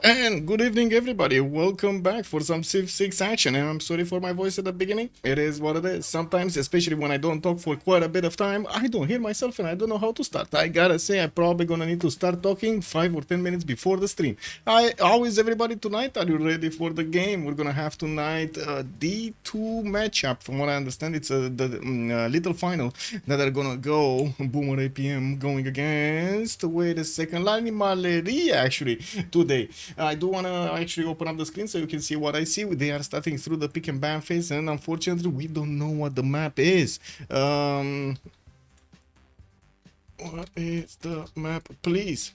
And good evening, everybody. Welcome back for some Civ6 action. And I'm sorry for my voice at the beginning. It is what it is. Sometimes, especially when I don't talk for quite a bit of time, I don't hear myself and I don't know how to start. I gotta say, I'm probably gonna need to start talking 5 or 10 minutes before the stream. How is everybody tonight? Are you ready for the game? We're gonna have tonight a D2 matchup. From what I understand, it's the little final that are gonna go. Boomer APM going against. Wait a second, Lani Maleri actually today. I do want to actually open up the screen so you can see what I see. They are starting through the pick and ban phase, and unfortunately, we don't know what the map is. What is the map, please?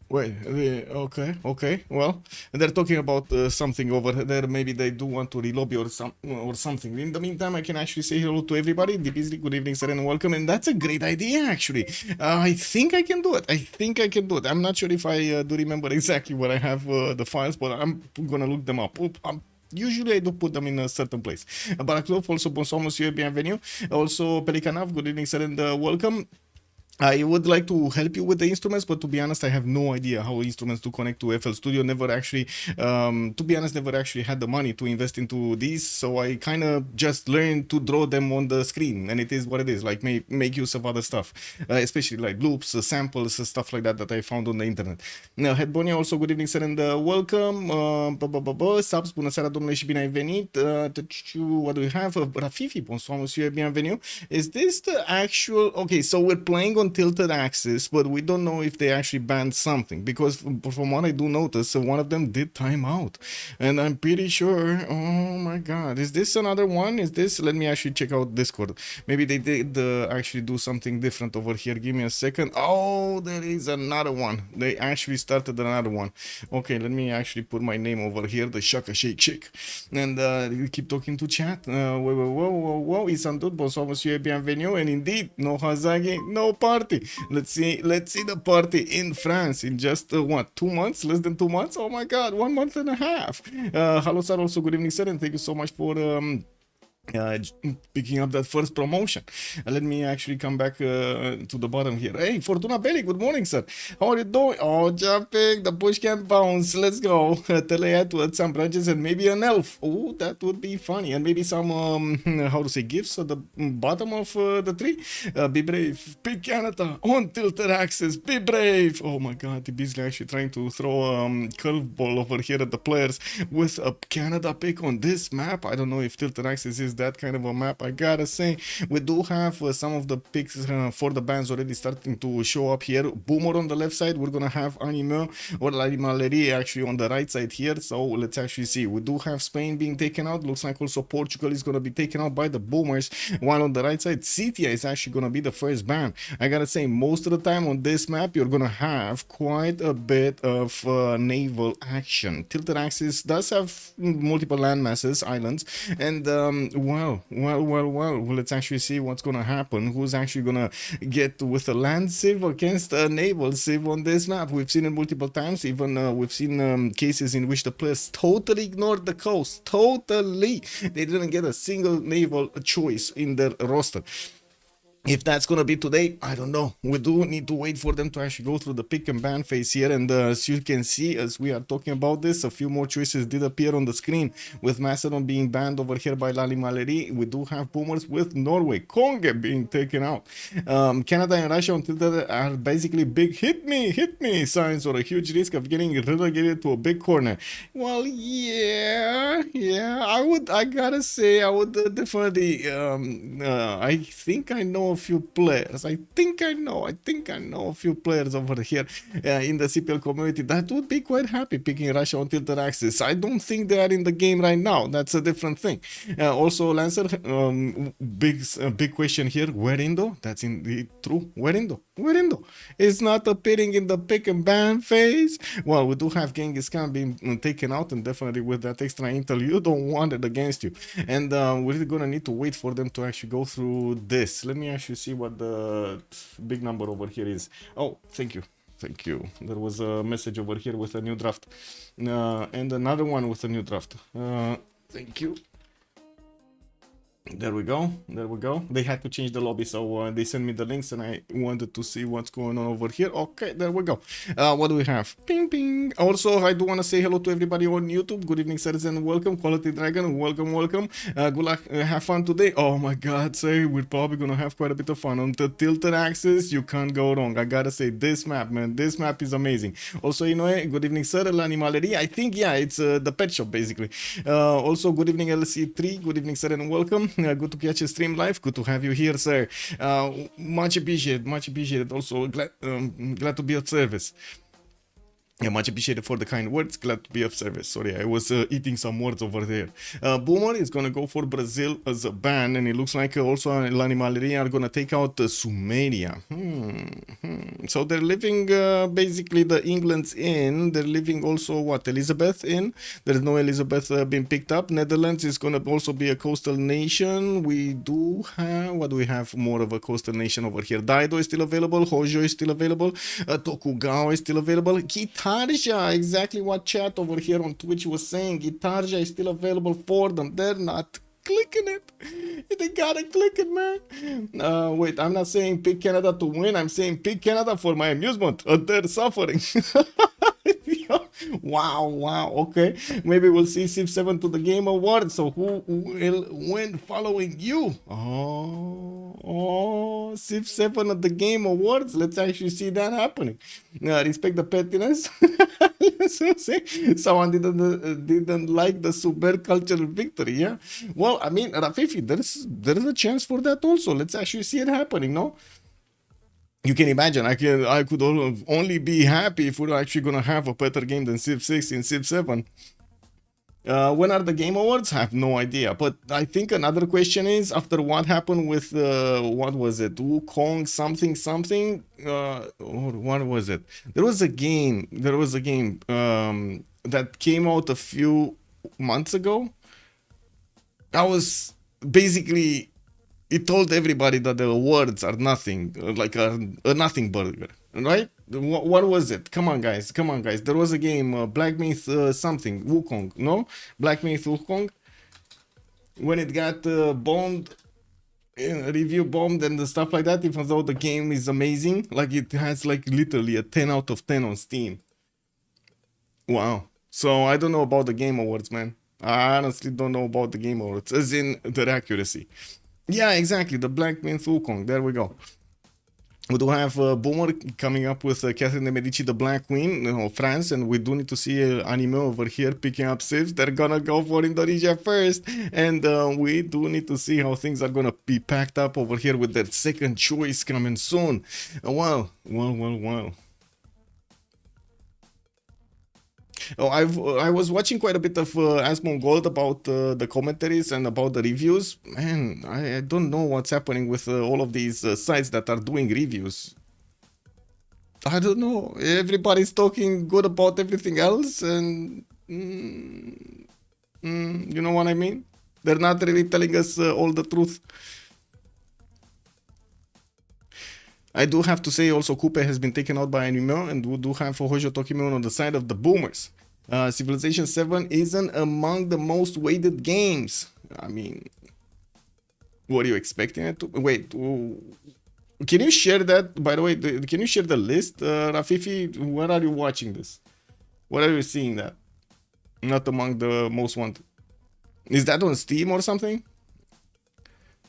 Wait, okay. Well, they're talking about something over there. Maybe they do want to relobby or something. In the meantime, I can actually say hello to everybody. Beasley, good evening, sir, and welcome. And that's a great idea, actually. I think I can do it. I'm not sure if I do remember exactly where I have the files, but I'm gonna look them up. Usually I do put them in a certain place. Baraklov, also bonsoir, monsieur, bienvenue. Also, Pelikanav, good evening, sir, and welcome. I would like to help you with the instruments, but to be honest, I have no idea how instruments to connect to FL Studio. Never actually, to be honest, never actually had the money to invest into these, so I kind of just learned to draw them on the screen, and it is what it is. Like make use of other stuff, especially like loops, samples, stuff like that I found on the internet. Now, Headbonia, also good evening, sir, and welcome. Subs, bună seara, domnule, și bine ai venit. What do we have? Rafifi, bonsoir, monsieur, bienvenue. Is this the actual? Okay, so we're playing on tilted axis, but we don't know if they actually banned something, because from what I do notice, one of them did time out, and I'm pretty sure. Oh my god, is this another one? Is this? Let me actually check out Discord. Maybe they did actually do something different over here. Give me a second. Oh, there is another one. They actually started another one. Okay, let me actually put my name over here, the Shaka Shake, and keep talking to chat. Whoa, Isandut, bonsoir, monsieur, bienvenue, and indeed, no Hazagi, no party. Let's see the party in France in just what, 2 months, less than 2 months. Oh my god, 1 month and a half. Hello sir, also good evening, sir, and thank you so much for picking up that first promotion. Let me actually come back to the bottom here. Hey, Fortuna Belly, good morning, sir. How are you doing? Oh, jumping, the push can bounce. Let's go. Telead with some branches and maybe an elf. Oh, that would be funny. And maybe some, how to say, gifts at the bottom of the tree. Be brave. Pick Canada on tilted axis. Be brave. Oh my god, the Beasley actually trying to throw a curveball over here at the players with a Canada pick on this map. I don't know if tilted axis is that kind of a map. I gotta say, we do have some of the picks for the bands already starting to show up here. Boomer on the left side, we're gonna have Anime or Maleri actually on the right side here. So let's actually see. We do have Spain being taken out. Looks like also Portugal is gonna be taken out by the Boomers. While on the right side, Citia is actually gonna be the first ban. I gotta say, most of the time on this map, you're gonna have quite a bit of naval action. Tilted axis does have multiple land masses, islands, and well, let's actually see what's gonna happen. Who's actually gonna get with a land civ against a naval civ on this map? We've seen it multiple times. Even we've seen cases in which the players totally ignored the coast. Totally, they didn't get a single naval choice in their roster. If that's gonna be today, I don't know. We do need to wait for them to actually go through the pick and ban phase here, and as you can see, as we are talking about this, a few more choices did appear on the screen, with Macedon being banned over here by Lali Maleri. We do have Boomers with Norway, Conge being taken out. Canada and Russia until that are basically big hit me signs, or a huge risk of getting relegated to a big corner. Well, yeah, I gotta say, I would definitely, I think I know a few players. I think I know a few players over here in the CPL community that would be quite happy picking Russia on tilted axis. I don't think they are in the game right now. That's a different thing. Also, Lancer, big question here. Where Indo? That's indeed true. Where Indo? Is not appearing in the pick and ban phase. Well, we do have Genghis Khan being taken out, and definitely with that extra intel, you don't want it against you. And we're gonna need to wait for them to actually go through this. Let me actually see what the big number over here is. Oh, thank you. There was a message over here with a new draft, and another one with a new draft. Thank you. There we go. There we go. They had to change the lobby, so they sent me the links, and I wanted to see what's going on over here. Okay, there we go. What do we have? Ping, ping. Also, I do want to say hello to everybody on YouTube. Good evening, sirs, and welcome. Quality Dragon, welcome, welcome. Good luck. Have fun today. Oh my God, say we're probably gonna have quite a bit of fun on the tilted axis. You can't go wrong. I gotta say, this map, man, this map is amazing. Also, you know, good evening, sir. L'Animalerie. I think, yeah, it's the pet shop basically. Also, good evening, LC3. Good evening, sir, and welcome. Good to catch a stream live. Good to have you here, sir. Much appreciated. Much appreciated. Also, glad to be of service. Yeah, much appreciated for the kind words. Glad to be of service. Sorry, I was eating some words over there. Boomer is gonna go for Brazil as a ban, and it looks like also L'Animalerie are gonna take out Sumeria. So they're leaving basically the England's in. They're leaving also what, Elizabeth in. There's no Elizabeth being picked up. Netherlands is gonna also be a coastal nation. We do have, what do we have more of a coastal nation over here? Dido is still available. Hojo is still available. Tokugawa is still available. Gitarja, exactly what chat over here on Twitch was saying. Gitarja is still available for them. They're not clicking it. They gotta click it, man. Wait, I'm not saying pick Canada to win. I'm saying pick Canada for my amusement. They're suffering. Wow. Okay, maybe we'll see Civ7 to the Game Awards. So who will win following you? Oh, Civ7 at the Game Awards. Let's actually see that happening. Respect the pettiness. Someone didn't like the super cultural victory. Yeah. Well, I mean, Rafifi, there's a chance for that also. Let's actually see it happening. No. You can imagine, I could only be happy if we're actually gonna have a better game than Civ6 in Civ7. When are the Game Awards? I have no idea. But I think another question is, after what happened with, what was it? Wukong something? Or what was it? There was a game that came out a few months ago. That was basically, it told everybody that the awards are nothing, like a nothing burger, right? What was it? Come on, guys. There was a game, Black Myth something, Wukong, no? Black Myth Wukong. When it got bombed, review bombed and the stuff like that, even though the game is amazing, like it has like literally a 10 out of 10 on Steam. Wow. So I don't know about the Game Awards, man. I honestly don't know about the Game Awards, as in their accuracy. Yeah, exactly. The Black Myth Wukong. There we go. We do have Boomer coming up with Catherine de Medici, the Black Queen of France, and we do need to see anime over here picking up Civs. They're gonna go for Indonesia first, and we do need to see how things are gonna be packed up over here with their second choice coming soon. Well. Oh, I was watching quite a bit of Asmon Gold about the commentaries and about the reviews. Man, I don't know what's happening with all of these sites that are doing reviews. I don't know. Everybody's talking good about everything else, and you know what I mean? They're not really telling us all the truth. I do have to say also Coupe has been taken out by Animo, and we do have Hojo Tokimon on the side of the Boomers. Civilization 7 isn't among the most weighted games. I mean, what are you expecting it to? Wait, can you share that? By the way, can you share the list? Rafifi, where are you watching this? Where are you seeing that? Not among the most wanted. Is that on Steam or something?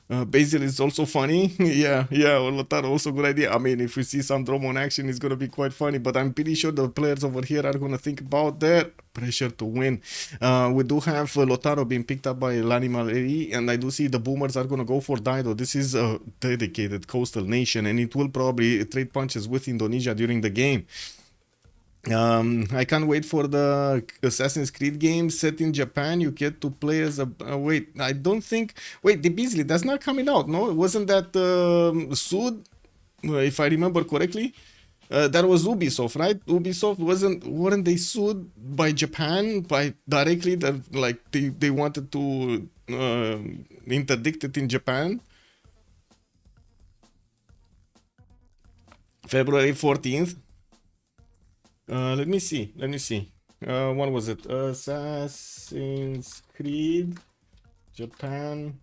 Basil is also funny. yeah, Lotaro, also good idea. I mean, if we see some drama on action, it's gonna be quite funny, but I'm pretty sure the players over here are gonna think about their pressure to win. We do have Lotaro being picked up by L'Animalerie, and I do see the Boomers are gonna go for Dido. This is a dedicated coastal nation, and it will probably trade punches with Indonesia during the game. I can't wait for the Assassin's Creed game set in Japan. You get to play as a wait, I don't think, wait, the Beasley, that's not coming out, no? Wasn't that sued, if I remember correctly? That was Ubisoft, right? Ubisoft weren't they sued by Japan by directly, that like they wanted to interdict it in Japan? February 14th. Let me see. What was it? Assassin's Creed, Japan.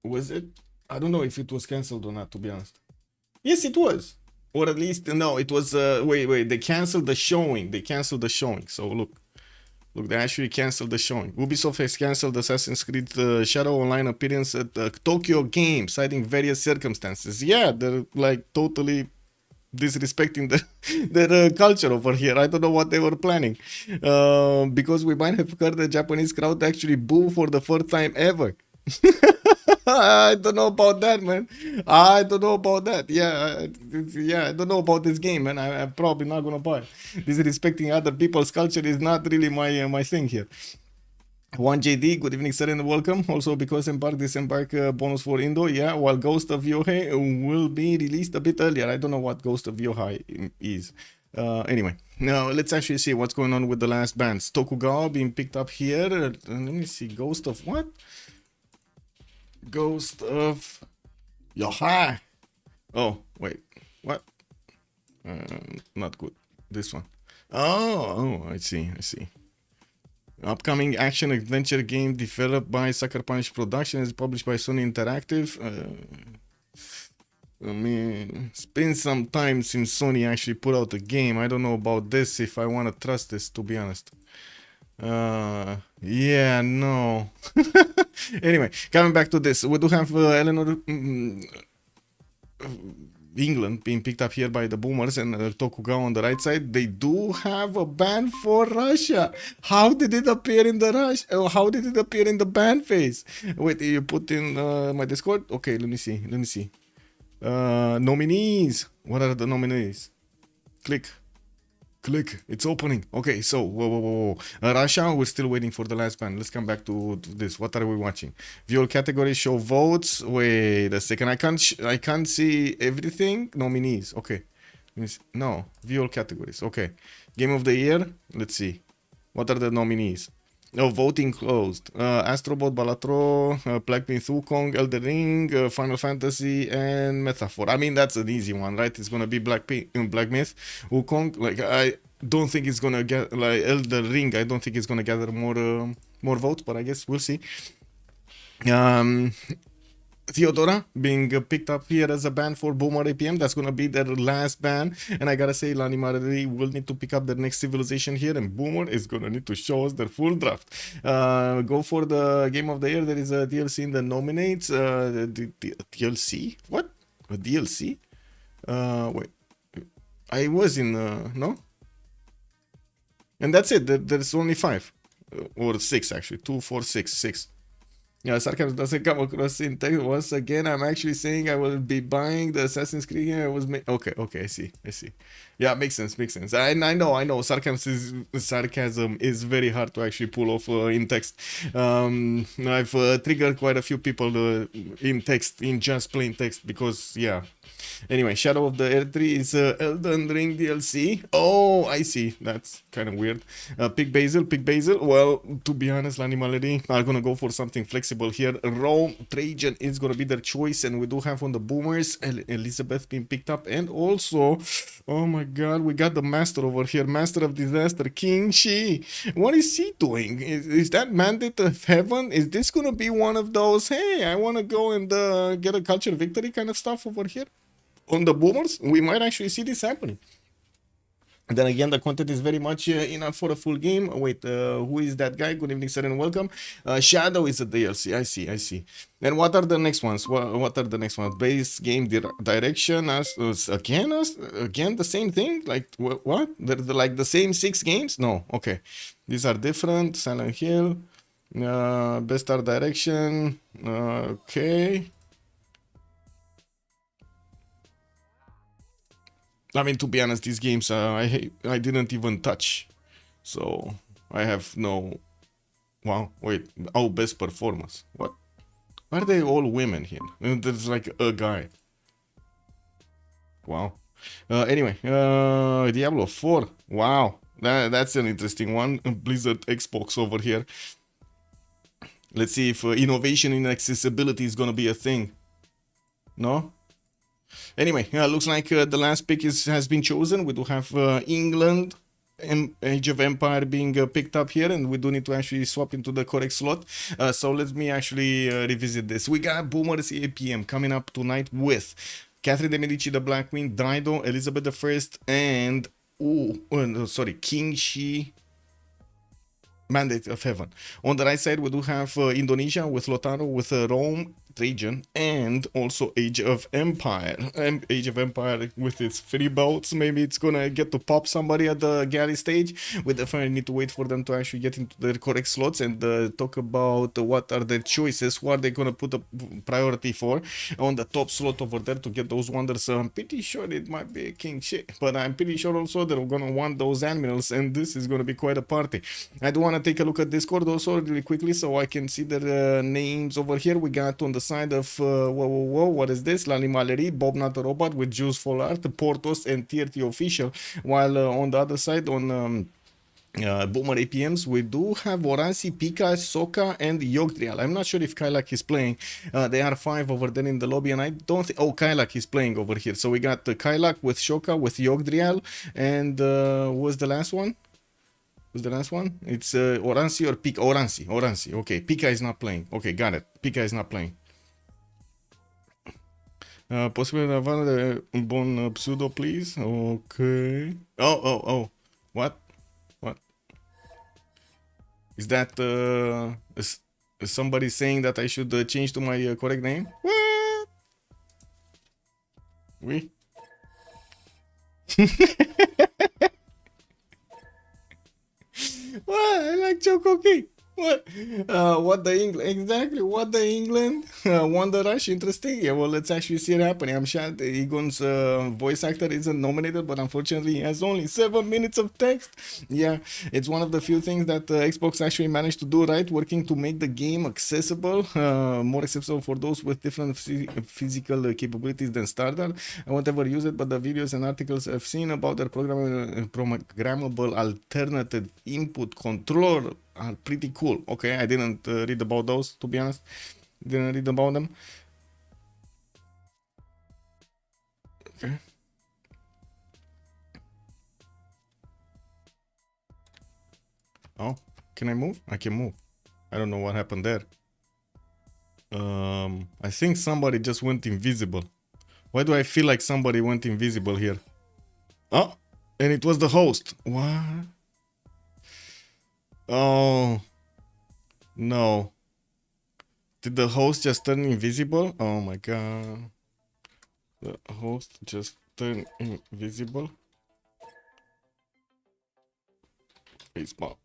Was it? I don't know if it was cancelled or not, to be honest. Yes, it was. Or at least, no, it was, wait, they canceled the showing. They canceled the showing. So look, they actually canceled the showing. Ubisoft has canceled Assassin's Creed Shadow Online appearance at Tokyo Game, citing various circumstances. Yeah, they're like totally disrespecting their culture over here. I don't know what they were planning. Because we might have heard the Japanese crowd actually boo for the first time ever. I don't know about that, man. I don't know about that. Yeah, I don't know about this game, man. I'm probably not gonna buy it. Disrespecting other people's culture is not really my thing here. 1JD, good evening, sir, and welcome. Also, because disembark bonus for Indo, yeah, while Ghost of Yohei will be released a bit earlier. I don't know what Ghost of Yohei is. Anyway, now let's actually see what's going on with the last bands. Tokugawa being picked up here. Let me see, Ghost of what? Ghost of Yohei. Oh, wait, what? Not good. This one. Oh, I see. Upcoming action adventure game developed by Sucker Punch Productions, published by Sony Interactive. I mean, it's been some time since Sony actually put out a game. I don't know about this, if I want to trust this, to be honest. Yeah, no. Anyway, coming back to this, we do have Eleanor England being picked up here by the Boomers and Tokugawa on the right side. They do have a ban for Russia. How did it appear in the how did it appear in the ban phase? Wait, you put in my Discord? Okay, let me see. Nominees. What are the nominees? Click. It's opening. Okay, so whoa. Russia, we're still waiting for the last ban. Let's come back to this. What are we watching? View categories, show votes. Wait a second. I can't see everything. Nominees. Okay. No, view all categories. Okay. Game of the year. Let's see. What are the nominees? Oh, voting closed. Astrobot, Balatro, Black Myth, Wukong, Elden Ring, Final Fantasy, and Metaphor. I mean, that's an easy one, right? It's gonna be Black Myth, Wukong. Like, I don't think it's gonna get like Elden Ring. I don't think it's gonna gather more votes, but I guess we'll see. Theodora being picked up here as a ban for Boomer APM. That's gonna be their last ban, and I gotta say, Lani Marari will need to pick up their next civilization here, and Boomer is gonna need to show us their full draft. Go for the game of the year. There is a DLC in the nominates. The DLC? What? A DLC? Wait. I was in no? And that's it. There's only 5 or 6 actually. 2, 4, 6. Yeah, sarcasm doesn't come across in text. Once again, I'm actually saying I will be buying the Assassin's Creed game. I was okay, I see. Yeah, makes sense. I know. Sarcasm is very hard to actually pull off in text. I've triggered quite a few people in text, in just plain text, because yeah. Anyway, Shadow of the Earth 3 is Elden Ring DLC. Oh, I see. That's kind of weird. Pick Basil. Well, to be honest, Lani Malady are gonna go for something flexible here. Rome, Trajan is gonna be their choice, and we do have on the Boomers Elizabeth being picked up, and also, oh my god, we got the Master over here, Master of Disaster, King Shi. What is he doing? Is that Mandate of Heaven? Is this gonna be one of those, hey, I wanna go and get a culture victory kind of stuff over here? On the Boomers, we might actually see this happening. And then again, the content is very much enough for a full game. Wait, who is that guy? Good evening, sir, and welcome. Shadow is a DLC. I see. And what are the next ones? What are the next ones? Base game direction. Again, the same thing? Like, what? They're like the same 6 games? No, okay. These are different. Silent Hill. Best art direction. Okay. I mean, to be honest, these games I didn't even touch, so I have no. Wow, wait. Oh, best performance. What? Why are they all women here? There's like a guy. Wow. Anyway, Diablo 4. Wow, that's an interesting one. Blizzard Xbox over here. Let's see if innovation in accessibility is gonna be a thing. No. Anyway, looks like the last pick has been chosen. We do have England Age of Empire being picked up here, and we do need to actually swap into the correct slot. So let me actually revisit this. We got Boomer's APM coming up tonight with Catherine de Medici, the Black Queen, Dido, Elizabeth I, and no, sorry, King Shi. Mandate of Heaven. On the right side, we do have Indonesia with Lotaro, with Rome, Trajan, and also Age of Empire. And Age of Empire with its 3 belts, maybe it's gonna get to pop somebody at the galley stage. We definitely need to wait for them to actually get into their correct slots and talk about what are their choices, who are they gonna put a priority for on the top slot over there to get those wonders. I'm pretty sure it might be King Shit, but I'm pretty sure also they're gonna want those admirals, and this is gonna be quite a party. I do want to take a look at Discord also really quickly so I can see their names over here. We got on the side of what is this? L'Animalerie, Bobnotarobot with Juice for Art, Portouss and Tearty official, while on the other side on Boomer APMs, we do have Oransi, Pika, Sohka, and Yogdrael. I'm not sure if Caillak is playing. They are 5 over there in the lobby, and I don't think... Oh, Caillak is playing over here. So we got Caillak with Sohka, with Yogdrael, and what was the last one? Who's the last one? It's Oransi or Pika? Oransi. Okay, Pika is not playing. Okay, got it. Pika is not playing. Posibil avea de bon pseudo, please. Okay. Oh. What? Is that is somebody saying that I should change to my correct name? What? Oui. What? I like Choco Cake. What the England? Exactly. What the England? Wonder Rush. Interesting. Yeah. Well, let's actually see it happening. I'm sure Egon's voice actor isn't nominated, but unfortunately, he has only 7 minutes of text. Yeah, it's one of the few things that Xbox actually managed to do right, working to make the game accessible, more accessible for those with different physical capabilities than Starter. I won't ever use it, but the videos and articles I've seen about their programmable alternative input controller are pretty cool. Okay, I didn't read about those, to be honest. Didn't read about them. Okay. Oh, can I move? I can move. I don't know what happened there. I think somebody just went invisible. Why do I feel like somebody went invisible here? Oh, and it was the host. What? Oh, no. Did the host just turn invisible? Oh my god. The host just turned invisible. Baseball.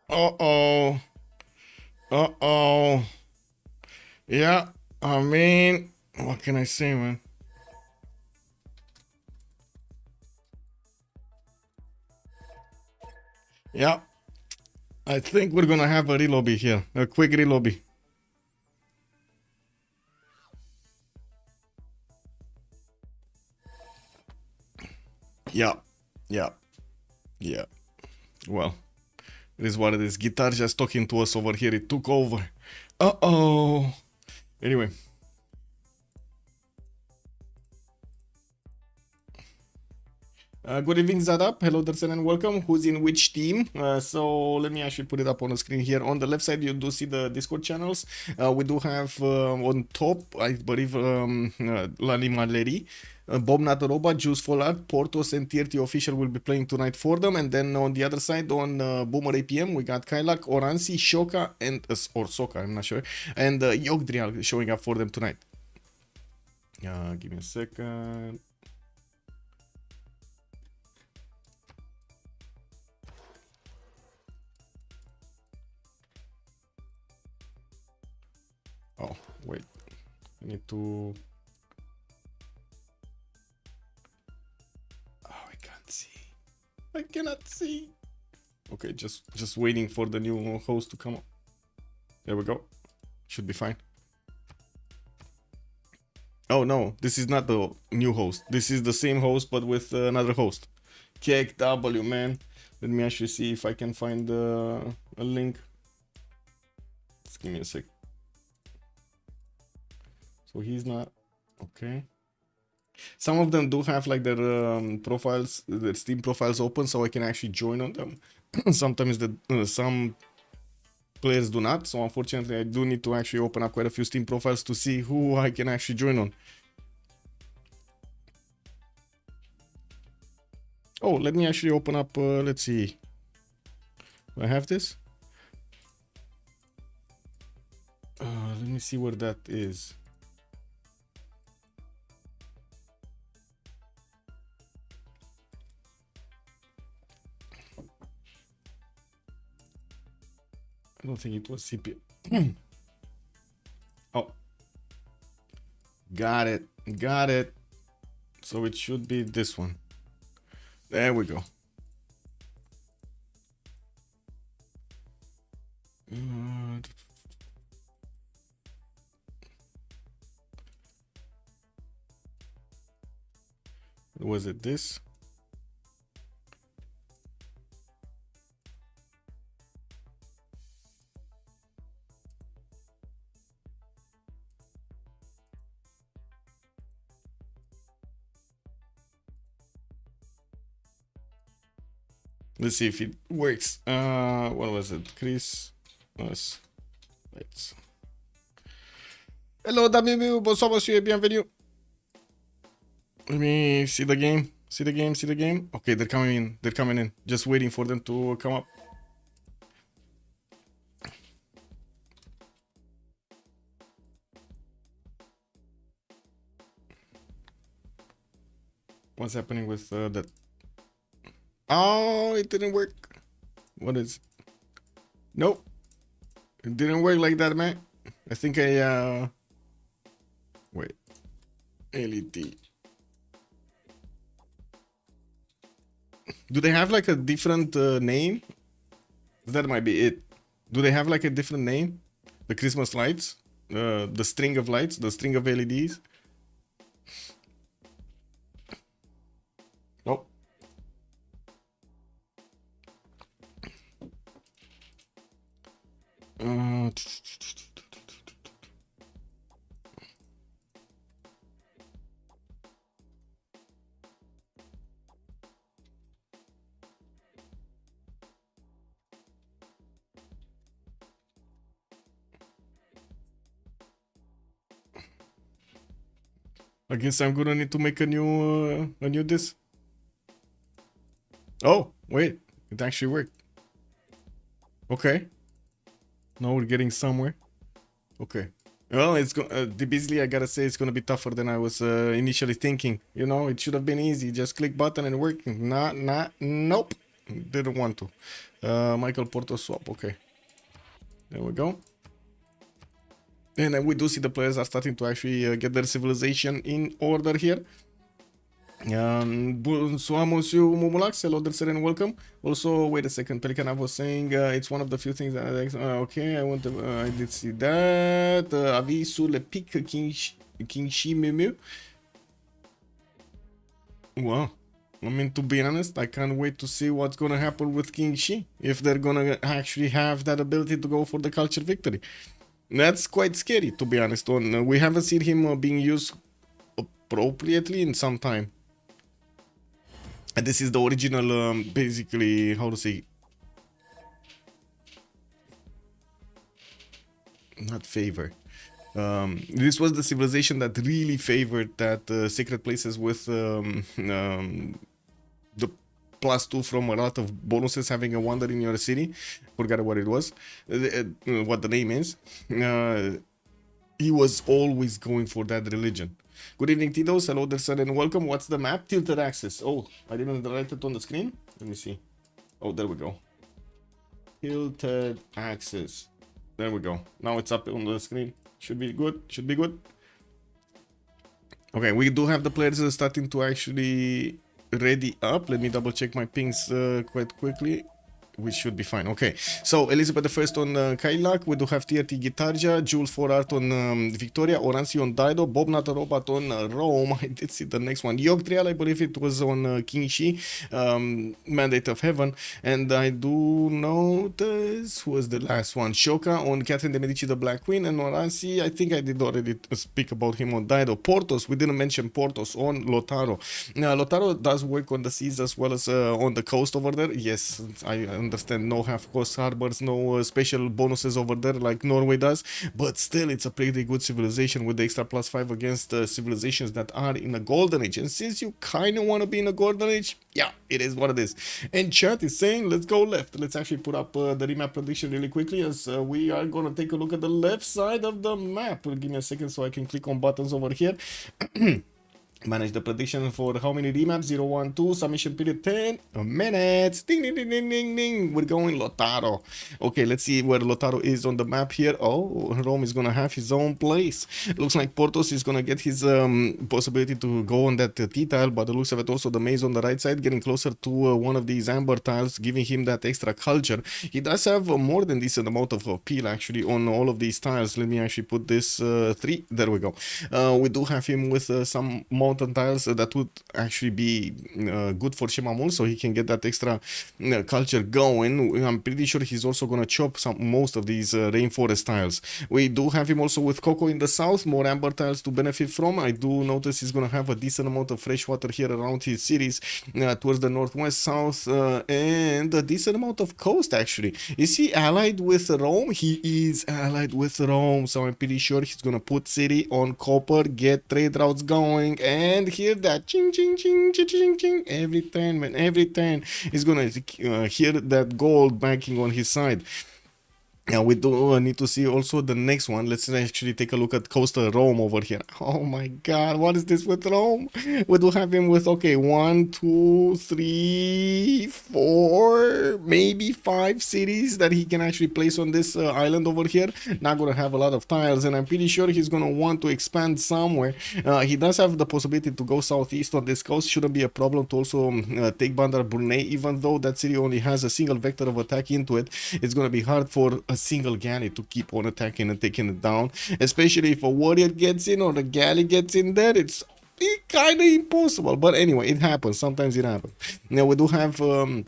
Uh-oh. Uh-oh. Yeah, I mean, what can I say, man? Yeah. I think we're gonna have a relobby here. A quick relobby. Yeah. Well, it is what it is. Guitar just talking to us over here. It took over. Uh-oh. Anyway. Good evening, Zadap. Hello, Darsen, and welcome. Who's in which team? So let me actually put it up on the screen here. On the left side, you do see the Discord channels. We do have on top, I believe, L'Animalerie, Bobnotarobot, Juice for Art, Portouss, and Tearty official will be playing tonight for them. And then on the other side, on Boomer APM, we got Caillak, Oransi, Sohka, and or Sohka, I'm not sure, and Yogdrael showing up for them tonight. Give me a second. Oh, wait. I need to... Oh, I can't see. I cannot see. Okay, just waiting for the new host to come up. There we go. Should be fine. Oh, no. This is not the new host. This is the same host, but with another host. KW, man. Let me actually see if I can find a link. Just give me a sec. So he's not okay. Some of them do have like their profiles, their Steam profiles open, so I can actually join on them. Sometimes some players do not, so unfortunately I do need to actually open up quite a few Steam profiles to see who I can actually join on. Oh, let me actually open up, let's see. Do I have this? Let me see where that is. I don't think it was CP. Oh. Got it. Got it. So it should be this one. There we go. Was it this? Let's see if it works. What was it? Chris was. Let's. Hello, Damimu. Bonsoir, monsieur. Bienvenue. Let me see the game. See the game. See the game. Okay, they're coming in. They're coming in. Just waiting for them to come up. What's happening with that? Oh, it didn't work. What is? Nope. It didn't work like that, man. I think I wait. LED. Do they have like a different name? That might be it. Do they have like a different name? The Christmas lights? The string of lights? The string of LEDs? Nope. I guess I'm gonna need to make a new this. Oh, wait, it actually worked. Okay. Now we're getting somewhere. Okay. Well, it's basically I gotta say it's gonna be tougher than I was initially thinking. You know, it should have been easy. Just click button and working. Nope. Didn't want to. Michael Portouss swap. Okay. There we go. And then we do see the players are starting to actually get their civilization in order here. Bonsoir, Monsieur Mumulax. Hello, there, and welcome. Also, wait a second. Pelican was saying it's one of the few things that okay, I want to. I did see that. Avis sur le pic Kingshi Mimu. Wow. I mean, to be honest, I can't wait to see what's gonna happen with Kingshi. If they're gonna actually have that ability to go for the culture victory. That's quite scary, to be honest. We haven't seen him being used appropriately in some time. And this is the original, basically, how to say, not favor. This was the civilization that really favored that secret places with the +2 from a lot of bonuses having a wonder in your city. Forgot what it was, what the name is. He was always going for that religion. Good evening, Tidos. Hello there, sir, and welcome. What's the map? Tilted axis. Oh, I didn't write it on the screen. Let me see. Oh, there we go. Tilted axis. There we go. Now it's up on the screen. Should be good. Should be good. Okay, we do have the players starting to actually ready up. Let me double check my pings quite quickly. we should be fine. Okay, so Elizabeth I on Caillak, we do have Tearty Gitarja, Jules 4 Art on Victoria, Oransi on Dido, Bobnotarobot on Rome. I did see the next one. Yogdrael, I believe it was on King Shi, Mandate of Heaven, and I do notice who was the last one. Sohka on Catherine de Medici, the Black Queen, and Oransi, I think I did already speak about him on Dido. Portouss, we didn't mention Portouss on Lotaro. Now, Lotaro does work on the seas as well as on the coast over there. Yes, I understand, no half-coast harbors, no special bonuses over there like Norway does, but still it's a pretty good civilization with the extra +5 against civilizations that are in a golden age. And since you kind of want to be in a golden age, yeah, it is what it is. And chat is saying let's go left. Let's actually put up the remap prediction really quickly, as we are going to take a look at the left side of the map. Give me a second so I can click on buttons over here. Manage the prediction for how many remaps? 0, 1, 2, submission period 10 minutes. Ding, ding, ding, ding, ding, ding. We're going Lotaro. Okay, let's see where Lotaro is on the map here. Oh, Rome is gonna have his own place. Looks like Portouss is gonna get his possibility to go on that T tile, but it looks of it also the maze on the right side, getting closer to one of these amber tiles, giving him that extra culture. He does have more than decent amount of appeal actually on all of these tiles. Let me actually put this 3. There we go. We do have him with some mountain tiles that would actually be good for Shemamul, so he can get that extra culture going. I'm pretty sure he's also gonna chop most of these rainforest tiles. We do have him also with Coco in the south, more amber tiles to benefit from. I do notice he's gonna have a decent amount of fresh water here around his cities towards the northwest, south, and a decent amount of coast actually. Is he allied with Rome? He is allied with Rome, so I'm pretty sure he's gonna put city on copper, get trade routes going, and hear that ching ching ching ching ching ching every turn, man. Every turn he's gonna hear that gold banking on his side. Now we do need to see also the next one. Let's actually take a look at coastal Rome over here. Oh my god, what is this with Rome? We do have him with, okay, 1, 2, 3, 4, maybe 5 cities that he can actually place on this island over here. Not gonna have a lot of tiles, and I'm pretty sure he's gonna want to expand somewhere. He does have the possibility to go southeast on this coast. Shouldn't be a problem to also take Bandar Brunei, even though that city only has a single vector of attack into it. It's gonna be hard for a single galley to keep on attacking and taking it down, especially if a warrior gets in or a galley gets in there. It's kind of impossible, but anyway, it happens. Sometimes it happens. Now we do have to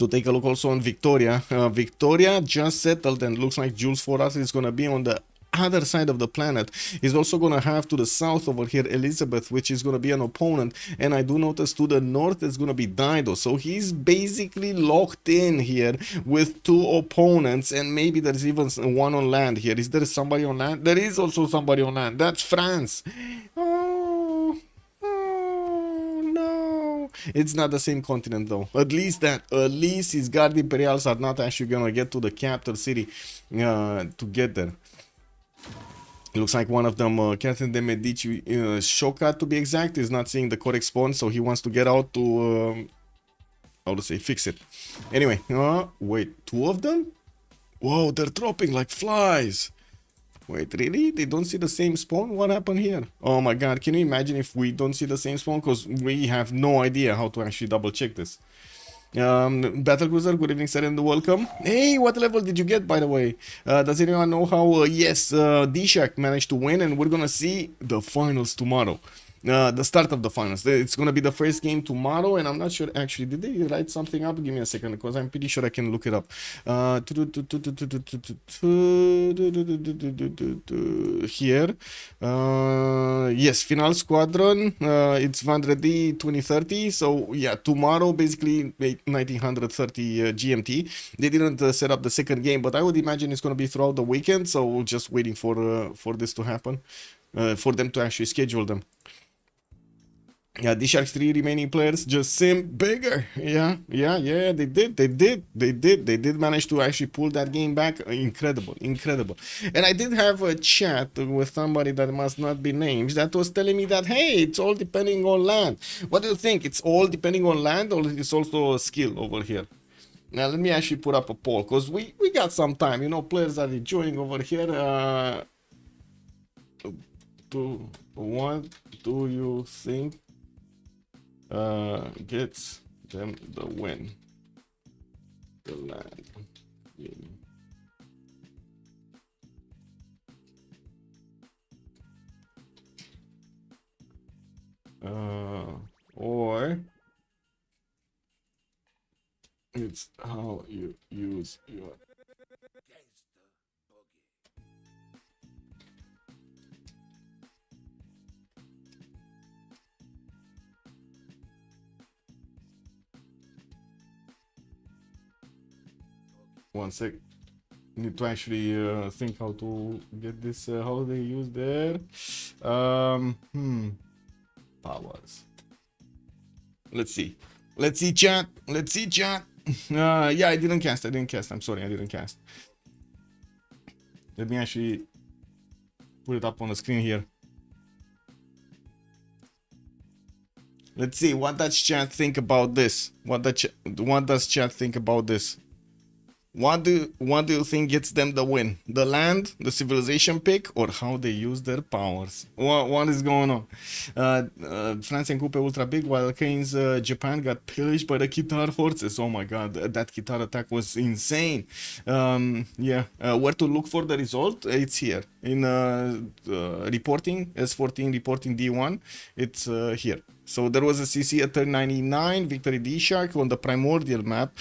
take a look also on Victoria. Victoria just settled, and looks like Jules for us is gonna be on the other side of the planet. He's also gonna have to the south over here Elizabeth, which is gonna be an opponent, and I do notice to the north is gonna be Dido, so he's basically locked in here with 2 opponents, and maybe there's even one on land here. Is there somebody on land? There is also somebody on land. That's France. Oh no, it's not the same continent though. At least his Guard Imperials are not actually gonna get to the capital city to get there. It looks like one of them, Catherine de Medici, Sohka to be exact, is not seeing the correct spawn, so he wants to get out to, how to say, fix it. Anyway, wait, 2 of them? Whoa, they're dropping like flies. Wait, really? They don't see the same spawn? What happened here? Oh my god, can you imagine if we don't see the same spawn? Because we have no idea how to actually double check this. Battlecruiser, good evening sir, and welcome. Hey, what level did you get, by the way? Does anyone know how? Yes, Dishak managed to win, and we're gonna see the finals tomorrow. The start of the finals. It's gonna be the first game tomorrow, and I'm not sure actually, did they write something up? Give me a second, because I'm pretty sure I can look it up. Here, yes, final squadron. It's Vendredi 2030. So yeah, tomorrow basically 1930 GMT. They didn't set up the second game, but I would imagine it's gonna be throughout the weekend. So we're just waiting for this to happen, for them to actually schedule them. Yeah, the Sharks 3 remaining players just seem bigger. Yeah, they did manage to actually pull that game back. Incredible. And I did have a chat with somebody that must not be named that was telling me that, hey, it's all depending on land. What do you think? It's all depending on land, or it's also a skill over here? Now, let me actually put up a poll, because we got some time. You know, players are joining over here. What do you think gets them the win? the land. Or it's how you use your one sec. Need to actually think how to get this. How they use their powers. Let's see, chat. Yeah, I didn't cast. I'm sorry, I didn't cast. Let me actually put it up on the screen here. Let's see, what does chat think about this? What does chat think about this? What do you think gets them the win? The land, the civilization pick, or how they use their powers? What is going on? France and Coupe ultra big, while Kane's Japan got pillaged by the Kitar horses. Oh my god, that Kitar attack was insane. Yeah, where to look for the result? It's here in reporting, S14 reporting D1. It's here. So there was a CC at turn 99, Victory D-Shark on the primordial map.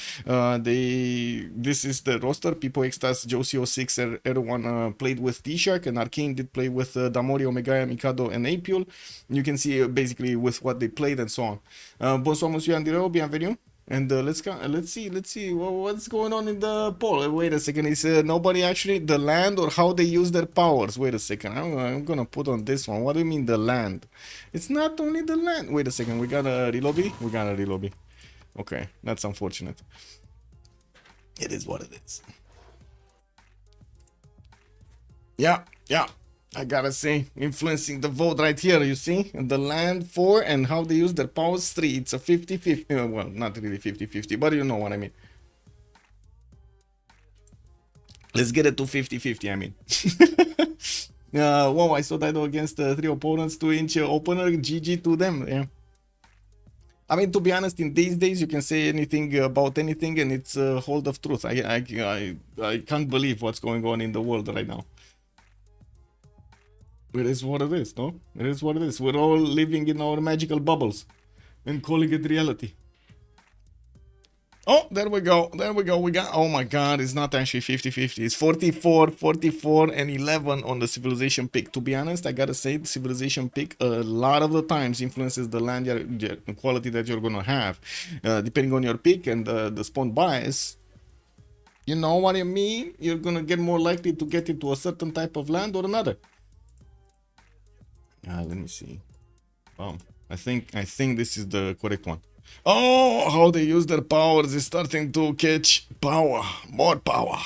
This is the roster. Pipo Extas, Josie 06, R1 played with D-Shark, and Arcane did play with Damori, Omegaya, Mikado, and Apule. You can see basically with what they played and so on. Bonsoir, Monsieur Andreo, bienvenue. And let's see what's going on in the poll. Wait a second, is nobody actually the land or how they use their powers? Wait a second, I'm gonna put on this one. What do you mean the land? It's not only the land. Wait a second, we got a relobby. Okay, that's unfortunate. It is what it is. Yeah. I gotta say, influencing the vote right here, you see? The land 4 and how they use their powers 3. It's a 50-50. Well, not really 50-50, but you know what I mean. Let's get it to 50-50, I mean. Wow, I saw Dido against 3 opponents, 2-inch opener. GG to them, yeah. I mean, to be honest, in these days, you can say anything about anything and it's a hold of truth. I can't believe what's going on in the world right now. It is what it is, no? It is what it is. We're all living in our magical bubbles and calling it reality. Oh, there we go. We got, oh my god, it's not actually 50-50. It's 44, and 11 on the civilization pick. To be honest, I gotta say, the civilization pick a lot of the times influences the land quality that you're gonna have. Depending on your pick and the spawn bias, you know what I mean? You're gonna get more likely to get into a certain type of land or another. Let me see. Oh, I think this is the correct one. Oh, how they use their powers is starting to catch power, more power.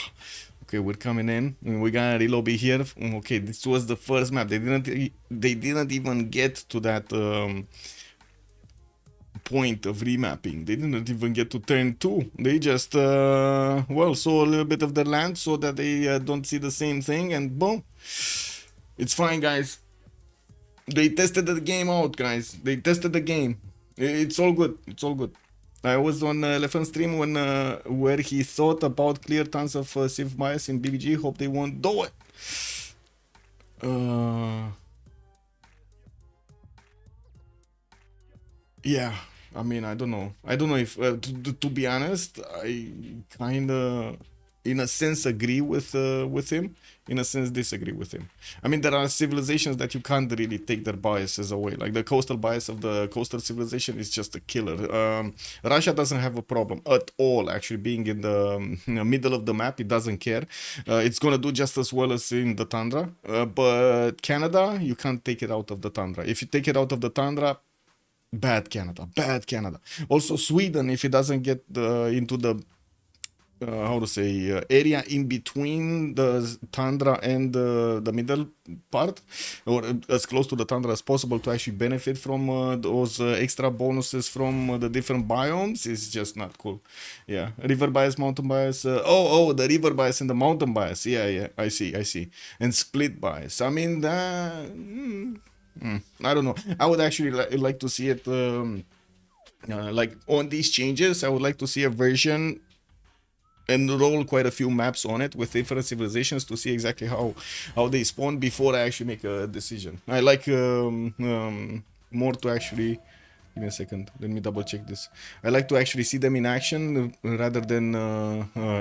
Okay, we're coming in. We got a relobby here. Okay, this was the first map. They didn't even get to that point of remapping. They didn't even get to turn 2. They just well, saw a little bit of their land so that they don't see the same thing, and boom, it's fine, guys. They tested the game out, guys. They tested the game. It's all good. It's all good. I was on Elephant stream when where he thought about clear tons of Civ bias in BBG. Hope they won't do it. Yeah. I mean, I don't know. I don't know if to be honest, I kind of, in a sense, agree with him. In a sense, disagree with him. I mean, there are civilizations that you can't really take their biases away. Like the coastal bias of the coastal civilization is just a killer. Russia doesn't have a problem at all, actually, being in the middle of the map. It doesn't care. It's gonna do just as well as in the tundra. But Canada, you can't take it out of the tundra. If you take it out of the tundra, bad Canada. Bad Canada. Also, Sweden, if it doesn't get into the how to say area in between the tundra and the middle part, or as close to the tundra as possible to actually benefit from those extra bonuses from the different biomes, is just not cool. Yeah, river bias, mountain bias. Oh, the river bias and the mountain bias. Yeah, I see. And split bias. I mean, I don't know. I would actually like to see it like on these changes. I would like to see a version enroll quite a few maps on it with different civilizations to see exactly how they spawn before I actually make a decision. I like more to actually. Give me a second. Let me double check this. I like to actually see them in action rather than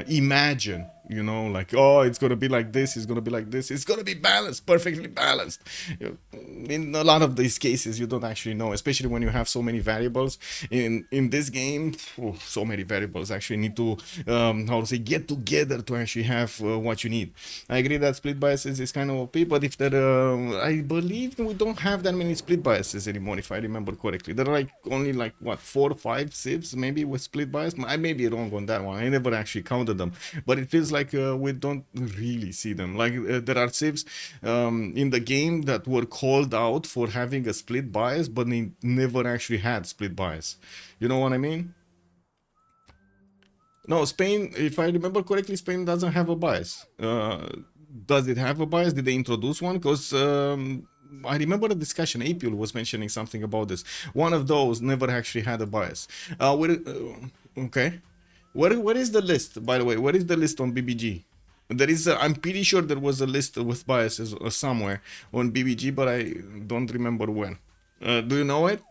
imagine. You know, like, oh, it's gonna be like this. It's gonna be like this. It's gonna be balanced, perfectly balanced. In a lot of these cases, you don't actually know, especially when you have so many variables. In this game, so many variables actually need to how to say, get together to actually have what you need. I agree that split biases is kind of OP, but if there, I believe we don't have that many split biases anymore, if I remember correctly. There are like only like what 4 or 5 civs maybe with split bias. I may be wrong on that one. I never actually counted them, but it feels like we don't really see them. Like there are civs in the game that were called out for having a split bias, but they never actually had split bias. You know what I mean? No, Spain, if I remember correctly, Spain doesn't have a bias. Does it have a bias? Did they introduce one? Because I remember a discussion. Apul was mentioning something about this. One of those never actually had a bias. Okay. Where is the list, by the way? Where is the list on BBG? There is, I'm pretty sure there was a list with biases somewhere on BBG, but I don't remember when. Do you know it?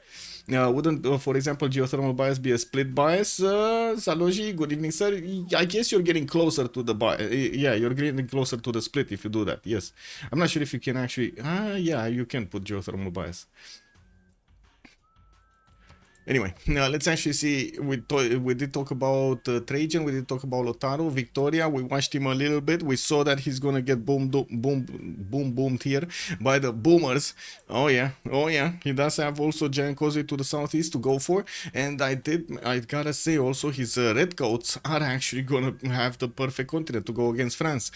Wouldn't, for example, geothermal bias be a split bias? Saloji, good evening, sir. I guess you're getting closer to the bias. Yeah, you're getting closer to the split if you do that. Yes. I'm not sure if you can actually... yeah, you can put geothermal bias. Anyway, let's actually see. We did talk about Trajan. We did talk about Lautaro, Victoria. We watched him a little bit. We saw that he's gonna get boomed here by the boomers. Oh yeah. He does have also Giant Causeway to the southeast to go for. And I gotta say also his redcoats are actually gonna have the perfect continent to go against France.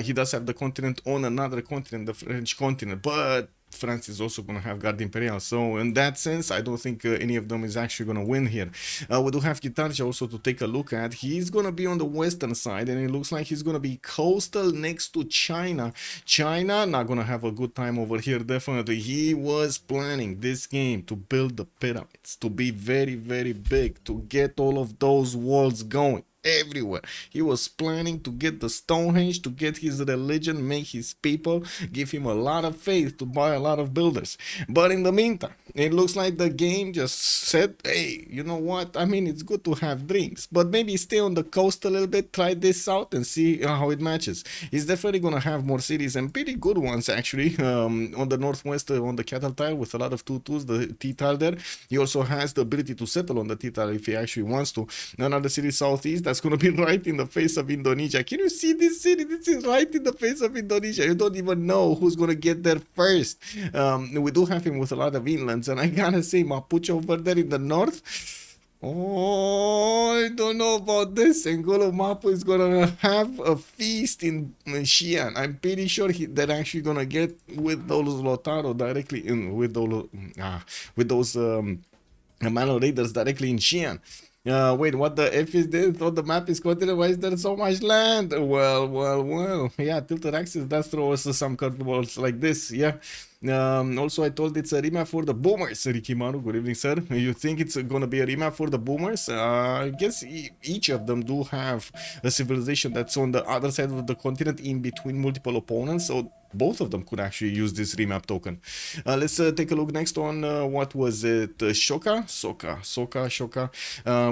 He does have the continent on another continent, the French continent, but France is also going to have Garde Imperiale. So in that sense, I don't think any of them is actually going to win here. We do have Kitarja also to take a look at. He's going to be on the western side, and it looks like he's going to be coastal next to China. China not going to have a good time over here, definitely. He was planning this game to build the pyramids, to be very, very big, to get all of those walls going everywhere. He was planning to get the Stonehenge, to get his religion, make his people, give him a lot of faith, to buy a lot of builders. But in the meantime, it looks like the game just said, hey, you know what? I mean, it's good to have dreams, but maybe stay on the coast a little bit, try this out and see how it matches. He's definitely going to have more cities, and pretty good ones actually, on the northwest, on the cattle tile with a lot of tutus, the T-tile there. He also has the ability to settle on the T-tile if he actually wants to. Another city southeast, that's going to be right in the face of Indonesia. Can you see this city? This is right in the face of Indonesia. You don't even know who's going to get there first. We do have him with a lot of inlands, and I gotta say, Mapuche over there in the north, oh, I don't know about this. Angulo Mapu is gonna have a feast in Xi'an. I'm pretty sure they're actually gonna get with those Lautaro directly in, with those Mano Raiders directly in Xi'an. Wait, what the F is this? Thought the map is continent. Why is there so much land? Well. Yeah, tilted axis does throw us some curveballs like this. Yeah. Also, I told it's a remap for the boomers. Rikimaru, good evening, sir. You think it's gonna be a remap for the boomers? I guess each of them do have a civilization that's on the other side of the continent in between multiple opponents, so both of them could actually use this remap token. Let's take a look next on what was it? Sohka.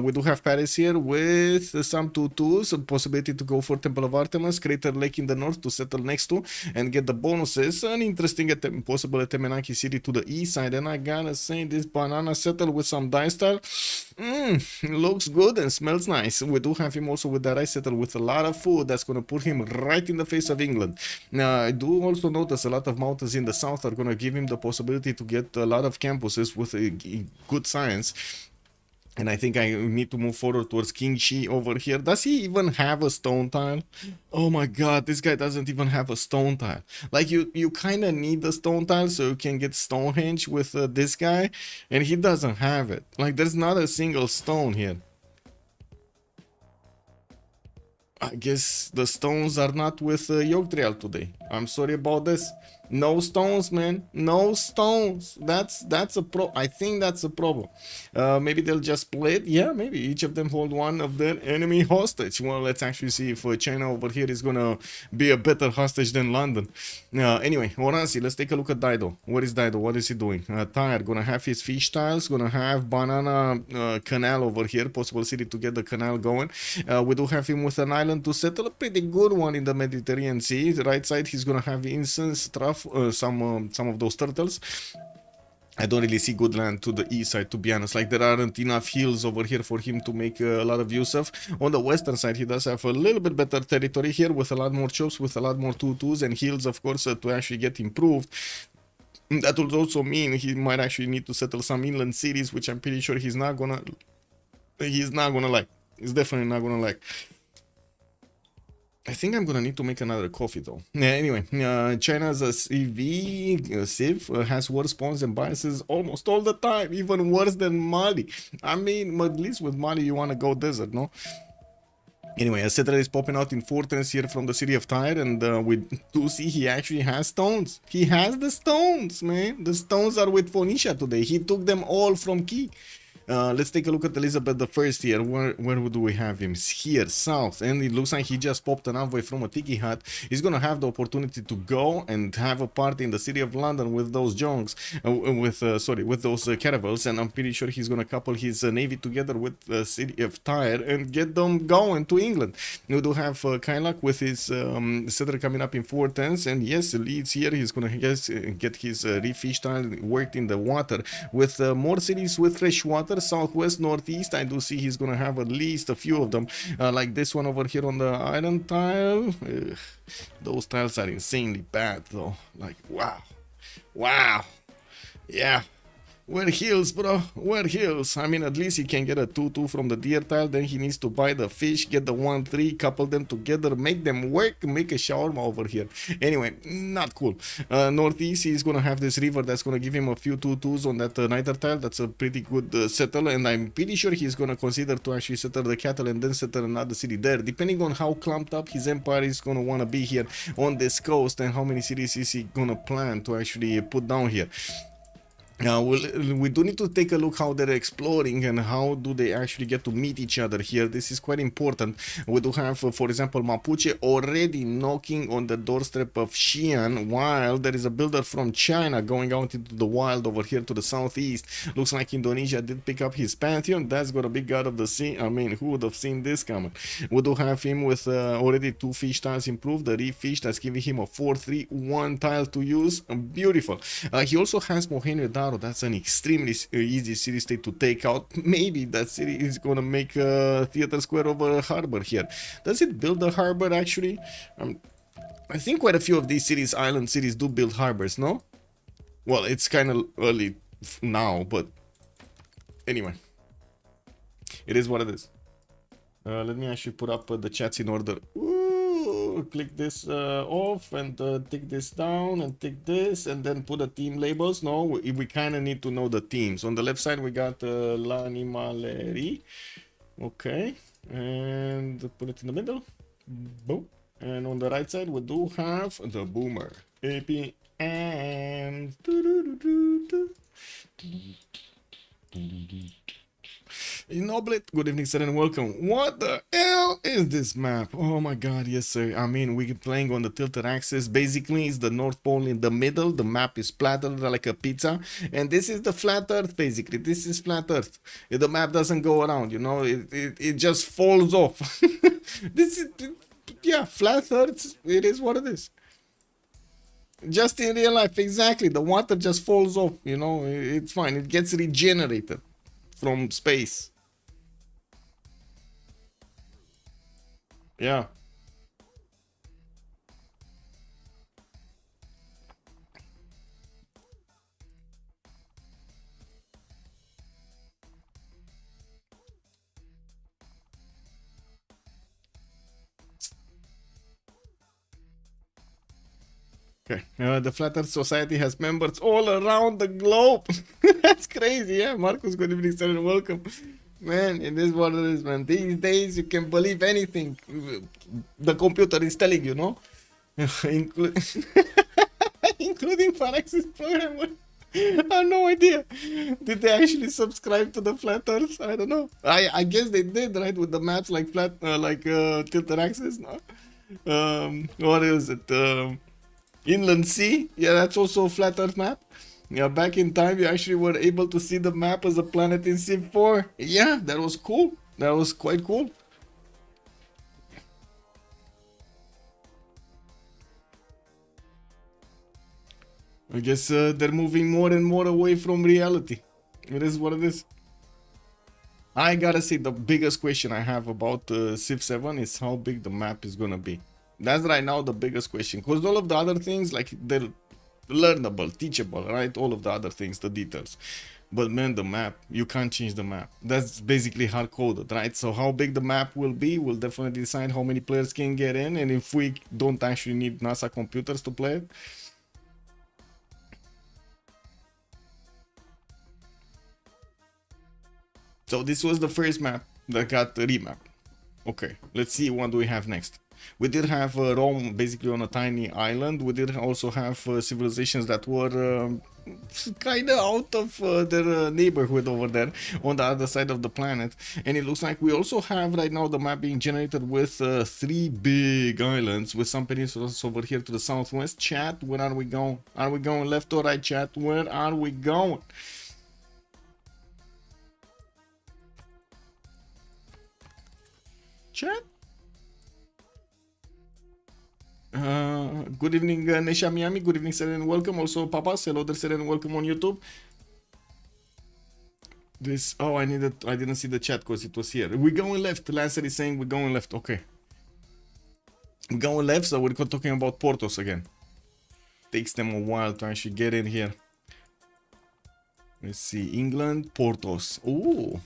We do have Paris here with some tutus, a possibility to go for Temple of Artemis, Crater Lake in the north to settle next to and get the bonuses. An interesting possible Temenaki City to the east side, and I gotta say this banana settle with some dice style looks good and smells nice. We do have him also with the rice settle with a lot of food that's gonna put him right in the face of England. Now I do also notice a lot of mountains in the south are gonna give him the possibility to get a lot of campuses with a good science. And I think I need to move forward towards King Shi over here. Does he even have a stone tile? Oh my god, this guy doesn't even have a stone tile. Like, you kind of need the stone tile so you can get Stonehenge with this guy. And he doesn't have it. Like, there's not a single stone here. I guess the stones are not with Yogdrael today. I'm sorry about this. No stones, man. No stones. That's a pro. I think that's a problem. Maybe they'll just split. Yeah, maybe each of them hold one of their enemy hostage. Well, let's actually see if China over here is gonna be a better hostage than London. Anyway, Oransi, let's take a look at Dido. What is Dido? What is he doing? Tyre gonna have his fish tiles. Gonna have banana canal over here. Possible city to get the canal going. We do have him with an island to settle. A pretty good one in the Mediterranean Sea. The right side, he's gonna have incense, truff, some of those turtles. I don't really see good land to the east side, to be honest. Like, there aren't enough hills over here for him to make a lot of use of. On the western side, he does have a little bit better territory here with a lot more chops, with a lot more tutus and hills, of course, to actually get improved. That would also mean he might actually need to settle some inland cities, which I'm pretty sure he's not gonna like. He's definitely not gonna like. I think I'm gonna need to make another coffee though. Anyway, China's Civ has worse spawns and biases almost all the time, even worse than Mali. I mean, at least with Mali you wanna go desert, no? Anyway, a settler is popping out in Fortress here from the city of Tyre, and we do see he actually has stones. He has the stones, man. The stones are with Phoenicia today. He took them all from Key. Let's take a look at Elizabeth the First here. Where do we have him? Here, south, and it looks like he just popped an envoy from a tiki hut. He's gonna have the opportunity to go and have a party in the city of London with those jongs, with those caravels, and I'm pretty sure he's gonna couple his navy together with the city of Tyre and get them going to England. We do have Caillak with his settler coming up in 410s, and yes, Leeds here. He's gonna get his reef fish tile worked in the water with more cities with fresh water. Southwest, northeast, I do see he's gonna have at least a few of them, like this one over here on the iron tile. Ugh, those tiles are insanely bad though. Like, wow, yeah. Wear heels, bro. Wear heels. I mean, at least he can get a 2-2 from the deer tile. Then he needs to buy the fish, get the 1-3, couple them together, make them work, make a shawarma over here. Anyway, not cool. Northeast, he's gonna have this river that's gonna give him a few 2-2s on that niter tile. That's a pretty good settle, and I'm pretty sure he's gonna consider to actually settle the cattle and then settle another city there. Depending on how clumped up his empire is gonna wanna be here on this coast and how many cities is he gonna plan to actually put down here. We do need to take a look how they're exploring and how do they actually get to meet each other here. This is quite important. We do have, for example, Mapuche already knocking on the doorstep of Xi'an, while there is a builder from China going out into the wild over here to the southeast. Looks like Indonesia did pick up his pantheon. That's got a big god of the sea. I mean, who would have seen this coming? We do have him with already 2 fish tiles improved. The reef fish that's giving him a 4-3-1 tile to use. Beautiful. He also has Mohenjo-Daro. That's an extremely easy city state to take out. Maybe that city is gonna make a theater square over a harbor here. Does it build a harbor actually? I think quite a few of these cities, island cities, do build harbors, no? Well, it's kind of early now, but anyway, it is what it is. Let me actually put up the chats in order. Click this off and take this down and take this and then put the team labels. No, we kind of need to know the teams. On the left side we got l'Animaleri, okay, and put it in the middle. Boom. And on the right side we do have the Boomer APMs. Noblet, good evening, sir, and welcome. What the hell is this map? Oh my god, yes, sir. I mean, we're playing on the tilted axis. Basically, it's the North Pole in the middle. The map is flattened like a pizza. And this is the flat earth, basically. This is flat earth. The map doesn't go around, you know, it just falls off. This is, yeah, flat earth, it is what it is. Just in real life, exactly. The water just falls off, you know, it's fine. It gets regenerated from space. Yeah. Okay, the Flat Earth Society has members all around the globe. That's crazy, yeah. Marcus, good evening, sir, and welcome. Man, it is what it is, man. These days, you can believe anything the computer is telling you, no? including Pharax's programmer. I have no idea. Did they actually subscribe to the flat Earth? I don't know. I guess they did, right? With the maps like tilted axis. No. What is it? Inland Sea. Yeah, that's also a flat Earth map. Yeah, back in time, you actually were able to see the map as a planet in Civ4. Yeah, that was cool. That was quite cool. I guess they're moving more and more away from reality. It is what it is. I gotta say, the biggest question I have about Civ7 is how big the map is gonna be. That's right now the biggest question. Because all of the other things, like, they're learnable, teachable, right? All of the other things, the details. But man, the map, you can't change the map. That's basically hard-coded, right? So how big the map will be will definitely decide how many players can get in, and if we don't actually need NASA computers to play it. So this was the first map that got remapped. Okay, let's see what do we have next. We did have Rome basically on a tiny island. We did also have civilizations that were kind of out of their neighborhood over there on the other side of the planet. And it looks like we also have right now the map being generated with 3 big islands with some peninsulas over here to the southwest. Chat, where are we going? Are we going left or right, chat? Where are we going? Chat? Good evening, Nesha Miami. Good evening, Seren. Welcome. Also, Papas. Hello there, Seren. Welcome on YouTube. This. Oh, I didn't see the chat because it was here. We're going left. Lancer is saying we're going left. Okay. We're going left, so we're talking about Portouss again. Takes them a while to actually get in here. Let's see. England, Portouss. Ooh.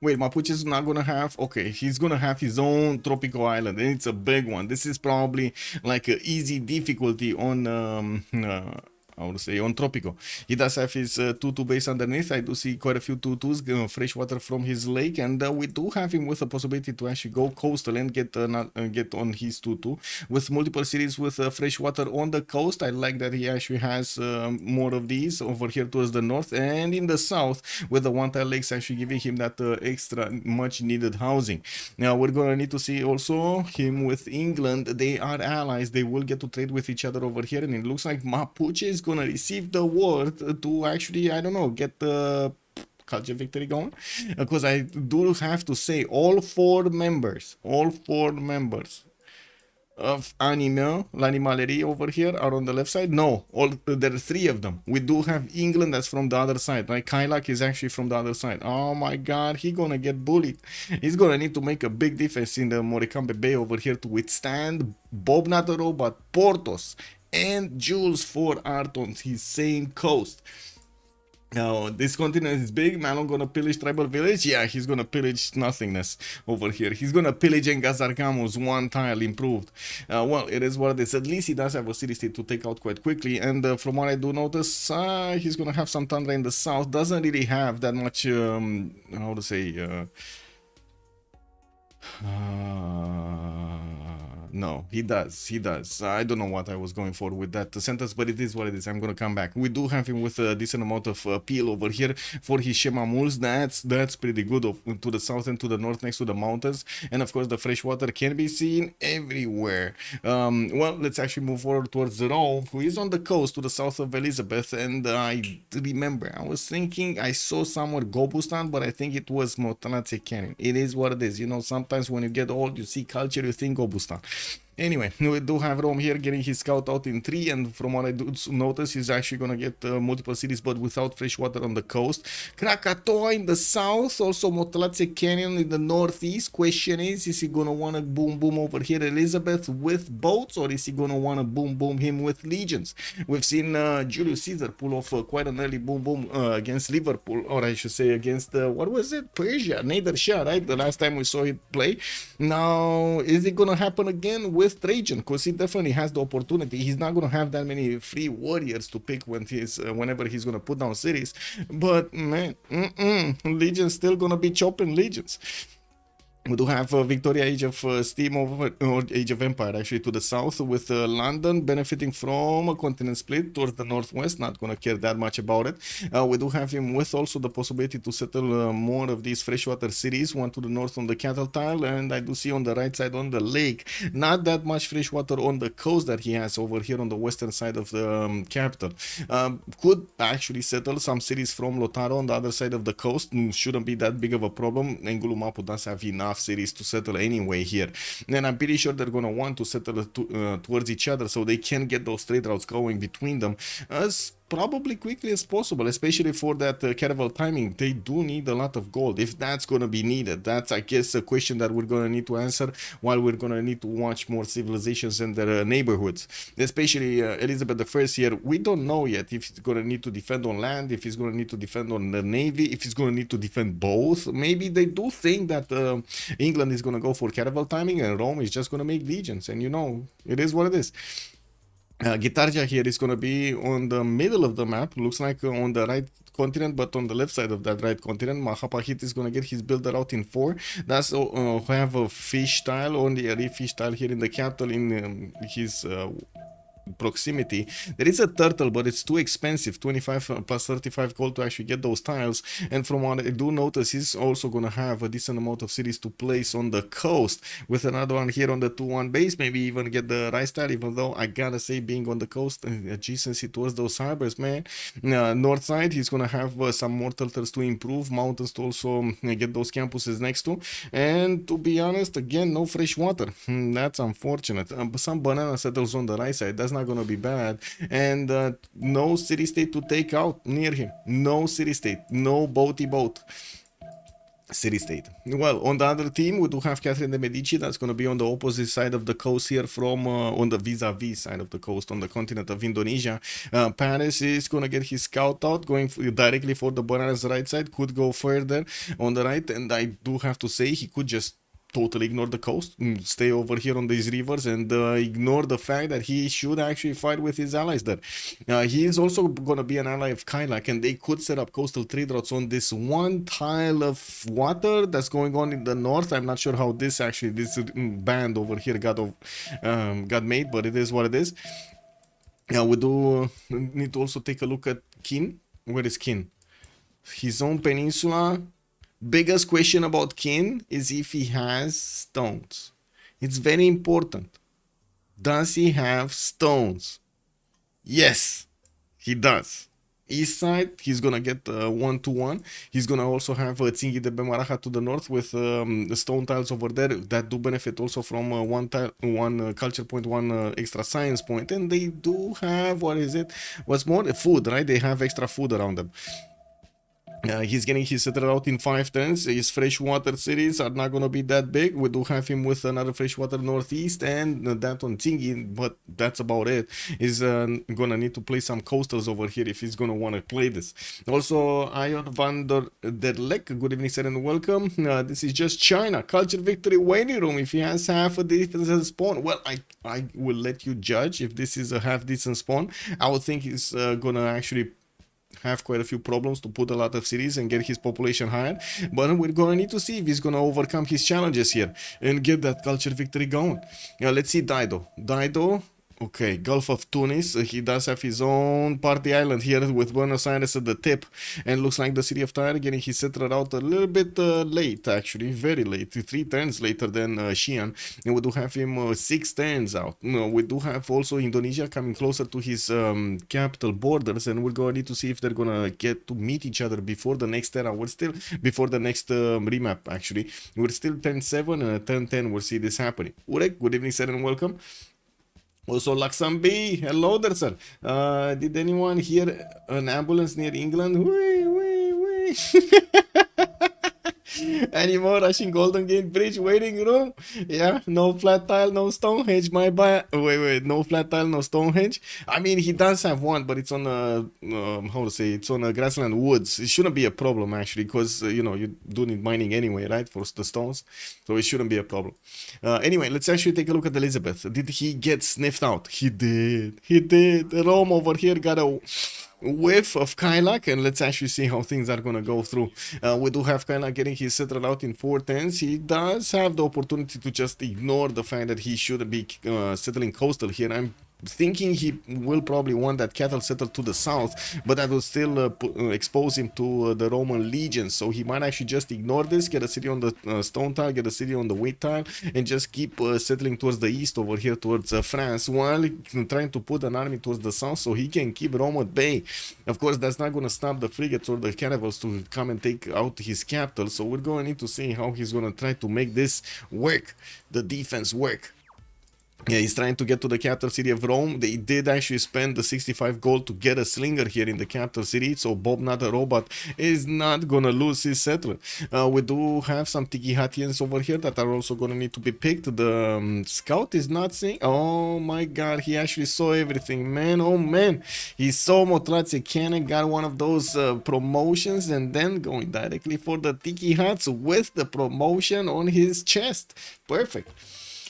Wait, Mapuche is not gonna have... Okay, he's gonna have his own tropical island, and it's a big one. This is probably like an easy difficulty on... I would say on Tropico. He does have his 2-2 base underneath. I do see quite a few 2-2s, fresh water from his lake, and we do have him with a possibility to actually go coastal and get on his 2-2 with multiple cities with fresh water on the coast. I like that he actually has more of these over here towards the north and in the south, with the one-tile lakes actually giving him that extra much needed housing. Now we're gonna need to see also him with England. They are allies. They will get to trade with each other over here, and it looks like Mapuche is gonna receive the word to actually, I don't know, get the culture victory going, because I do have to say all four members of l'animalerie over here are on the left side. No, there are 3 of them. We do have England that's from the other side, right? Caillak is actually from the other side. Oh my god, he's gonna get bullied. He's gonna need to make a big defense in the Moricambe Bay over here to withstand Bobnotarobot, Portouss, and Jules for art on his same coast. Now, this continent is big. Malon gonna pillage tribal village? Yeah, he's gonna pillage nothingness over here. He's gonna pillage Engazarcamus, 1 tile improved. Well, it is what it is. At least he does have a city state to take out quite quickly. And from what I do notice, he's gonna have some tundra in the south. Doesn't really have that much, how to say... no, he does. I don't know what I was going for with that sentence, but it is what it is. I'm gonna come back. We do have him with a decent amount of peel over here for his Shemamuls. That's pretty good to the south and to the north next to the mountains. And of course, the fresh water can be seen everywhere. Well, let's actually move forward towards Rome, who is on the coast to the south of Elizabeth. And I remember, I was thinking I saw somewhere Gobustan, but I think it was Motanatse Canyon. It is what it is. You know, sometimes when you get old, you see culture, you think Gobustan. Anyway, we do have Rome here getting his scout out in 3, and from what I do notice, he's actually gonna get multiple cities, but without fresh water on the coast. Krakatoa in the south, also Motalatse Canyon in the northeast. Question is he gonna wanna boom boom over here Elizabeth with boats, or is he gonna wanna boom boom him with legions? We've seen Julius Caesar pull off quite an early boom boom against Liverpool, or I should say against, what was it? Persia, Nader Shah, right? The last time we saw it play. Now, is it gonna happen again with Trajan? Because he definitely has the opportunity. He's not going to have that many free warriors to pick whenever he's going to put down cities. But man, Legion's still going to be chopping legions. We do have Victoria, Age of Steam, or Age of Empire, actually, to the south, with London benefiting from a continent split towards the northwest. Not gonna care that much about it. We do have him with also the possibility to settle more of these freshwater cities, one to the north on the cattle tile, and I do see on the right side on the lake, not that much freshwater on the coast that he has over here on the western side of the capital. Could actually settle some cities from Lotaro on the other side of the coast. Shouldn't be that big of a problem. Ngulumapu does have enough cities to settle anyway here, and I'm pretty sure they're gonna want to settle towards each other so they can get those trade routes going between them as probably quickly as possible, especially for that caravel timing. They do need a lot of gold, if that's gonna be needed. That's, I guess, a question that we're gonna need to answer while we're gonna need to watch more civilizations in their neighborhoods, especially Elizabeth I here. We don't know yet if he's gonna need to defend on land, if he's gonna need to defend on the navy, if he's gonna need to defend both. Maybe they do think that England is gonna go for caravel timing and Rome is just gonna make legions, and you know, it is what it is. Gitarja here is going to be on the middle of the map, looks like on the right continent, but on the left side of that right continent. Mahapahit is going to get his builder out in 4. That's have a fish tile, only a reef fish tile here in the capital in his proximity. There is a turtle, but it's too expensive, 25 plus 35 gold to actually get those tiles. And from what I do notice, he's also gonna have a decent amount of cities to place on the coast, with another one here on the 2-1 base, maybe even get the rice tile, even though I gotta say, being on the coast and adjacency towards those harbors, man. North side, he's gonna have some more turtles to improve, mountains to also get those campuses next to, and to be honest, again, no fresh water. That's unfortunate. Some banana settles on the right side, that's not gonna be bad, and no city state to take out near him. No city state, no boaty boat city state. Well, on the other team, we do have Catherine de Medici. That's going to be on the opposite side of the coast here, from on the vis-a-vis side of the coast, on the continent of Indonesia. Paris is going to get his scout out, going directly for the bananas right side. Could go further on the right, and I do have to say, he could just totally ignore the coast, stay over here on these rivers, and ignore the fact that he should actually fight with his allies there. He is also going to be an ally of Caillak, and they could set up coastal trade routes on this one tile of water that's going on in the north. I'm not sure how this band over here got made, but it is what it is. We do need to also take a look at Kin. Where is Kin? His own peninsula. Biggest question about Kin is if he has stones. It's very important. Does he have stones? Yes, he does. East side, he's gonna get 1-1. He's gonna also have Tsingi de Bemaraja to the north with the stone tiles over there that do benefit also from one culture point, one extra science point, and they do have, what's more, food, right? They have extra food around them. He's getting his settler out in 5 turns. His freshwater cities are not going to be that big. We do have him with another freshwater northeast and that on Tingi, but that's about it. He's going to need to play some coastals over here if he's going to want to play this. Also, Ion van der Lek, good evening, sir, and welcome. This is just China. Culture Victory waiting room. If he has half a decent spawn, well, I will let you judge if this is a half decent spawn. I would think he's going to actually have quite a few problems to put a lot of cities and get his population higher, but we're gonna need to see if he's gonna overcome his challenges here and get that culture victory going. Let's see Dido. Okay, Gulf of Tunis. He does have his own party island here with Buenos Aires at the tip, and looks like the city of Tyre getting his settler out a little bit late, actually, very late, 3 turns later than Xi'an, and we do have him 6 turns out. We do have also Indonesia coming closer to his capital borders, and we're going to need to see if they're going to get to meet each other before the next era. We're still, before the next remap, actually. We're still turn 7 and turn 10, we'll see this happening. Urek, good evening, sir, and welcome. Also, Luxembourg, hello there, sir. Did anyone hear an ambulance near England? Wee. Any more rushing Golden Gate Bridge waiting room? Yeah, no flat tile, no Stonehenge. Wait, no flat tile, no Stonehenge. I mean, he does have one, but it's on a it's on a grassland woods. It shouldn't be a problem actually, because you know, you do need mining anyway, right, for the stones, so it shouldn't be a problem. Anyway, let's actually take a look at Elizabeth. Did he get sniffed out? He did. Rome over here got a whiff of Caillak, and let's actually see how things are going to go through. We do have Caillak getting his settler out in 410s. He does have the opportunity to just ignore the fact that he should be settling coastal here. I'm thinking he will probably want that cattle settled to the south, but that will still expose him to the Roman legions, so he might actually just ignore this, get a city on the stone tile, get a city on the wheat tile, and just keep settling towards the east over here towards France, while trying to put an army towards the south so he can keep Rome at bay. Of course, that's not going to stop the frigates or the caravels to come and take out his capital, so we're going to need to see how he's going to try to make this work, the defense work. Yeah, he's trying to get to the capital city of Rome. They did actually spend the 65 gold to get a slinger here in the capital city, so Bobnotarobot is not gonna lose his settler. We do have some Tiki-Hatians over here that are also gonna need to be picked. The scout is not seeing. Oh my god, he actually saw everything, man. Oh man, he saw Motrace Cannon, got one of those promotions, and then going directly for the Tiki-Hats with the promotion on his chest. Perfect.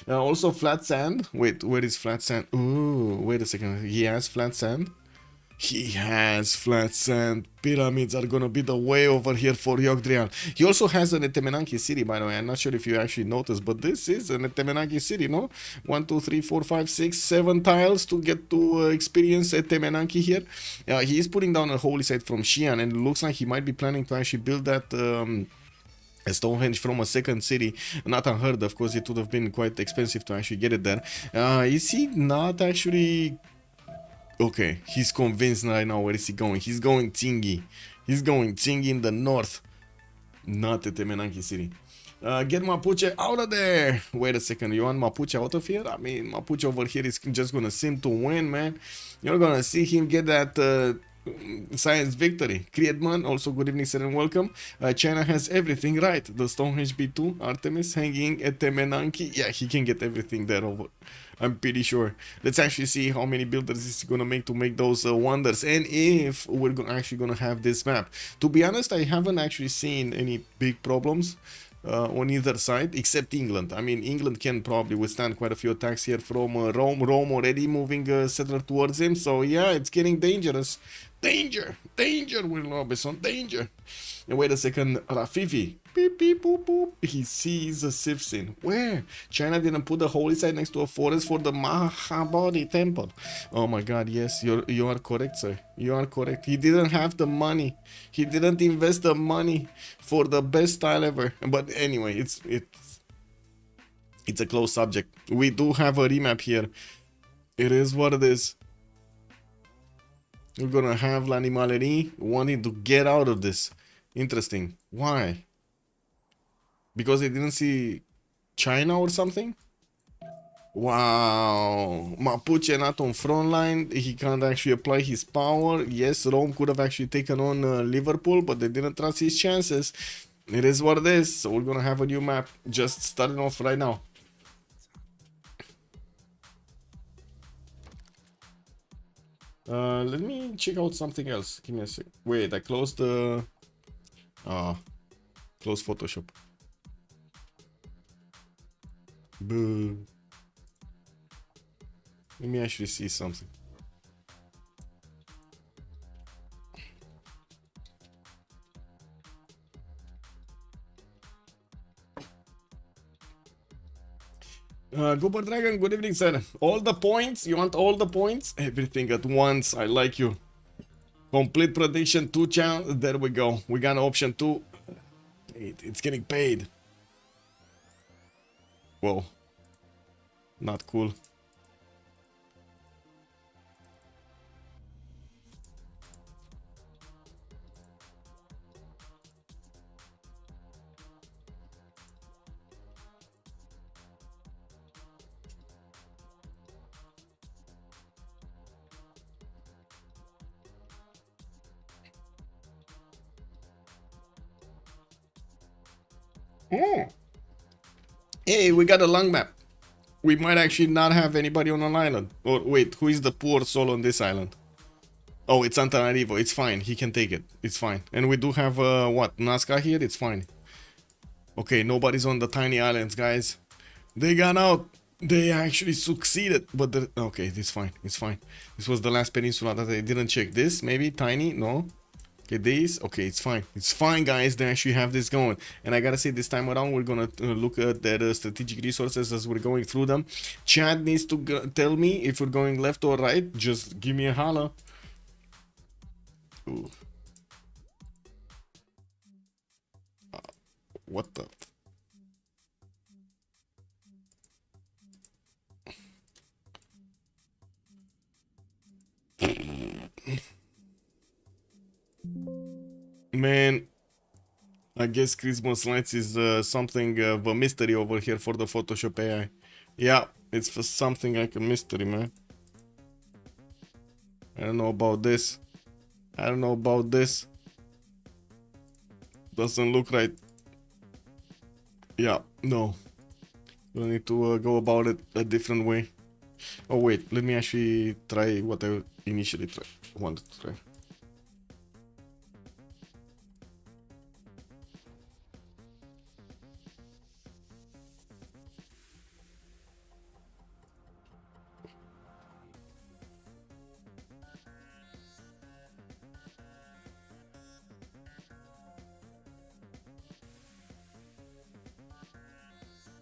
Also flat sand. Wait, where is flat sand? Ooh, wait a second. He has flat sand? He has flat sand. Pyramids are gonna be the way over here for Yogdrael. He also has an Etemenanki city, by the way. I'm not sure if you actually noticed, but this is an Etemenanki city, no? 1, 2, 3, 4, 5, 6, 7 tiles to get to experience Etemenanki here. He is putting down a holy site from Xi'an, and it looks like he might be planning to actually build that a Stonehenge from a second city. Not unheard of course, it would have been quite expensive to actually get it there. Is he not actually... Okay, he's convinced right now. Where is he going? He's going Tsingy. He's going Tsingy in the north. Not at Temenanki city. Get Mapuche out of there. Wait a second, you want Mapuche out of here? I mean, Mapuche over here is just gonna seem to win, man. You're gonna see him get that science victory. Kriedman, also good evening, sir, and welcome. China has everything right. The Stonehenge B2, Artemis hanging at Temenanki. Yeah, he can get everything there over. I'm pretty sure. Let's actually see how many builders he's gonna make to make those wonders, and if we're actually gonna have this map. To be honest, I haven't actually seen any big problems on either side, except England. I mean, England can probably withstand quite a few attacks here from Rome. Rome already moving settler towards him, so yeah, it's getting dangerous. Danger! Danger, Will Robinson, danger! And wait a second, Rafifi. Beep, beep, boop, boop. He sees a Civ6. Where? China didn't put the holy site next to a forest for the Mahabodhi temple. Oh my god, yes, you are correct, sir. You are correct. He didn't have the money. He didn't invest the money for the best style ever. But anyway, it's a close subject. We do have a remap here. It is what it is. We're gonna have L'Animalerie wanting to get out of this. Interesting. Why? Because they didn't see China or something? Wow. Mapuche not on front line. He can't actually apply his power. Yes, Rome could have actually taken on Liverpool, but they didn't trust his chances. It is what it is. So we're gonna have a new map just starting off right now. Let me check out something else. Give me a sec. Wait, I closed the... close Photoshop. Boo. Let me actually see something. Goober Dragon, good evening, sir. All the points? You want all the points? Everything at once. I like you. Complete prediction 2 channel. There we go. We got option 2. It's getting paid. Whoa. Not cool. Hey, we got a long map. We might actually not have anybody on an island. Or wait, who is the poor soul on this island? Oh, it's Antananarivo. It's fine. He can take it. It's fine. And we do have, what, Nazca here? It's fine. Okay, nobody's on the tiny islands, guys. They got out. They actually succeeded, but okay, it's fine. It's fine. This was the last peninsula that I didn't check. This maybe tiny, no. Okay, these. Okay, it's fine. It's fine, guys. They actually have this going, and I gotta say, this time around, we're gonna look at their strategic resources as we're going through them. Chad needs to tell me if we're going left or right. Just give me a holla. Ooh. What the? Man, I guess Christmas lights is something of a mystery over here for the Photoshop AI. Yeah, it's for something like a mystery, man. I don't know about this. I don't know about this. Doesn't look right. Yeah, no. We'll need to go about it a different way. Oh wait, let me actually try what I initially wanted to try.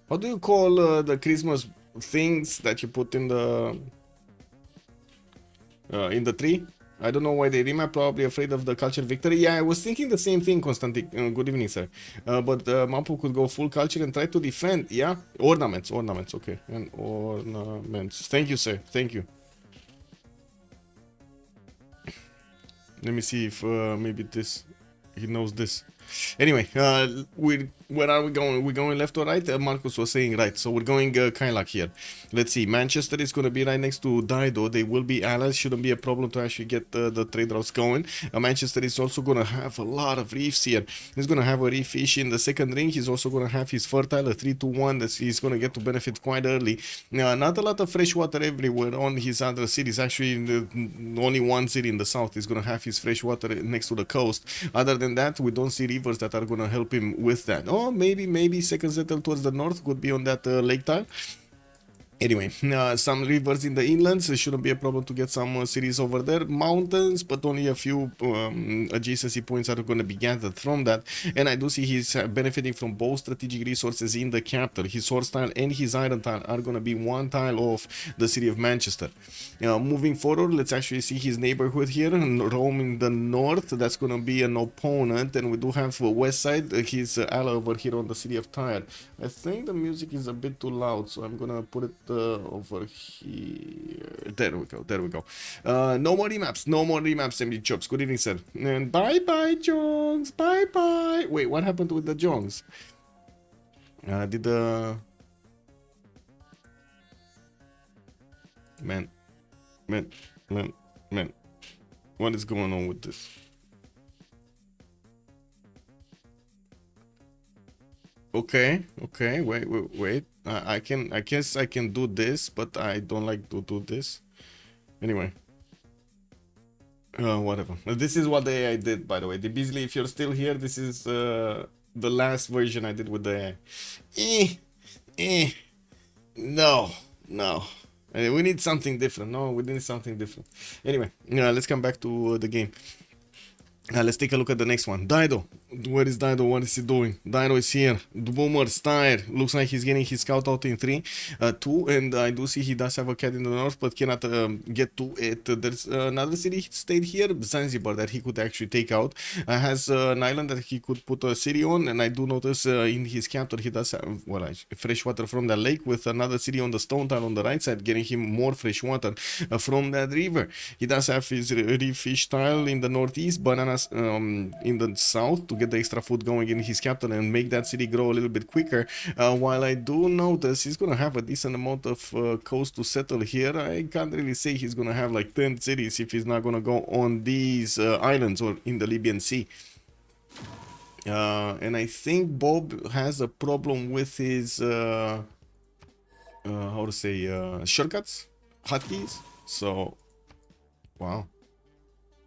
How do you call the Christmas things that you put in the tree? I don't know why they remap, probably afraid of the culture victory. Yeah, I was thinking the same thing, Constantin. Good evening, sir. But Mapu could go full culture and try to defend. Yeah, ornaments, okay. And ornaments. Thank you, sir. Thank you. Let me see if maybe he knows this. Anyway, where are we going? We're going left or right? Marcus was saying right, so we're going Caillak here. Let's see, Manchester is going to be right next to Dido. They will be allies, shouldn't be a problem to actually get the trade routes going. Manchester is also going to have a lot of reefs here. He's going to have a reef fish in the second ring. He's also going to have his fertile, a 3-2-1 that he's going to get to benefit quite early. Not a lot of fresh water everywhere on his other cities. Actually, only one city in the south is going to have his fresh water next to the coast. Other than that, we don't see rivers that are going to help him with that. Oh, maybe second settle towards the north could be on that lake tile. Anyway, some rivers in the inlands, it shouldn't be a problem to get some cities over there. Mountains, but only a few adjacency points are going to be gathered from that. And I do see he's benefiting from both strategic resources in the capital. His horse tile and his iron tile are going to be one tile of the city of Manchester. Moving forward, let's actually see his neighborhood here. Rome in the north, that's going to be an opponent. And we do have west side, his ally over here on the city of Tyre. I think the music is a bit too loud, so I'm going to put it over here. There we go. No more remaps, MD Chops. Good evening, sir. And bye Jongs, bye. Wait, what happened with the Jongs? Did the man, what is going on with this? Okay, wait. I guess I can do this, but I don't like to do this. Anyway. Whatever. This is what the AI did, by the way. Beasley, if you're still here, this is the last version I did with the AI. No. We need something different. No, we need something different. Anyway, let's come back to the game. Let's take a look at the next one. Dido. Where is Dido? What is he doing? Dido is here. Boomer Steyr. Looks like he's getting his scout out in 3. 2. And I do see he does have a cat in the north, but cannot get to it. There's another city stayed here, Zanzibar, that he could actually take out. Has an island that he could put a city on. And I do notice in his capital he does have, well, fresh water from the lake, with another city on the stone town on the right side, getting him more fresh water from that river. He does have his reef fish tile in the northeast, bananas in the south to get the extra food going in his capital and make that city grow a little bit quicker. While I do notice he's gonna have a decent amount of coast to settle here, I can't really say he's gonna have like 10 cities if he's not gonna go on these islands or in the Libyan Sea. And I think Bob has a problem with his how to say shortcuts, hotkeys. So wow.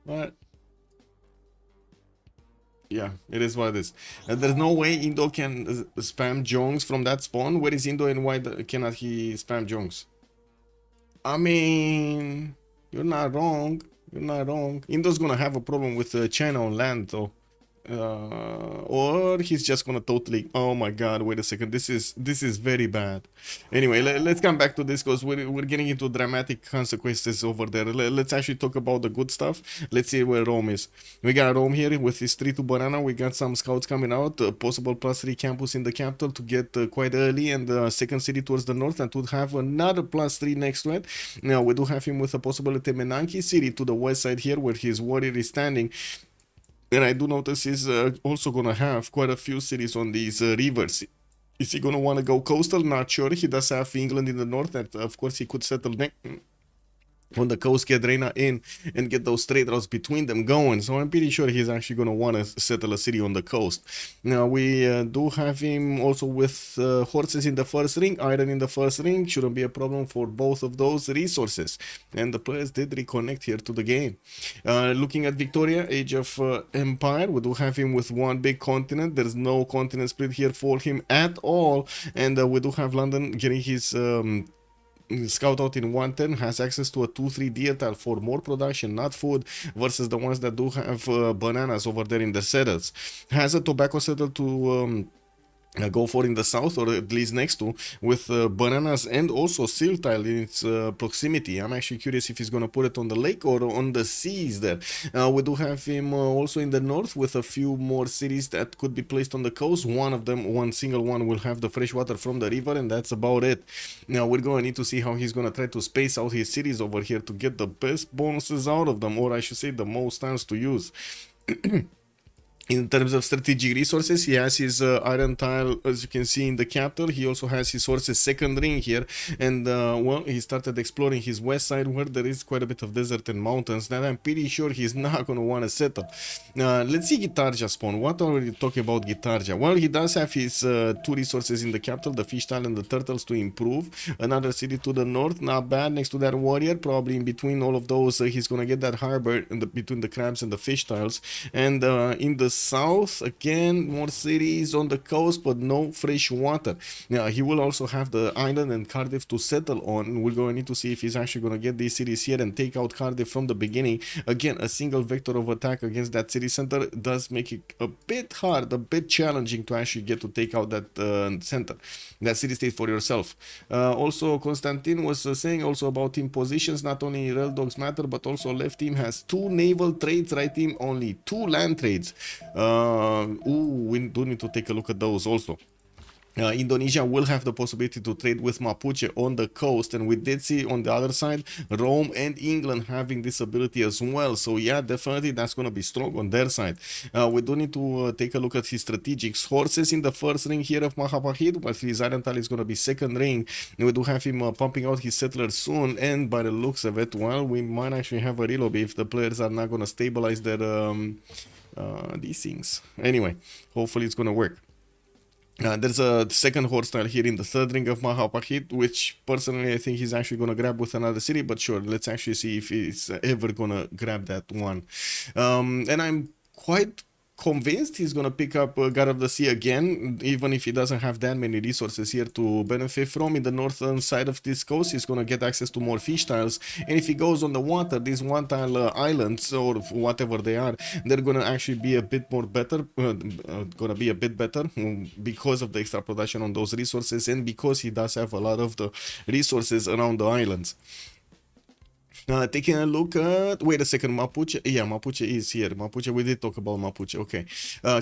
But Yeah, it is what it is. There's no way Indo can spam Jongs from that spawn. Where is Indo and why cannot he spam Jongs? I mean, you're not wrong. You're not wrong. Indo's gonna have a problem with China on land though. Or he's just gonna totally, oh my god, wait a second, this is very bad. Anyway, let's come back to this because we're getting into dramatic consequences over there. Let's actually talk about the good stuff. Let's see where Rome is. We got Rome here with his 3-2 banana. We got some scouts coming out, possible +3 campus in the capital to get quite early, and the second city towards the north, and to have another +3 next to it. Now we do have him with a possible Temenanki city to the west side here where his warrior is standing. And I do notice he's also going to have quite a few cities on these rivers. Is he going to want to go coastal? Not sure. He does have England in the north, and of course he could settle on the coast, get Reina in, and get those trade routes between them going. So I'm pretty sure he's actually going to want to settle a city on the coast. Now we do have him also with horses in the first ring, iron in the first ring. Shouldn't be a problem for both of those resources. And the players did reconnect here to the game. Looking at Victoria, Age of Empire, we do have him with one big continent. There's no continent split here for him at all. And we do have London getting his scout out in 1 turn, has access to a 2-3 deer tile for more production, not food, versus the ones that do have bananas over there in the settles. Has a tobacco settle to go for in the south, or at least next to, with bananas and also seal tile in its proximity. I'm actually curious if he's going to put it on the lake or on the seas there. We do have him also in the north with a few more cities that could be placed on the coast. One of them, one single one, will have the fresh water from the river, and that's about it. Now we're going to need to see how he's going to try to space out his cities over here to get the best bonuses out of them, or I should say the most times to use. In terms of strategic resources, he has his iron tile, as you can see, in the capital. He also has his horses second ring here, and well, he started exploring his west side where there is quite a bit of desert and mountains that I'm pretty sure he's not going to want to settle. Let's see Gitarja spawn. What are we talking about Gitarja? Well, he does have his 2 resources in the capital, the fish tile and the turtles, to improve. Another city to the north, not bad, next to that warrior. Probably in between all of those, he's going to get that harbor in between the crabs and the fish tiles. And in the south, again, more cities on the coast, but no fresh water. Now he will also have the island and Cardiff to settle on. We're going to need to see if he's actually going to get these cities here and take out Cardiff from the beginning. Again, a single vector of attack against that city center does make it a bit hard, a bit challenging to actually get to take out that center, that city state for yourself. Also, Konstantin was saying also about team positions. Not only rail dogs matter, but also left team has 2 naval trades, right team only 2 land trades. We do need to take a look at those also. Indonesia will have the possibility to trade with Mapuche on the coast, and we did see on the other side Rome and England having this ability as well. So yeah, definitely that's going to be strong on their side. We do need to take a look at his strategics. Horses in the first ring here of Mahapahit, but his iron tile is going to be second ring. We do have him pumping out his settlers soon, and by the looks of it, well, we might actually have a reload if the players are not going to stabilize their these things. Anyway, hopefully it's going to work. There's a second horse tile here in the third ring of Mahapahit, which personally I think he's actually going to grab with another city, but sure, let's actually see if he's ever going to grab that one. And I'm quite convinced he's gonna pick up God of the Sea again, even if he doesn't have that many resources here to benefit from. In the northern side of this coast, he's gonna get access to more fish tiles, and if he goes on the water, these one tile islands or whatever they are, they're gonna actually be a bit more better, because of the extra production on those resources, and because he does have a lot of the resources around the islands. Taking a look at, wait a second, Mapuche, yeah, Mapuche is here. Mapuche, we did talk about Mapuche, okay.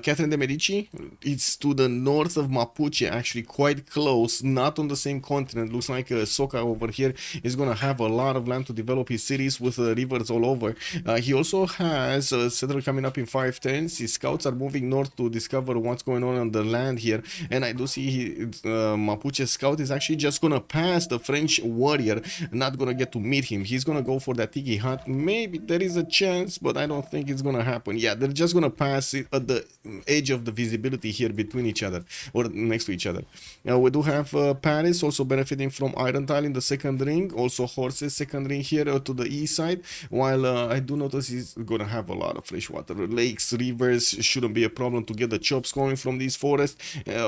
Catherine de Medici, it's to the north of Mapuche, actually quite close, not on the same continent. Looks like Sohka over here is gonna have a lot of land to develop his cities with rivers all over. He also has a settler coming up in 5 turns. His scouts are moving north to discover what's going on the land here, and I do see Mapuche scout is actually just gonna pass the French warrior, not gonna get to meet him. He's gonna to go for that tiki hut. Maybe there is a chance, but I don't think it's going to happen. Yeah, they're just going to pass it at the edge of the visibility here between each other, or next to each other. We do have Paris also benefiting from Iron Tile in the second ring. Also Horses second ring here to the east side. While I do notice he's going to have a lot of freshwater. Lakes, rivers shouldn't be a problem to get the chops going from these forests,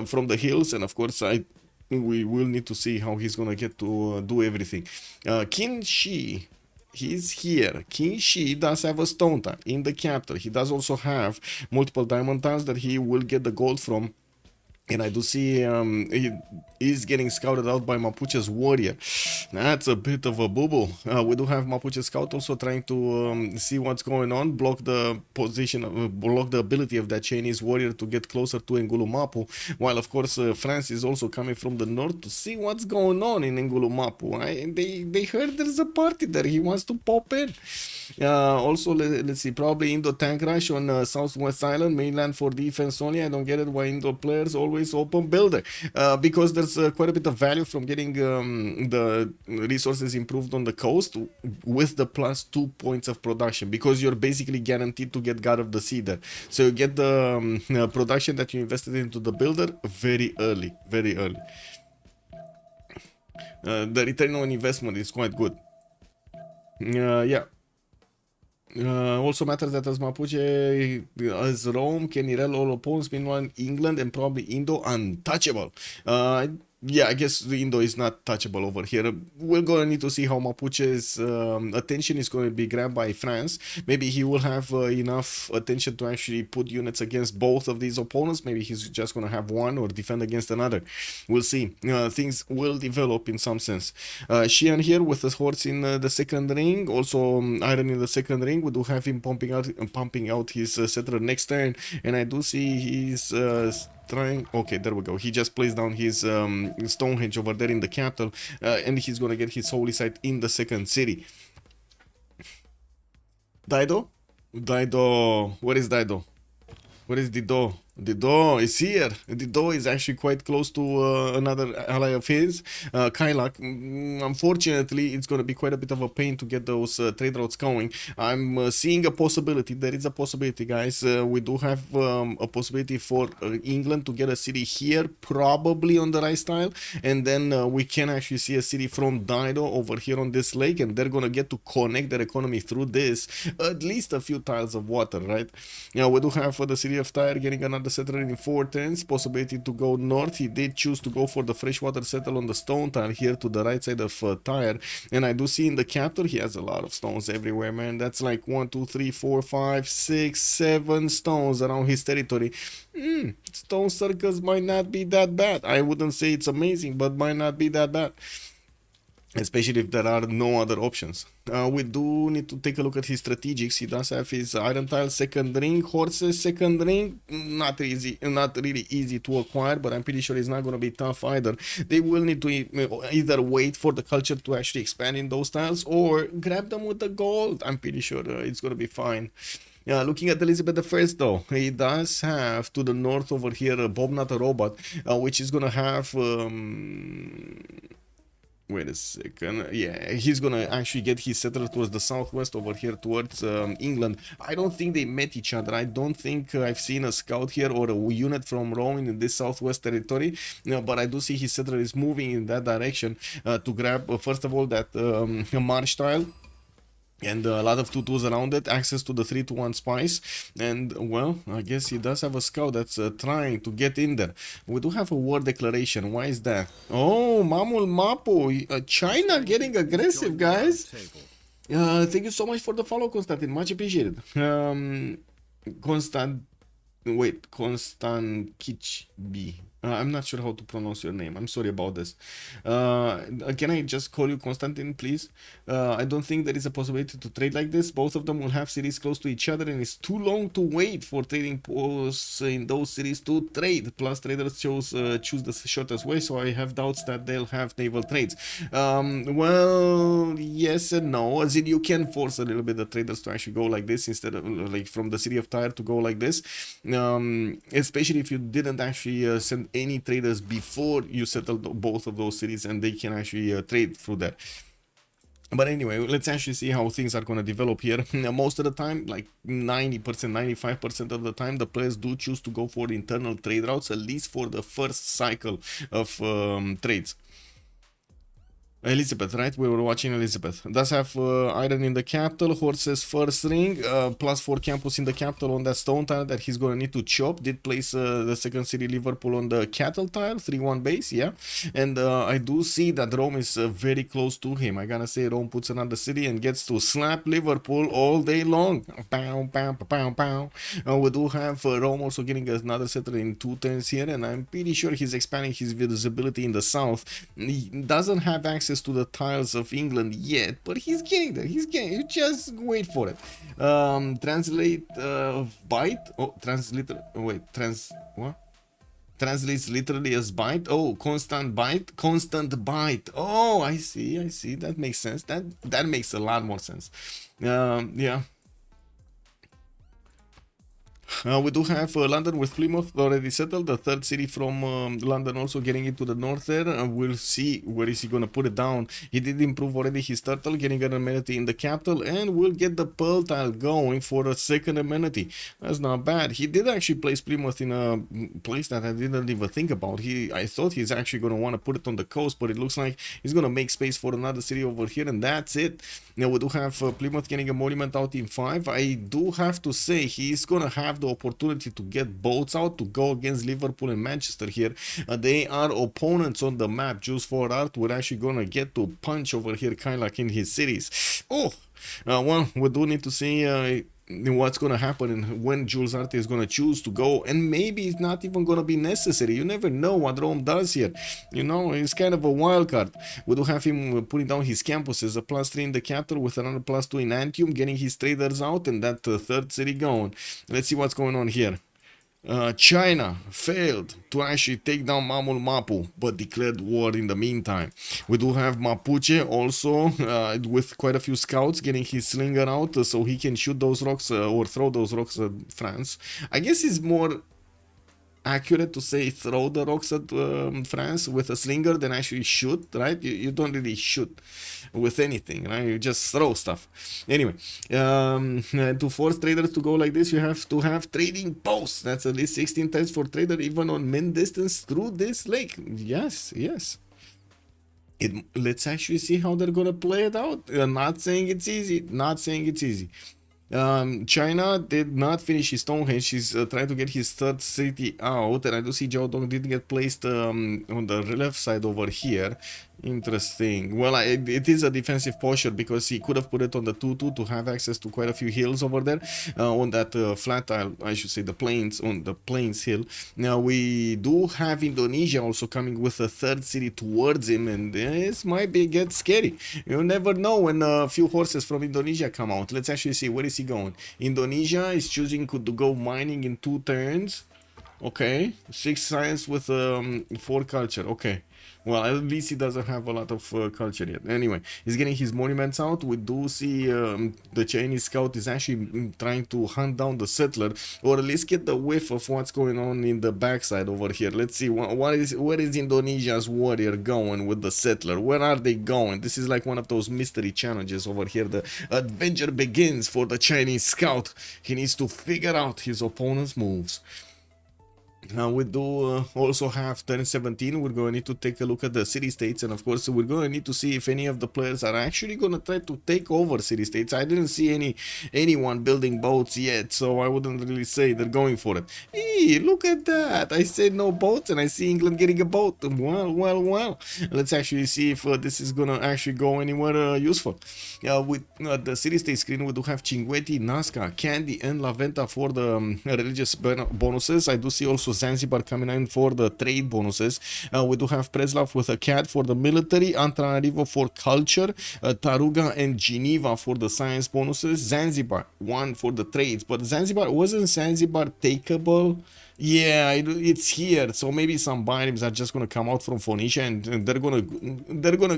from the hills. And of course, we will need to see how he's gonna get to do everything. Qin Shi, he's here. Qin Shi does have a stone tile in the capital. He does also have multiple diamond tiles that he will get the gold from. And I do see he is getting scouted out by Mapuche's warrior. That's a bit of a boo-boo. We do have Mapuche scout also trying to see what's going on, block the position, block the ability of that Chinese warrior to get closer to Ngulumapu. While of course France is also coming from the north to see what's going on in Ngulumapu. They heard there's a party there. He wants to pop in. Also, let's see, probably Indo tank rush on Southwest Island, mainland for defense only. I don't get it why Indo players always open builder, because there's quite a bit of value from getting the resources improved on the coast with the +2 points of production, because you're basically guaranteed to get God of the Sea there. So you get the production that you invested into the builder very early, very early. The return on investment is quite good. Yeah. Also matters that as Mapuche, as Rome, can erel all opponents, meanwhile England and probably Indo untouchable. Yeah, I guess the Indo is not touchable over here. We're going to need to see how Mapuche's attention is going to be grabbed by France. Maybe he will have enough attention to actually put units against both of these opponents. Maybe he's just going to have one or defend against another. We'll see. Things will develop in some sense. Xian here with the horse in the second ring. Also Iron in the second ring. We do have him pumping out his settler next turn. And I do see he's trying. Okay, there we go. He just placed down his Stonehenge over there in the capital, and he's gonna get his holy site in the second city. Dido, where is Dido? Where is Dido? Dido is here. Dido is actually quite close to another ally of his, Caillak. Unfortunately, it's going to be quite a bit of a pain to get those trade routes going. I'm seeing a possibility. There is a possibility, guys. We do have a possibility for England to get a city here, probably on the right style, and then we can actually see a city from Dido over here on this lake, and they're going to get to connect their economy through this, at least a few tiles of water, right? Yeah, we do have for the city of Tyre getting another settler in 4 turns, possibility to go north. He did choose to go for the freshwater settle on the stone tile here to the right side of Tyre, and I do see in the capital he has a lot of stones everywhere, man. That's like 1, 2, 3, 4, 5, 6, 7 stones around his territory. Stone circles might not be that bad. I wouldn't say it's amazing, but might not be that bad, especially if there are no other options. We do need to take a look at his strategics. He does have his iron tile second ring, horses second ring. Not really easy to acquire, but I'm pretty sure it's not going to be tough either. They will need to either wait for the culture to actually expand in those tiles or grab them with the gold. I'm pretty sure it's going to be fine. Yeah, looking at Elizabeth I though, he does have to the north over here Bobnotarobot, which is going to have wait a second. Yeah, he's gonna actually get his settler towards the southwest over here towards England. I don't think they met each other. I don't think I've seen a scout here or a unit from Rome in this southwest territory. But I do see his settler is moving in that direction to grab, first of all, that marsh tile. And a lot of tutus around it, access to the 3-to-1 spice, and well, I guess he does have a scout that's trying to get in there. We do have a war declaration. Why is that? Oh, Mamul Mapu, China getting aggressive, guys. Thank you so much for the follow, Konstantin. Much appreciated. Konstankichbi. I'm not sure how to pronounce your name. I'm sorry about this. Can I just call you Konstantin, please? I don't think there is a possibility to trade like this. Both of them will have cities close to each other, and it's too long to wait for trading posts in those cities to trade. Plus, traders choose the shortest way, so I have doubts that they'll have naval trades. Well, yes and no. As in, you can force a little bit the traders to actually go like this instead of like from the city of Tyre to go like this. Especially if you didn't actually send any traders before you settled both of those cities, and they can actually trade through that. But anyway, let's actually see how things are going to develop here. Most of the time, like 90%, 95% of the time, the players do choose to go for internal trade routes, at least for the first cycle of trades. Elizabeth, right? We were watching Elizabeth. Does have iron in the capital, horses first ring, +4 campus in the capital on that stone tile that he's gonna need to chop. Did place the second city Liverpool on the cattle tile, 3-1 base, yeah. And I do see that Rome is very close to him. I gotta say, Rome puts another city and gets to slap Liverpool all day long. Pow, pow, pow, pow. We do have Rome also getting another settler in 2 turns here, and I'm pretty sure he's expanding his visibility in the south. He doesn't have access to the tiles of England yet, but he's getting there. He's getting. You just wait for it. Translate bite. Oh, translate. Wait, what? Translates literally as bite. Oh, constant bite. Constant bite. Oh, I see. I see. That makes sense. That makes a lot more sense. Yeah. We do have London with Plymouth already settled. The third city from London also getting into the north there. We'll see where is he going to put it down. He did improve already his turtle, getting an amenity in the capital, and we'll get the pearl tile going for a second amenity. That's not bad. He did actually place Plymouth in a place that I didn't even think about. I thought he's actually going to want to put it on the coast, but it looks like he's going to make space for another city over here, and that's it. Now we do have Plymouth getting a monument out in 5. I do have to say he's going to have the opportunity to get boats out to go against Liverpool and Manchester here. They are opponents on the map. Jules for Art, we're actually gonna get to punch over here Caillak in his cities. Oh, well, we do need to see what's gonna happen and when Jules Arte is gonna choose to go, and maybe it's not even gonna be necessary. You never know what Rome does here. You know, it's kind of a wild card. We do have him putting down his campuses, a +3 in the capital with another +2 in Antium, getting his traders out, and that third city going. Let's see what's going on here. China failed to actually take down Mamul Mapu, but declared war in the meantime. We do have Mapuche also with quite a few scouts getting his slinger out so he can shoot those rocks or throw those rocks at France. I guess it's more accurate to say throw the rocks at France with a slinger than actually shoot, right? You don't really shoot with anything, right? You just throw stuff. Anyway, to force traders to go like this, you have to have trading posts. That's at least 16 times for trader, even on min distance through this lake. Yes. Let's actually see how they're gonna play it out. Not saying it's easy. China did not finish his Stonehenge. He's trying to get his third city out, and I do see Jiaodong didn't get placed on the left side over here. Interesting. Well, it is a defensive posture because he could have put it on the 2-2 to have access to quite a few hills over there on that flat tile, I should say, the plains, on the plains hill. Now we do have Indonesia also coming with a third city towards him, and this might get scary. You never know when a few horses from Indonesia come out. Let's actually see, where is he going? Indonesia is choosing to go mining in 2 turns. Okay, 6 science with 4 culture. Okay. Well, at least he doesn't have a lot of culture yet. Anyway, he's getting his monuments out. We do see the Chinese scout is actually trying to hunt down the settler, or at least get the whiff of what's going on in the backside over here. Let's see, where is Indonesia's warrior going with the settler? Where are they going? This is like one of those mystery challenges over here. The adventure begins for the Chinese scout. He needs to figure out his opponent's moves. Now we do also have turn 17. We're going to need to take a look at the city-states, and of course we're going to need to see if any of the players are actually going to try to take over city-states. I didn't see anyone building boats yet, so I wouldn't really say they're going for it. Hey, look at that! I said no boats, and I see England getting a boat. Well. Let's actually see if this is going to actually go anywhere useful. With the city-state screen, we do have Cinquetti, Nazca, Candy, and La Venta for the religious bonuses. I do see also Zanzibar coming in for the trade bonuses. We do have Preslav with a cat for the military, Antananarivo for culture, Taruga and Geneva for the science bonuses, Zanzibar 1 for the trades. But wasn't Zanzibar takeable? Yeah, it's here, so maybe some binaries are just gonna come out from Phoenicia, and they're gonna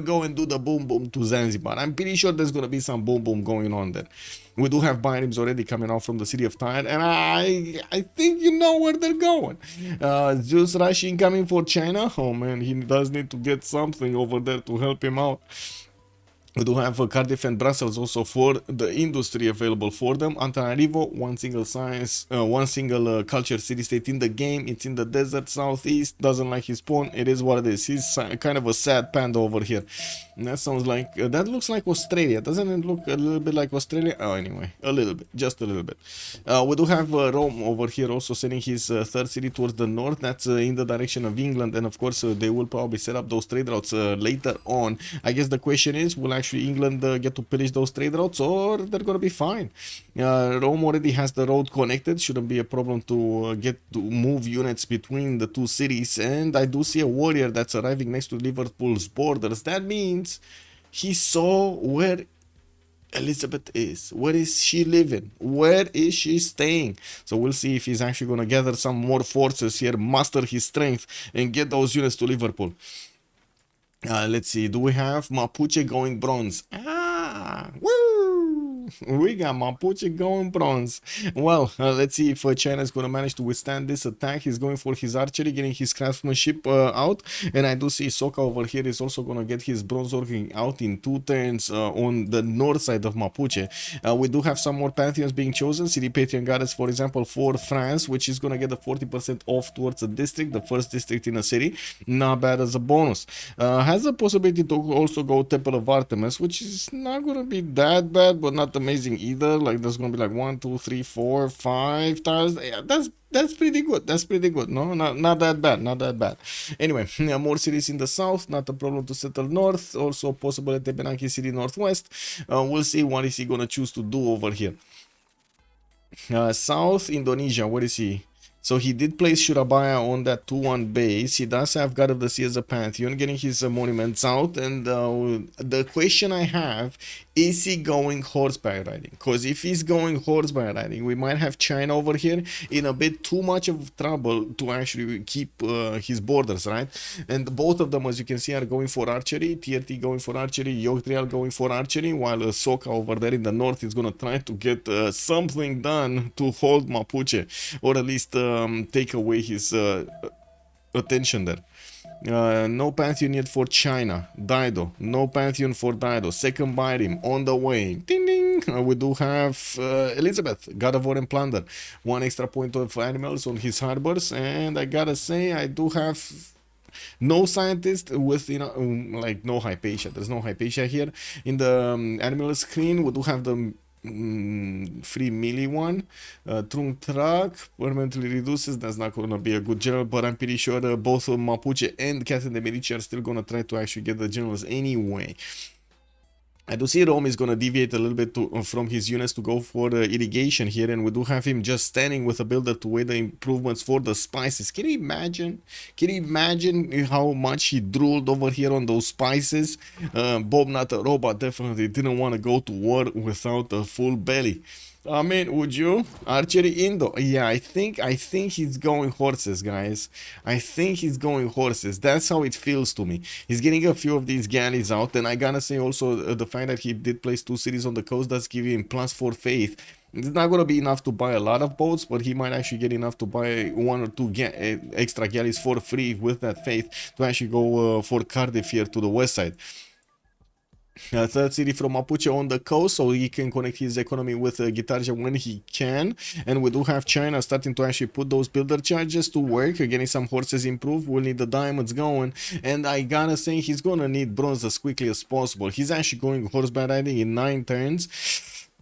go and do the boom boom to Zanzibar. I'm pretty sure there's gonna be some boom boom going on there. We do have binaries already coming out from the city of Tyre, and I think you know where they're going. Zeus Rushing coming for China. Oh man, he does need to get something over there to help him out. We do have Cardiff and Brussels also for the industry available for them. Antananarivo, one single science, one single culture city-state in the game. It's in the desert southeast. Doesn't like his spawn. It is what it is. He's kind of a sad panda over here. And that sounds like that looks like Australia. Doesn't it look a little bit like Australia? Oh, anyway, a little bit, just a little bit. We do have Rome over here also sending his third city towards the north. That's in the direction of England, and of course they will probably set up those trade routes later on. I guess the question is, will actually England get to pillage those trade routes, or they're gonna be fine? Rome already has the road connected. Shouldn't be a problem to get to move units between the two cities. And I do see a warrior that's arriving next to Liverpool's borders. That means he saw where Elizabeth is. Where is she living? Where is she staying? So we'll see if he's actually going to gather some more forces here, muster his strength, and get those units to Liverpool. Let's see. Do we have Mapuche going bronze? Woo! We got Mapuche going bronze. Well, let's see if China is going to manage to withstand this attack. He's going for his archery, getting his craftsmanship out. And I do see Sohka over here is also going to get his bronze working out in 2 turns on the north side of Mapuche. We do have some more pantheons being chosen. City Patron Goddess, for example, for France, which is going to get a 40% off towards a district, the first district in a city. Not bad as a bonus. Has the possibility to also go Temple of Artemis, which is not going to be that bad, but not amazing either. Like there's going to be like 1, 2, 3, 4, 5 tiles. Yeah, that's pretty good. That's pretty good. No, not that bad. Not that bad. Anyway, more cities in the south. Not a problem to settle north. Also possible at Tebenaki City northwest. We'll see what is he going to choose to do over here. South Indonesia. Where is he? So he did place Surabaya on that 2-1 base. He does have God of the Sea as a pantheon, getting his monuments out. And the question I have, is he going horseback riding? Because if he's going horseback riding, we might have China over here in a bit too much of trouble to actually keep his borders, right? And both of them, as you can see, are going for archery. Tearty going for archery, Yogdrael going for archery, while Sohka over there in the north is going to try to get something done to hold Mapuche, or at least take away his attention there. No pantheon yet for China. Dido. No pantheon for Dido. Second by him on the way. Ding ding. We do have Elizabeth, God of War and Plunder. 1 extra point of animals on his harbors. And I gotta say, I do have no scientist with, you know, like no Hypatia. There's no Hypatia here. In the animal screen, we do have the free melee one. Trung Truck permanently reduces. That's not gonna be a good general, but I'm pretty sure both Mapuche and Captain de Medici are still gonna try to actually get the generals anyway. I do see Rome is going to deviate a little bit from his units to go for irrigation here, and we do have him just standing with a builder to weigh the improvements for the spices. Can you imagine? Can you imagine how much he drooled over here on those spices? Bobnotarobot definitely didn't want to go to war without a full belly. I mean, would you? Archery Indo. Yeah, I think he's going horses, guys. I think he's going horses. That's how it feels to me. He's getting a few of these galleys out, and I gotta say also the fact that he did place 2 cities on the coast does give him +4 faith. It's not gonna be enough to buy a lot of boats, but he might actually get enough to buy 1 or 2 extra galleys for free with that faith to actually go for Cardiff here to the west side. Third city from Mapuche on the coast, so he can connect his economy with Gitarja when he can. And we do have China starting to actually put those builder charges to work, getting some horses improved. We'll need the diamonds going, and I gotta say he's gonna need bronze as quickly as possible. He's actually going horseback riding in 9 turns.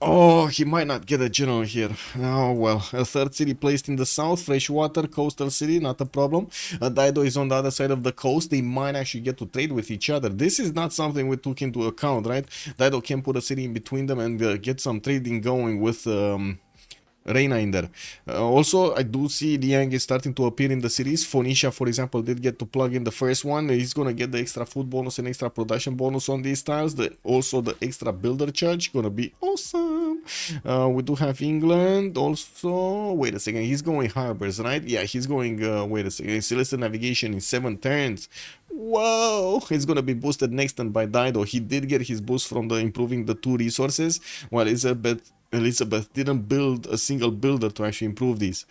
Oh, he might not get a general here. Oh, well. A third city placed in the south. Freshwater, coastal city, not a problem. Dido is on the other side of the coast. They might actually get to trade with each other. This is not something we took into account, right? Dido can put a city in between them and get some trading going with Reina in there. Also, I do see Liang is starting to appear in the cities. Phoenicia, for example, did get to plug in the first one. He's gonna get the extra food bonus and extra production bonus on these tiles. Also, the extra builder charge gonna be awesome. We do have England also. Wait a second, he's going harbors, right? Yeah, he's going. Wait a second, Celestial Navigation in 7 turns. Whoa, it's gonna be boosted next turn by Dido. He did get his boost from the improving the 2 resources, while Elizabeth didn't build a single builder to actually improve these.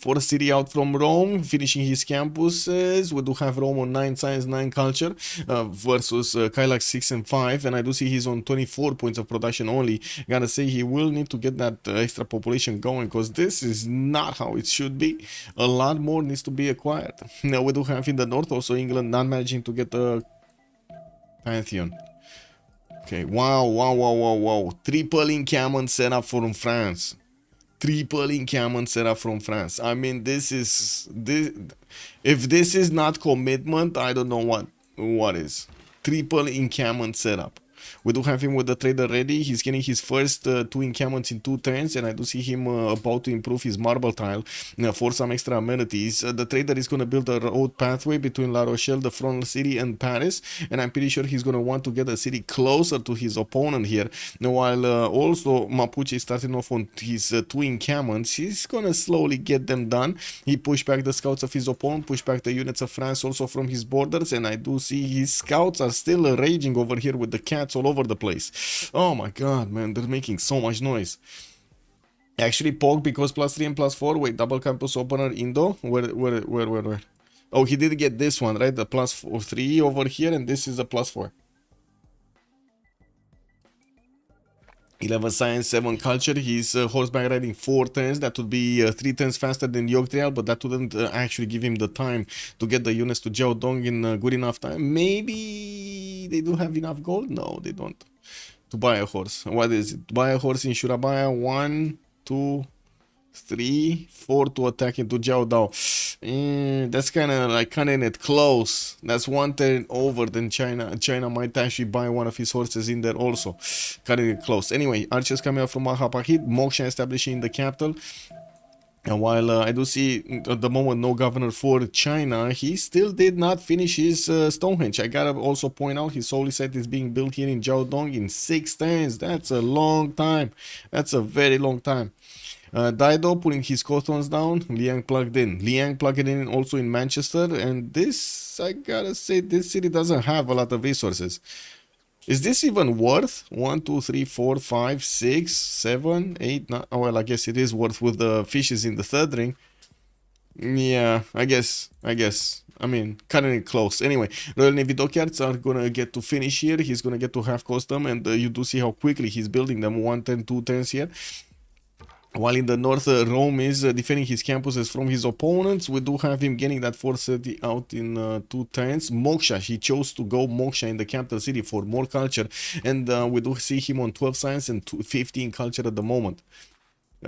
Fourth city out from Rome, finishing his campuses. We do have Rome on 9 science, 9 culture versus Caillak 6 and 5. And I do see he's on 24 points of production only. Gotta say, he will need to get that extra population going, because this is not how it should be. A lot more needs to be acquired. Now we do have in the north also England not managing to get a Pantheon. Okay, wow. Triple encampment set up from France. Triple encampment set up from France. I mean, this. If this is not commitment, I don't know what is. Triple encampment setup. We do have him with the trader ready. He's getting his first 2 encampments in 2 turns, and I do see him about to improve his marble tile for some extra amenities. The trader is going to build a road pathway between La Rochelle, the front city, and Paris, and I'm pretty sure he's going to want to get a city closer to his opponent here. While also Mapuche is starting off on his 2 encampments, he's going to slowly get them done. He pushed back the scouts of his opponent, pushed back the units of France also from his borders, and I do see his scouts are still raging over here with the cats all over the place. Oh my god, man, they're making so much noise. Actually, Pog, because +3 and +4. Wait, double campus opener Indo. Where? Oh, he did get this one, right? The +3 over here, and this is a +4. 11 science, 7 culture. He's horseback riding 4 turns. That would be 3 turns faster than Yogdrael, but that wouldn't actually give him the time to get the units to Jiaodong in good enough time. Maybe they do have enough gold? No, they don't. To buy a horse. What is it? Buy a horse in Surabaya. 1, 2, 3, 4 to attack into Jiaodao. That's kind of like cutting it close. That's 1 turn over. Then China might actually buy one of his horses in there also. Cutting it close. Anyway, archers coming out from Mahapahit. Moksha establishing the capital. And while I do see at the moment no governor for China, he still did not finish his Stonehenge. I gotta also point out his holy site is being built here in Jiaodong in 6 turns. That's a long time. That's a very long time. Dido putting his coastons down. Liang plugged in. Liang plugged in also in Manchester. And this, I gotta say, this city doesn't have a lot of resources. Is this even worth 1, 2, 3, 4, 5, 6, 7, 8, 9? Oh, well, I guess it is worth with the fishes in the 3rd ring. Yeah, I guess. I mean, cutting it close. Anyway, Royal Navy dockyards are gonna get to finish here. He's gonna get to have custom, and you do see how quickly he's building them. 1 turn, 2 turns here. While in the north, Rome is defending his campuses from his opponents. We do have him getting that 430 out in 2 turns. Moksha, he chose to go Moksha in the capital city for more culture. And we do see him on 12 science and 15 culture at the moment.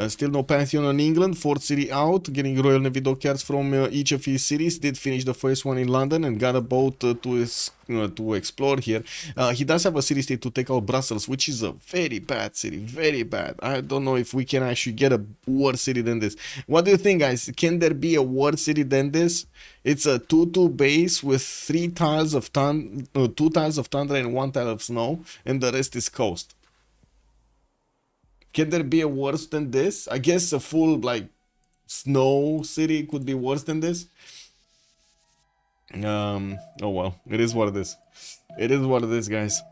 Still no Pantheon on England. 4th city out, getting Royal Navy dockyards from each of his cities. Did finish the first one in London and got a boat to explore here. He does have a city state to take out Brussels, which is a very bad city, very bad. I don't know if we can actually get a worse city than this. What do you think, guys? Can there be a worse city than this? It's a 2-2 base with 3 tiles of 2 tiles of tundra and 1 tile of snow, and the rest is coast. Can there be a worse than this? I guess a full, like, snow city could be worse than this. Oh well, it is what it is. It is what it is, guys.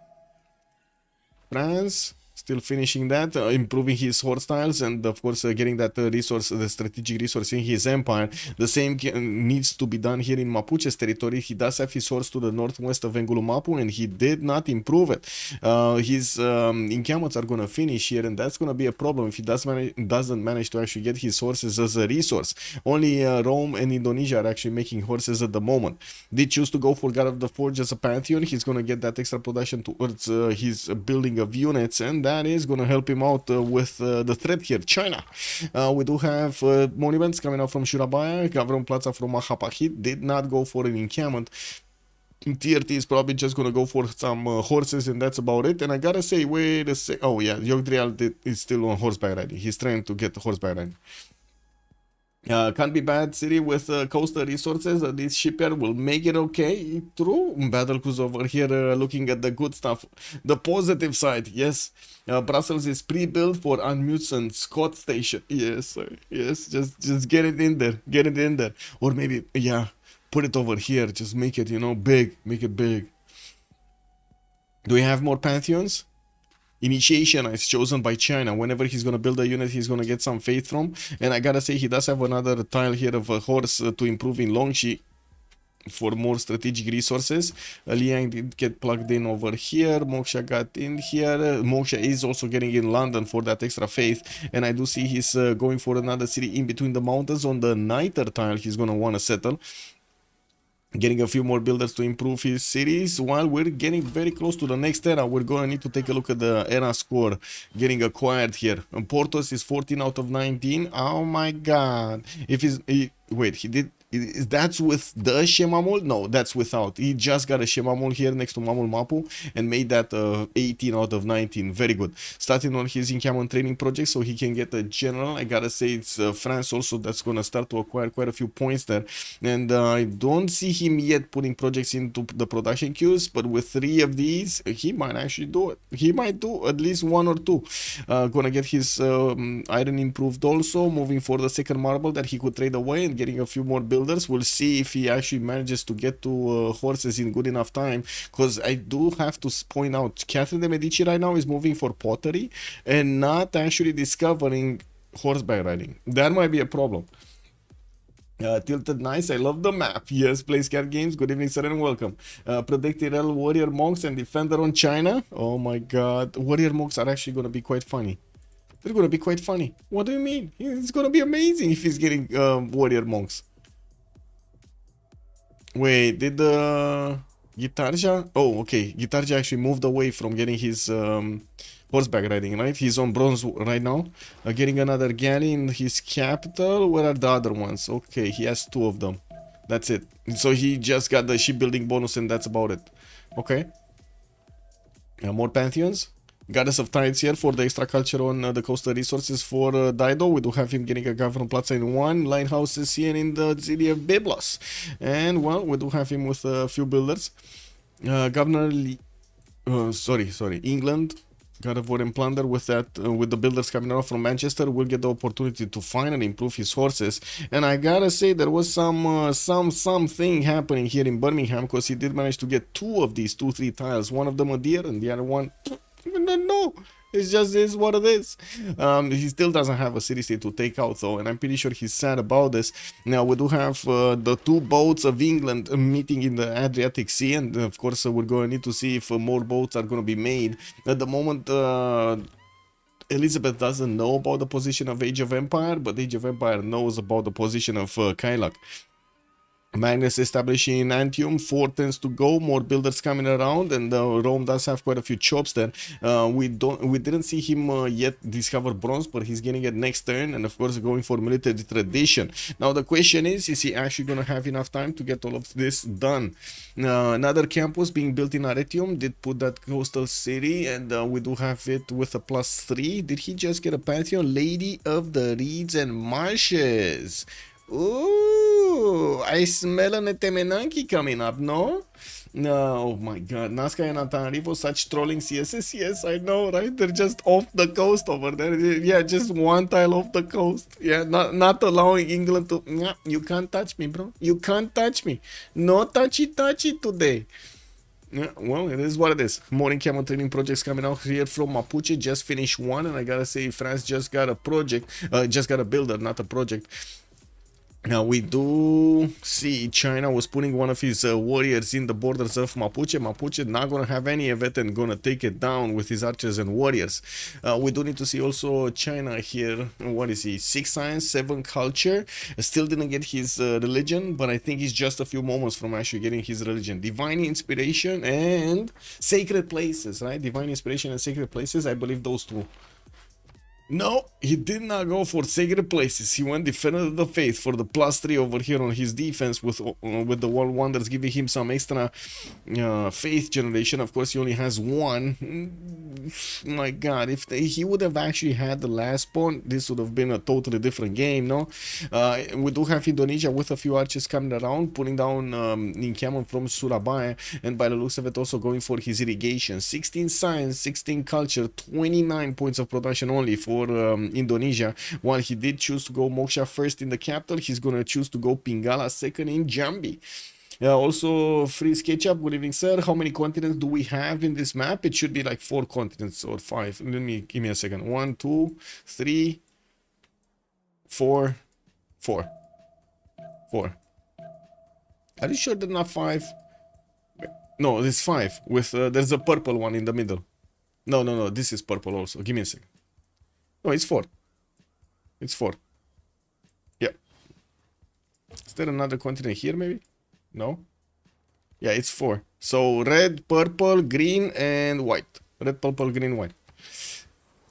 France still finishing that, improving his horse styles, and of course getting that resource, the strategic resource in his empire. The same needs to be done here in Mapuche's territory. He does have his horse to the northwest of Engulumapu, and he did not improve it. His encampments are going to finish here, and that's going to be a problem if he doesn't manage to actually get his horses as a resource. Only Rome and Indonesia are actually making horses at the moment. Did choose to go for God of the Forge as a Pantheon. He's going to get that extra production towards his building of units, and that is going to help him out with the threat here, China. We do have monuments coming out from Surabaya. Gavron Plaza from Mahapahit did not go for an encampment. Tearty is probably just going to go for some horses, and that's about it. And I gotta say, wait a sec. Oh yeah, Yogdrael is still on horseback riding. He's trying to get the horseback riding. Can't be bad city with coastal resources. This shipyard will make it okay. True. Battle cruise over here looking at the good stuff. The positive side, yes. Brussels is pre-built for Unmutes and Scott Station. Yes, sir. Yes, just get it in there. Get it in there. Or maybe, yeah, put it over here. Just make it, you know, big. Make it big. Do we have more Pantheons? Initiation is chosen by China. Whenever he's going to build a unit, he's going to get some faith from. And I gotta say, he does have another tile here of a horse to improve in Longxi for more strategic resources. Liang did get plugged in over here. Moksha got in here. Moksha is also getting in London for that extra faith. And I do see he's going for another city in between the mountains on the Niter tile. He's going to want to settle. Getting a few more builders to improve his cities. While we're getting very close to the next era, we're going to need to take a look at the era score getting acquired here. And Portouss is 14 out of 19. Oh my god. If wait, he did. That's with the Shemamul? No, that's without. He just got a Shemamul here next to Mamul Mapu and made that 18 out of 19. Very good. Starting on his encampment training project so he can get a general. I gotta say it's France also that's gonna start to acquire quite a few points there. And I don't see him yet putting projects into the production queues, but with 3 of these, he might actually do it. He might do at least 1 or 2. Gonna get his iron improved also, moving for the second marble that he could trade away and getting a few more builders. We'll see if he actually manages to get to horses in good enough time, because I do have to point out Catherine de Medici right now is moving for pottery and not actually discovering horseback riding. That might be a problem. Tilted Nice, I love the map. Yes, play Scat Games. Good evening, sir, and welcome. Predicted Warrior Monks and Defender on China. Oh my god. Warrior Monks are actually going to be quite funny. They're going to be quite funny. What do you mean? It's going to be amazing if he's getting Warrior Monks. Wait, did the Gitarja? Oh, okay. Gitarja actually moved away from getting his horseback riding, right? He's on bronze right now. Getting another galley in his capital. Where are the other ones? Okay, he has 2 of them. That's it. So he just got the shipbuilding bonus and that's about it. Okay. More pantheons. Goddess of Tides here for the extra culture on the coastal resources for Dido. We do have him getting a government plaza in 1. Lighthouses here in the city of Byblos. And, well, we do have him with a few builders. Governor England. Got a vote and plunder with that, with the builders coming out from Manchester. We'll get the opportunity to finally improve his horses. And I gotta say, there was something happening here in Birmingham, because he did manage to get 2 of these 2-3 tiles. One of them a deer and the other one, no. It's just is what it is. He still doesn't have a city state to take out though, and I'm pretty sure he's sad about this. Now we do have the 2 boats of England meeting in the Adriatic Sea, and of course we're going to need to see if more boats are going to be made. At the moment, Elizabeth doesn't know about the position of Age of Empire, but Age of Empire knows about the position of Caillak. Magnus establishing Antium, 4 tends to go, more builders coming around, and Rome does have quite a few chops there. We didn't see him yet discover bronze, but he's getting it next turn, and of course going for military tradition. Now the question is he actually gonna have enough time to get all of this done? Another campus being built in Arretium did put that coastal city, and we do have it with a +3. Did he just get a pantheon? Lady of the Reeds and Marshes. Ooh, I smell an Etemenanki coming up, no? No, oh my god, Nazca and Antananarivo, such trolling CSS, yes, I know, right? They're just off the coast over there, yeah, just 1 tile off the coast, yeah, not allowing England to, yeah, you can't touch me, bro, you can't touch me, no touchy today. Yeah, well, it is what it is. More encampment training projects coming out here from Mapuche. Just finished 1, and I gotta say, France just got a project, just got a builder, not a project. Now we do see China was putting one of his warriors in the borders of Mapuche. Mapuche not gonna have any of it and gonna take it down with his archers and warriors. We do need to see also China here. What is he? 6 science, 7 culture. Still didn't get his religion, but I think he's just a few moments from actually getting his religion. Divine inspiration and sacred places, right? Divine inspiration and sacred places. I believe those 2. No, he did not go for sacred places. He went Defender of the Faith for the +3 over here on his defense with the World Wonders giving him some extra faith generation. Of course, he only has 1. My god, if he would have actually had the last pawn, this would have been a totally different game, no? We do have Indonesia with a few archers coming around, putting down encampment from Surabaya, and by the looks of it also going for his irrigation. 16 science, 16 culture, 29 points of production only for Indonesia. While he did choose to go Moksha first in the capital, he's gonna choose to go Pingala second in Jambi. Also, free SketchUp, good evening, sir. How many continents do we have in this map? It should be like 4 continents or 5. Give me a second. 1, 2, 3, 4, 4. 4. Are you sure there's not 5? No, there's 5. With there's a purple one in the middle. No. This is purple also. Give me a second. No, it's 4. It's 4. Yeah. Is there another continent here, maybe? No? Yeah, it's 4. So red, purple, green, and white. Red, purple, green, white.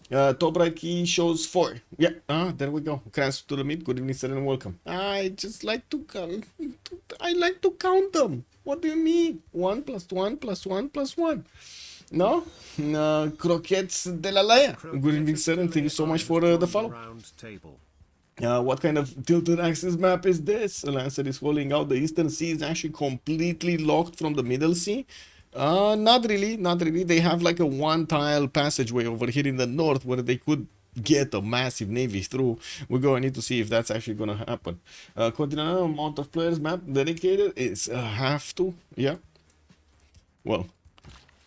Top right key shows 4. Yeah, there we go. Crash to the mid. Good evening, sir, and welcome. I just like to count. I like to count them. What do you mean? 1 plus 1 plus 1 plus 1. No? Croquettes de la Laya. Good evening, sir, and thank you so much for the follow. What kind of tilted axis map is this? Lancer is holding out. The Eastern Sea is actually completely locked from the Middle Sea. Not really. They have like a one-tile passageway over here in the north where they could get a massive navy through. We're going to need to see if that's actually going to happen. Continental amount of players map dedicated is have to. Yeah. Well,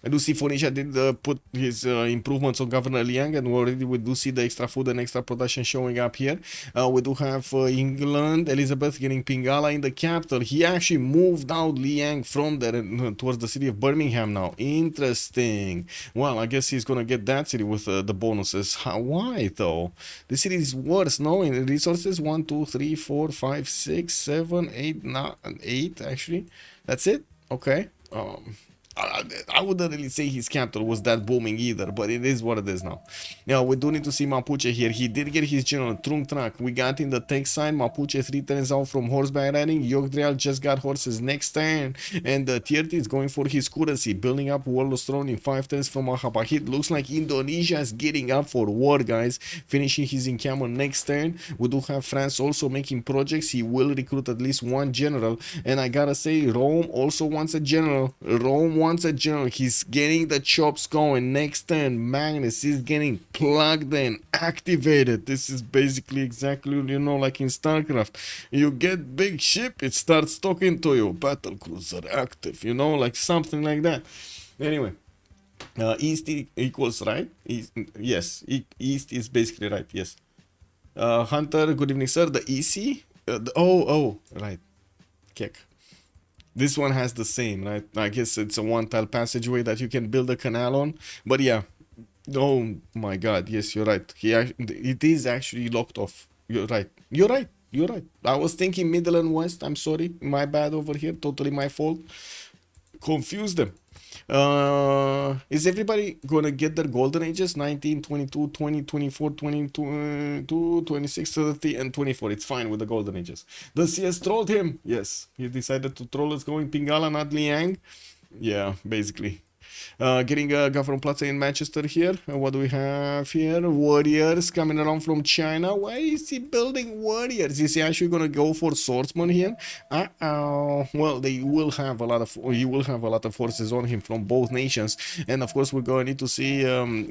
I do see Phoenicia did put his improvements on Governor Liang, and already we do see the extra food and extra production showing up here. We do have England, Elizabeth getting Pingala in the capital. He actually moved out Liang from there towards the city of Birmingham now. Interesting. Well, I guess he's going to get that city with the bonuses. Why though? The city is worse, no? In resources, 1, 2, 3, 4, 5, 6, 7, 8, 9, 8 actually. That's it? Okay. I wouldn't really say his capital was that booming either, but it is what it is now. Now, we do need to see Mapuche here. He did get his general, Trung Track. We got in the tech side, Mapuche 3 turns out from horseback riding. Yogdrael just got horses next turn. And Tearty is going for his currency, building up Warlord's Throne in 5 turns from Mahapahit. Looks like Indonesia is getting up for war, guys. Finishing his encampment next turn. We do have France also making projects. He will recruit at least 1 general. And I gotta say, Rome also wants a general. Rome wants a general. He's getting the chops going. Next turn, Magnus is getting plugged in, activated. This is basically exactly, you know, like in StarCraft. You get big ship, it starts talking to you. Battle cruiser active, you know, like something like that. Anyway, East equals right. Yes, East is basically right. Yes. Hunter, good evening, sir. The EC. Right. Kick. This one has the same, right? I guess it's a one-tile passageway that you can build a canal on. But yeah, oh my God, yes, you're right. It is actually locked off. You're right. I was thinking middle and west. I'm sorry, my bad over here. Totally my fault. Confused them. Is everybody gonna get their golden ages? 19, 22, 20, 24, 22, 26, 30, and 24. It's fine with the golden ages. The CS trolled him. Yes, he decided to troll us going Pingala, not Liang. Yeah, basically. Getting Government Plaza in Manchester here. What do we have here? Warriors coming around from China. Why is he building warriors? Is he actually gonna go for swordsman here? Well, he will have a lot of forces on him from both nations, and of course we're going to need to see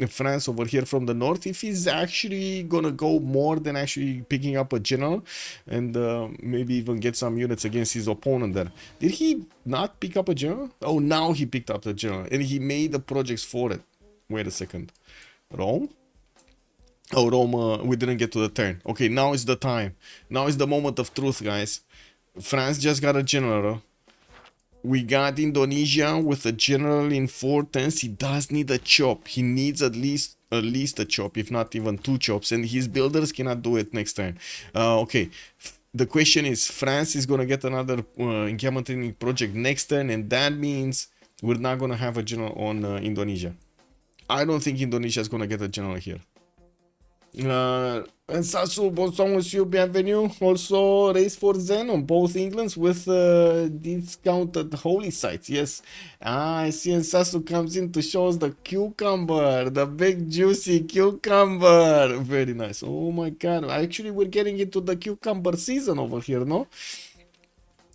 France over here from the north if he's actually gonna go more than actually picking up a general, and maybe even get some units against his opponent there. Did he not pick up a general? Oh, now he picked up the general, and he made the projects for it. Wait a second. Rome? Oh, Rome, we didn't get to the turn. Okay, now is the time. Now is the moment of truth, guys. France just got a general. We got Indonesia with a general in 4 turns. He does need a chop. He needs at least a chop, if not even 2 chops. And his builders cannot do it next turn. Okay. The question is, France is going to get another encampment training project next turn. And that means we're not going to have a general on Indonesia. I don't think Indonesia is going to get a general here. And Sasu, bonsoir monsieur, bienvenue. Also, race for Zen on both Englands with discounted holy sites. Yes. I see, and Sasu comes in to show us the cucumber, the big juicy cucumber. Very nice. Oh my God. Actually, we're getting into the cucumber season over here, no?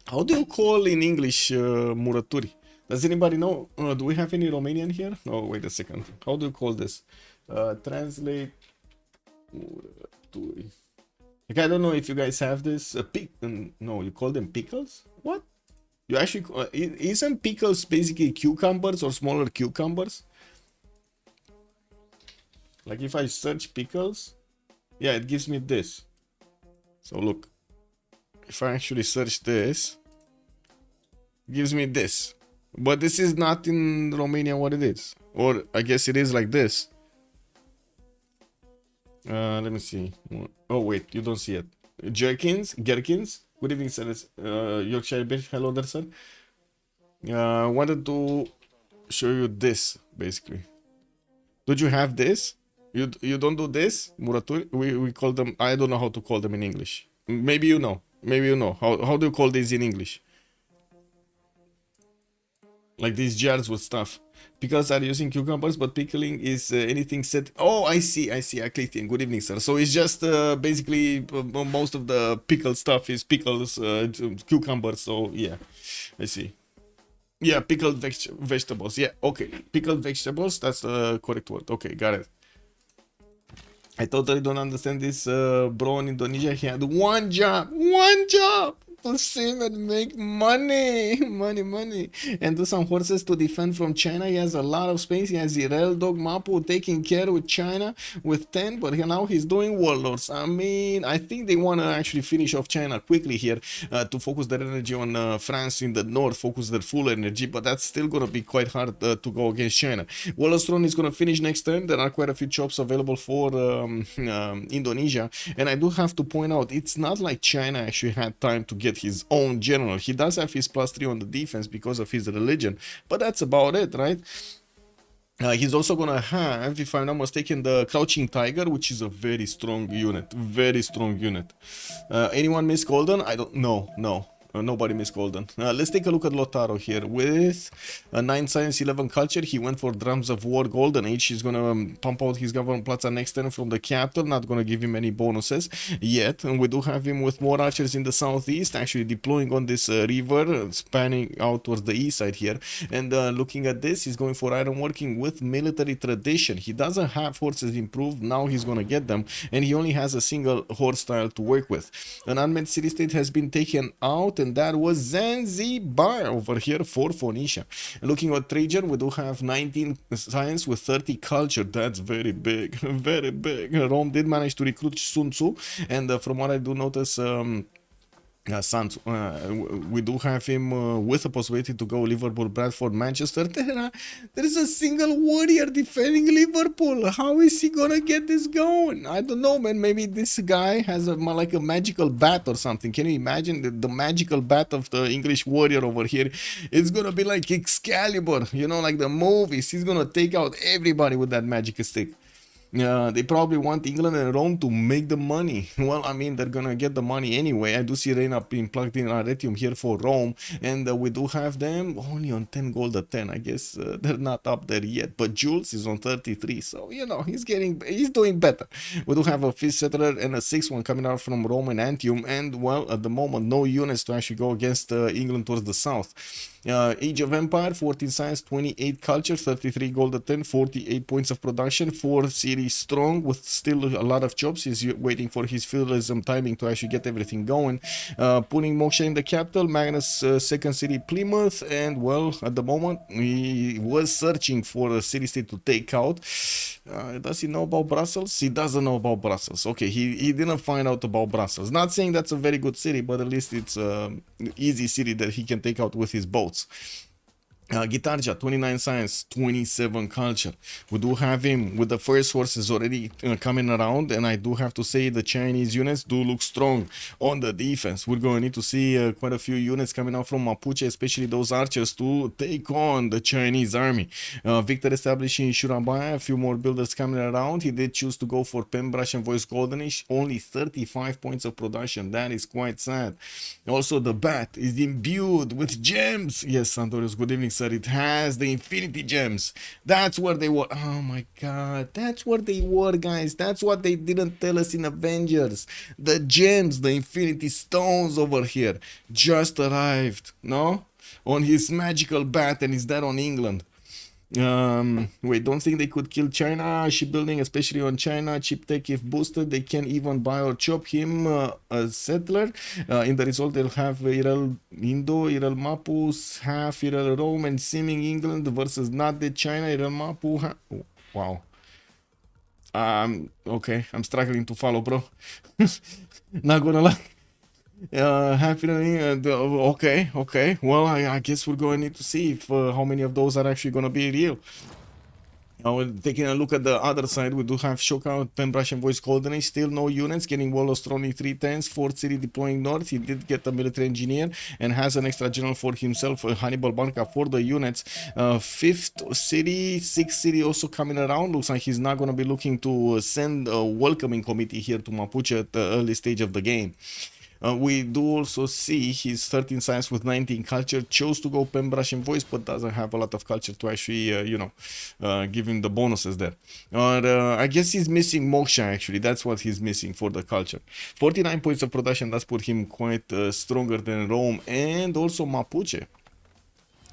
How do you call in English muraturi? Does anybody know? Do we have any Romanian here? Oh, wait a second. How do you call this? Translate. Like, I don't know if you guys have this. No, you call them pickles? What? You actually isn't pickles basically cucumbers or smaller cucumbers? Like if I search pickles, yeah, it gives me this. So look, if I actually search this, it gives me this. But this is not in Romania what it is. Or I guess it is like this. Let me see. Oh wait, you don't see it. Gherkins. Good evening, sir. Yorkshire Bear. Hello there, sir. Wanted to show you this basically. Don't you have this? You don't do this, Muraturi? We call them. I don't know how to call them in English. Maybe you know. Maybe you know. How do you call these in English? Like these jars with stuff. Pickles are using cucumbers, but pickling is anything set. Oh, I see. Aclitian. Good evening, sir. So it's just basically most of the pickle stuff is pickles, cucumbers. So yeah, I see. Yeah, pickled vegetables. Yeah, okay. Pickled vegetables. That's the correct word. Okay, got it. I totally don't understand this bro in Indonesia. He had one job to save and make money, money, and do some horses to defend from China. He has a lot of space. He has the rail dog Mapu taking care with China with 10, but now he's doing warlords. I mean, I think they want to actually finish off China quickly here to focus their energy on France in the north, focus their full energy, but that's still going to be quite hard to go against China. Warlords Throne is going to finish next turn. There are quite a few jobs available for Indonesia, and I do have to point out, it's not like China actually had time to get his own general. He does have his +3 on the defense because of his religion, but that's about it, right? He's also gonna have, if I'm not mistaken, the Crouching Tiger, which is a very strong unit. Anyone miss Golden? I don't know. No. Nobody missed Golden. Let's take a look at Lotaro here. With 9 Science, 11 Culture, he went for Drums of War Golden Age. He's gonna pump out his Government Plaza next turn from the capital. Not gonna give him any bonuses yet. And we do have him with more archers in the southeast, actually deploying on this river, spanning out towards the east side here. And looking at this, he's going for ironworking with military tradition. He doesn't have horses improved. Now he's gonna get them. And he only has a single horse style to work with. An unmanned city-state has been taken out, and that was Zanzibar over here for Phoenicia. Looking at Trajan, we do have 19 science with 30 culture. That's very big, very big. Rome did manage to recruit Sun Tzu, and from what I do notice, we do have him with a possibility to go Liverpool, Bradford, Manchester. There is a single warrior defending Liverpool. How is he gonna get this going? I don't know, man. Maybe this guy has like a magical bat or something. Can you imagine the magical bat of the English warrior over here? It's gonna be like Excalibur, you know, like the movies. He's gonna take out everybody with that magic stick. They probably want England and Rome to make the money. Well, I mean, they're gonna get the money anyway. I do see Reina being plugged in Arretium here for Rome, and we do have them only on 10 gold at 10. I guess they're not up there yet, but Jules is on 33, so you know he's doing better. We do have a 5th settler and a 6th one coming out from Rome and Antium, and well, at the moment, no units to actually go against England towards the south. Age of Empire, 14 science, 28 culture, 33 gold at 10, 48 points of production, 4 series strong with still a lot of jobs. He's waiting for his feudalism timing to actually get everything going. Putting Moksha in the capital, Magnus second city Plymouth, and well, at the moment he was searching for a city state to take out. Does he know about Brussels? He doesn't know about Brussels. Okay, he didn't find out about Brussels. Not saying that's a very good city, but at least it's an easy city that he can take out with his boats. Gitarja, 29 science, 27 culture. We do have him with the first horses already coming around, and I do have to say the Chinese units do look strong on the defense. We're going to need to see quite a few units coming out from Mapuche, especially those archers, to take on the Chinese army. Victor establishing Surabaya, a few more builders coming around. He did choose to go for Pembroke and Voice Goldenish, only 35 points of production. That is quite sad. Also, the bat is imbued with gems. Yes, Santorius, good evening, sir. It has the infinity gems. That's where they were. Oh my god, that's where they were, guys. That's what they didn't tell us in Avengers. The gems, the infinity stones over here just arrived, no? On his magical bat, and is that on England? Wait, don't think they could kill China shipbuilding, especially on China cheap tech. If boosted, they can even buy or chop him a settler. In the result, they'll have Irel Indo, Irel Mapuche, half Irel Rome, and seeming England versus not the China, Irel Mapu. Oh, wow. Okay, I'm struggling to follow, bro. Not gonna lie. Happening. Okay. Well, I guess we're going to need to see if how many of those are actually gonna be real. Now, taking a look at the other side, we do have Sohka, Pembrush and Voice Golden Age, still no units, getting Wall of Strongly 3 times, 4th City deploying north. He did get a military engineer and has an extra general for himself, Hannibal Barca for the units. 5th City, 6th City also coming around. Looks like he's not going to be looking to send a welcoming committee here to Mapuche at the early stage of the game. We do also see his 13 science with 19 culture, chose to go Pembrush and Voice, but doesn't have a lot of culture to actually, give him the bonuses there. I guess he's missing Moksha, actually. That's what he's missing for the culture. 49 points of production, does put him quite stronger than Rome and also Mapuche.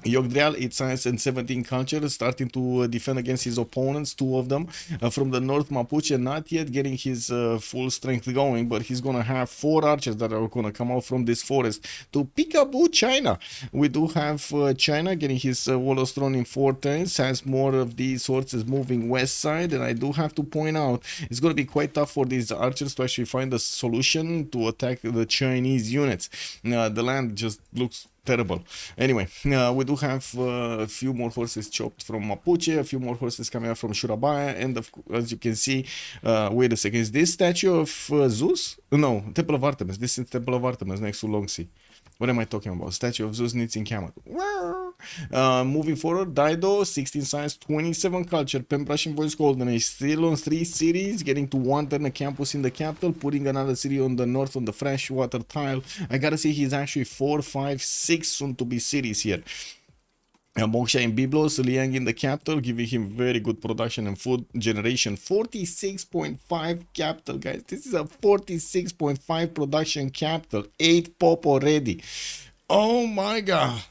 Yogdrael, 8 science and 17 culture, starting to defend against his opponents, 2 of them. From the north, Mapuche, not yet getting his full strength going, but he's going to have 4 archers that are going to come out from this forest to peekaboo China. We do have China getting his Wall of Throne in 4 turns, has more of these horses moving west side, and I do have to point out, it's going to be quite tough for these archers to actually find a solution to attack the Chinese units. The land just looks terrible. Anyway, we do have a few more horses chopped from Mapuche, a few more horses coming out from Surabaya, and as you can see, wait a second, is this statue of Zeus? No, Temple of Artemis. This is Temple of Artemis next to Longsi. What am I talking about? Statue of Zeus needs encampment. Moving forward, Dido, 16 science, 27 culture, Pembrush and Voice Golden Age, still on 3 cities, getting to 1 turn a campus in the capital, putting another city on the north on the freshwater tile. I gotta say he's actually 4, 5, 6 soon to be cities here. Moksha in Byblos, Liang in the capital, giving him very good production and food generation. 46.5 capital, guys. This is a 46.5 production capital. 8 pop already. Oh my god.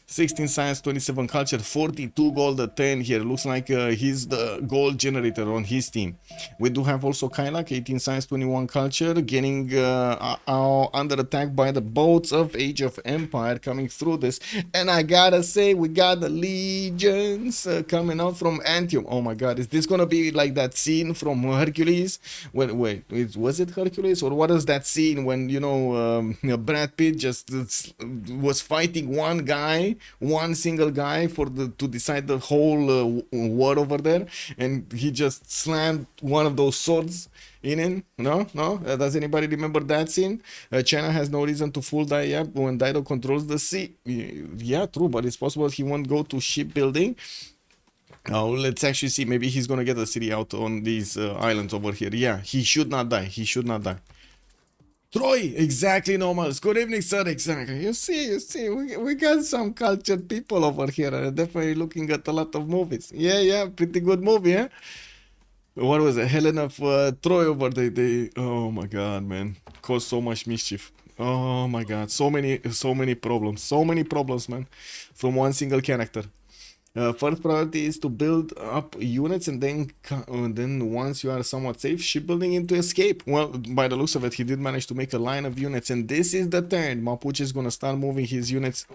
16 science, 27 culture, 42 gold at 10 here. Looks like he's the gold generator on his team. We do have also Caillak, 18 science, 21 culture, getting under attack by the boats of Age of Empire coming through this. And I gotta say, we got the legions coming out from Antium. Oh my god, is this gonna be like that scene from Hercules? Wait, was it Hercules? Or what is that scene when, you know, Brad Pitt just was fighting one single guy to decide the whole war over there, and he just slammed one of those swords in him? No? Does anybody remember that scene? China has no reason to fool Dido when Dido controls the sea. Yeah, true, but it's possible he won't go to shipbuilding. Now let's actually see. Maybe he's gonna get a city out on these islands over here. Yeah, he should not die. Troy, exactly, normal. Good evening, sir. Exactly. You see, we got some cultured people over here. Definitely looking at a lot of movies. Yeah, pretty good movie, eh? What was it? Helen of Troy over there. Oh my god, man. Caused so much mischief. Oh my god. So many problems. So many problems, man. From one single character. First priority is to build up units, and then once you are somewhat safe, shipbuilding into escape. Well, by the looks of it, he did manage to make a line of units, and this is the turn. Mapuche is gonna start moving his units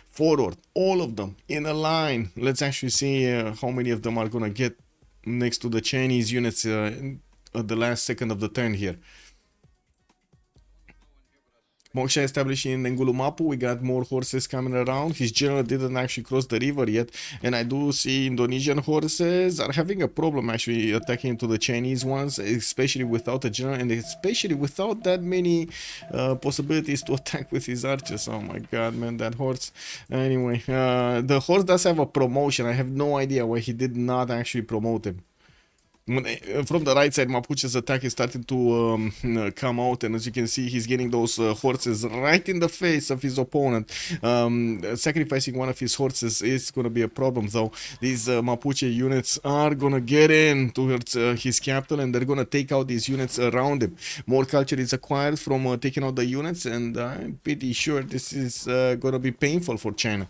forward, all of them in a line. Let's actually see how many of them are gonna get next to the Chinese units at the last second of the turn here. Moksha establishing in Ngulumapu. We got more horses coming around. His general didn't actually cross the river yet, and I do see Indonesian horses are having a problem actually attacking into the Chinese ones, especially without a general and especially without that many possibilities to attack with his archers. Oh my god, man, that horse. Anyway, the horse does have a promotion. I have no idea why he did not actually promote him. From the right side, Mapuche's attack is starting to come out, and as you can see, he's getting those horses right in the face of his opponent. Sacrificing one of his horses is going to be a problem, though. These Mapuche units are going to get in towards his capital, and they're going to take out these units around him. More culture is acquired from taking out the units, and I'm pretty sure this is going to be painful for China.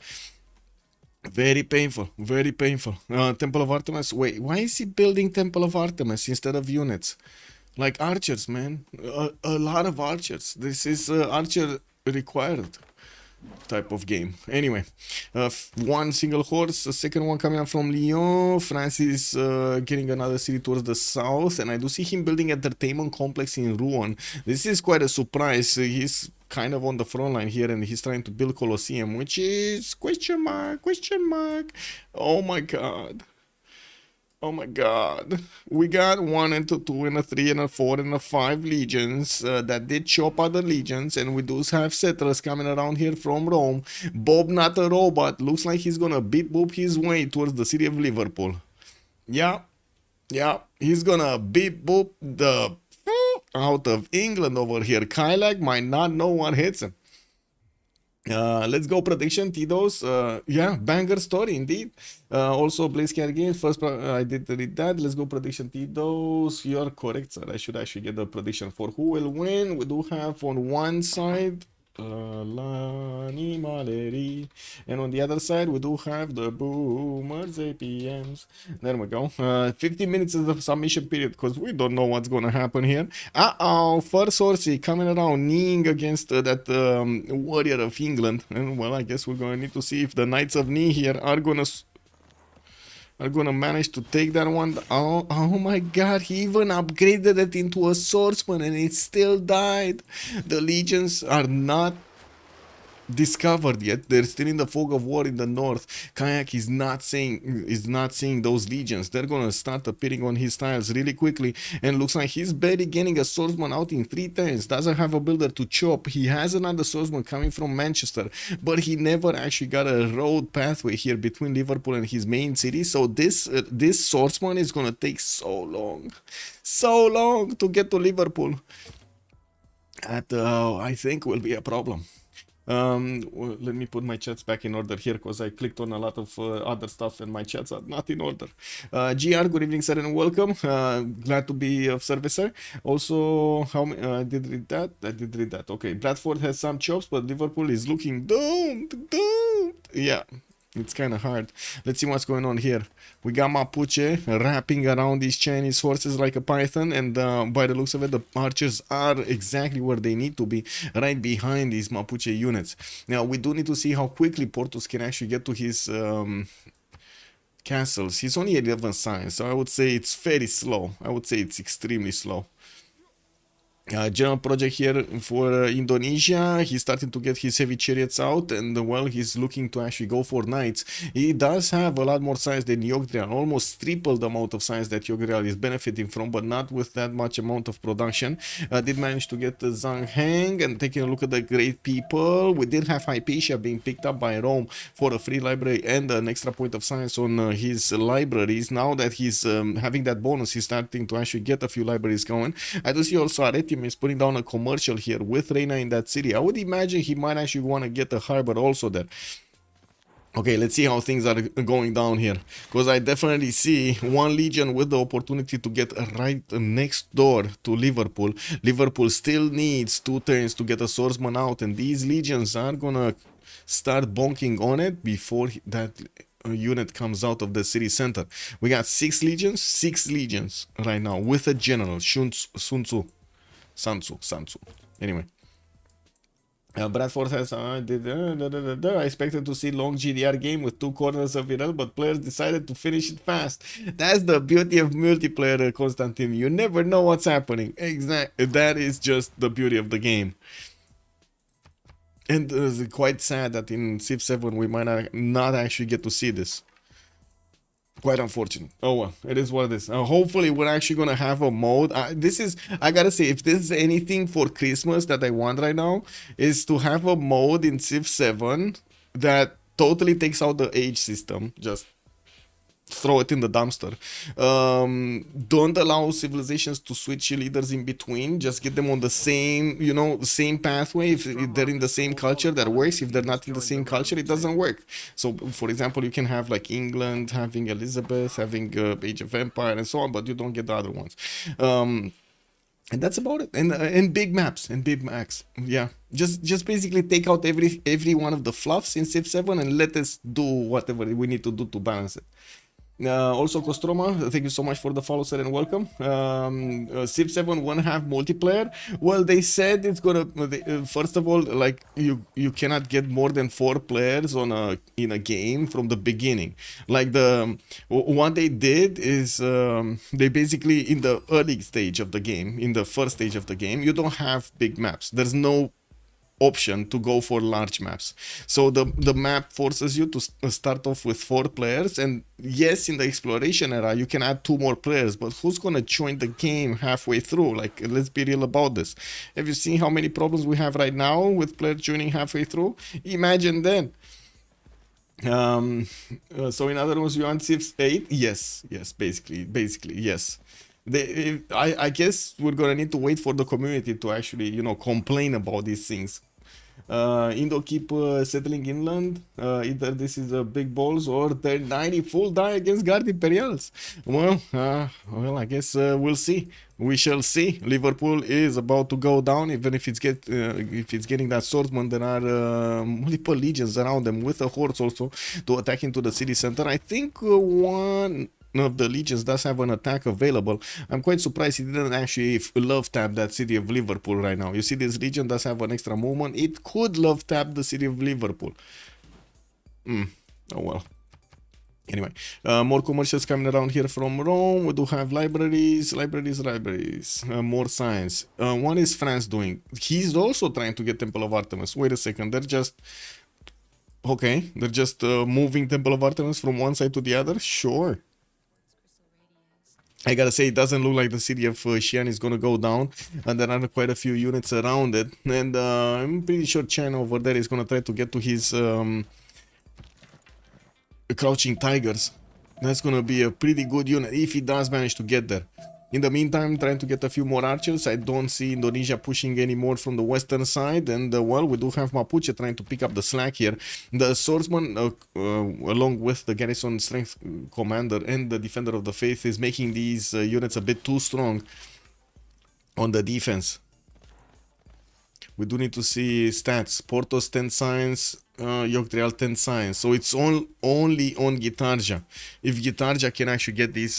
Very painful, very painful. Temple of Artemis. Wait, why is he building Temple of Artemis instead of units? Like archers, man. A lot of archers. This is archer required type of game. Anyway, one single horse, the second one coming up from Lyon. France is getting another city towards the south, and I do see him building entertainment complex in Rouen. This is quite a surprise. He's kind of on the front line here, and he's trying to build Colosseum, which is question mark, question mark. Oh my god. Oh my god. We got 1 and a 2 and a 3 and a 4 and a 5 legions that did chop other legions, and we do have settlers coming around here from Rome. Bobnotarobot looks like he's gonna beep boop his way towards the city of Liverpool. Yeah, yeah, he's gonna beep boop the out of England over here. Caillak might not know what hits him. Let's go prediction Tidos. Yeah, banger story indeed. Also Blazecat game. First I did read that. Let's go prediction Tidos. You're correct, sir. I should actually get the prediction for who will win. We do have on one side Lani Maleri, and on the other side we do have the Boomers APMs. There we go. 15 minutes is the submission period because we don't know what's gonna happen here. First Horsey coming around kneeing against that warrior of England, and well, I guess we're gonna need to see if the Knights of Knee here are gonna manage to take that one. Oh my god, he even upgraded it into a swordsman and it still died. The legions are not discovered yet. They're still in the fog of war in the north. Caillak is not seeing those legions. They're gonna start appearing on his tiles really quickly, and looks like he's barely getting a swordsman out in 3 turns. Doesn't have a builder to chop. He has another swordsman coming from Manchester, but he never actually got a road pathway here between Liverpool and his main city. So this swordsman is gonna take so long to get to Liverpool. That I think will be a problem. Well, let me put my chats back in order here because I clicked on a lot of other stuff and my chats are not in order. GR, good evening, sir, and welcome. Glad to be of service, sir. Also, I did read that. Okay, Bradford has some chops, but Liverpool is looking doomed. Yeah. It's kind of hard. Let's see what's going on here. We got Mapuche wrapping around these Chinese horses like a python, and by the looks of it, the archers are exactly where they need to be, right behind these Mapuche units. Now, we do need to see how quickly Portouss can actually get to his castles. He's only 11 signs, so I would say it's very slow. I would say it's extremely slow. General project here for Indonesia. He's starting to get his heavy chariots out, and well, he's looking to actually go for knights. He does have a lot more science than Yogdrael, almost triple the amount of science that Yogdrael is benefiting from, but not with that much amount of production. Did manage to get the Zhang Heng, and taking a look at the great people, we did have Hypatia being picked up by Rome for a free library and an extra point of science on his libraries. Now that he's having that bonus, he's starting to actually get a few libraries going. I do see also Areti is putting down a commercial here with Reina in that city. I would imagine he might actually want to get a harbor also there. Okay, let's see how things are going down here, because I definitely see one legion with the opportunity to get right next door to Liverpool. Liverpool still needs 2 turns to get a swordsman out, and these legions are gonna start bonking on it before that unit comes out of the city center. We got 6 legions right now with a general, Sansu. Anyway. Bradford has I expected to see long GDR game with 2 corners of Viral, but players decided to finish it fast. That's the beauty of multiplayer, Constantine. You never know what's happening. Exactly. That is just the beauty of the game. And it's quite sad that in Civ7 we might not actually get to see this. Quite unfortunate. Oh well, it is what it is. Hopefully we're actually gonna have a mode. I gotta say, if this is anything for Christmas that I want right now, is to have a mode in Civ7 that totally takes out the age system. Just throw it in the dumpster. Don't allow civilizations to switch leaders in between. Just get them on the same, same pathway. If they're in the same culture, that works. If they're not in the same culture, it doesn't work. So, for example, you can have like England having Elizabeth, having Age of Empire, and so on, but you don't get the other ones. And that's about it. And big maps and big maps. Yeah, just basically take out every one of the fluffs in Civ 7 and let us do whatever we need to do to balance it. Also, Kostroma, thank you so much for the follow, sir, and welcome. Civ 7 won't have multiplayer. Well, they said it's gonna. First of all, like you cannot get more than 4 players in a game from the beginning. Like what they did is they basically in the early stage of the game, in the first stage of the game, you don't have big maps. There's no option to go for large maps, so the map forces you to start off with 4 players. And yes, in the exploration era you can add 2 more players, but who's gonna join the game halfway through? Like, let's be real about this. Have you seen how many problems we have right now with players joining halfway through? Imagine then. So in other words, you want Civ 8? Yes, basically yes. I guess we're gonna need to wait for the community to actually, complain about these things. Indo keep settling inland. Either this is a big balls or they're 90 full die against Guard Imperials. Well, I guess we'll see. We shall see. Liverpool is about to go down, even if it's getting that swordsman. There are multiple legions around them with a horse also to attack into the city center. I think one of the legions does have an attack available. I'm quite surprised he didn't actually love tap that city of Liverpool right now. You see, this legion does have an extra movement. It could love tap the city of Liverpool. Oh well. Anyway, more commercials coming around here from Rome. We do have libraries. More science. What is France doing? He's also trying to get Temple of Artemis. Wait a second. They're just moving Temple of Artemis from one side to the other. Sure. I gotta say, it doesn't look like the city of Xi'an is gonna go down, and there are quite a few units around it. And I'm pretty sure China over there is gonna try to get to his Crouching Tigers. That's gonna be a pretty good unit if he does manage to get there. In the meantime, trying to get a few more archers. I don't see Indonesia pushing any more from the western side. And well, we do have Mapuche trying to pick up the slack here. The swordsman, along with the garrison strength commander and the defender of the faith, is making these units a bit too strong on the defense. We do need to see stats. Portouss 10 science, Yogdrael 10 science. So it's only on Gitarja. If Gitarja can actually get this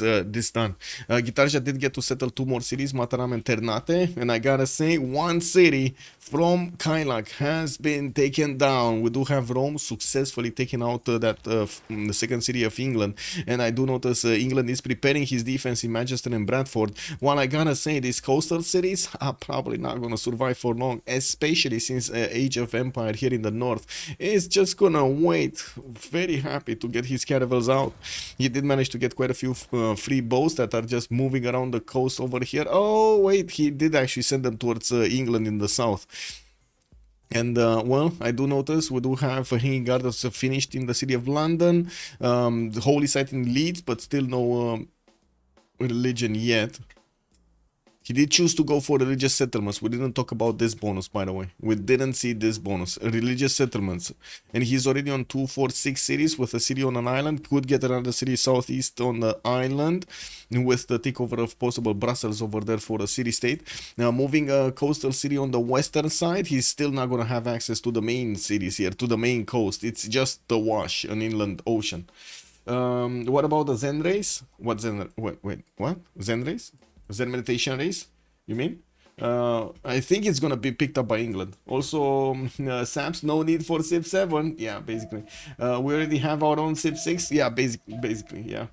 done. Gitarja did get to settle 2 more cities, Mataram and Ternate. And I gotta say, one city from Caillak has been taken down. We do have Rome successfully taking out the second city of England. And I do notice England is preparing his defense in Manchester and Bradford. While I gotta say, these coastal cities are probably not gonna survive for long, especially since Age of Empire here in the north is just gonna wait, very happy to get his caravels out. He did manage to get quite a few free boats that are just moving around the coast over here. Oh wait, he did actually send them towards England in the south. And well, I do notice we do have Hanging Gardens finished in the city of London, the holy site in Leeds, but still no religion yet. He did choose to go for religious settlements. We didn't talk about this bonus, by the way. We didn't see this bonus. Religious settlements. And he's already on 2, 4, 6 cities with a city on an island. Could get another city southeast on the island with the takeover of possible Brussels over there for a city-state. Now, moving a coastal city on the western side, he's still not going to have access to the main cities here, to the main coast. It's just the wash, an inland ocean. What about the Zen race? What Zen? Wait, what? Zen race? Zen meditation race, you mean? I think it's gonna be picked up by England. Also, Saps, no need for Civ 7. Yeah, basically. We already have our own Civ 6. Yeah, basically, yeah.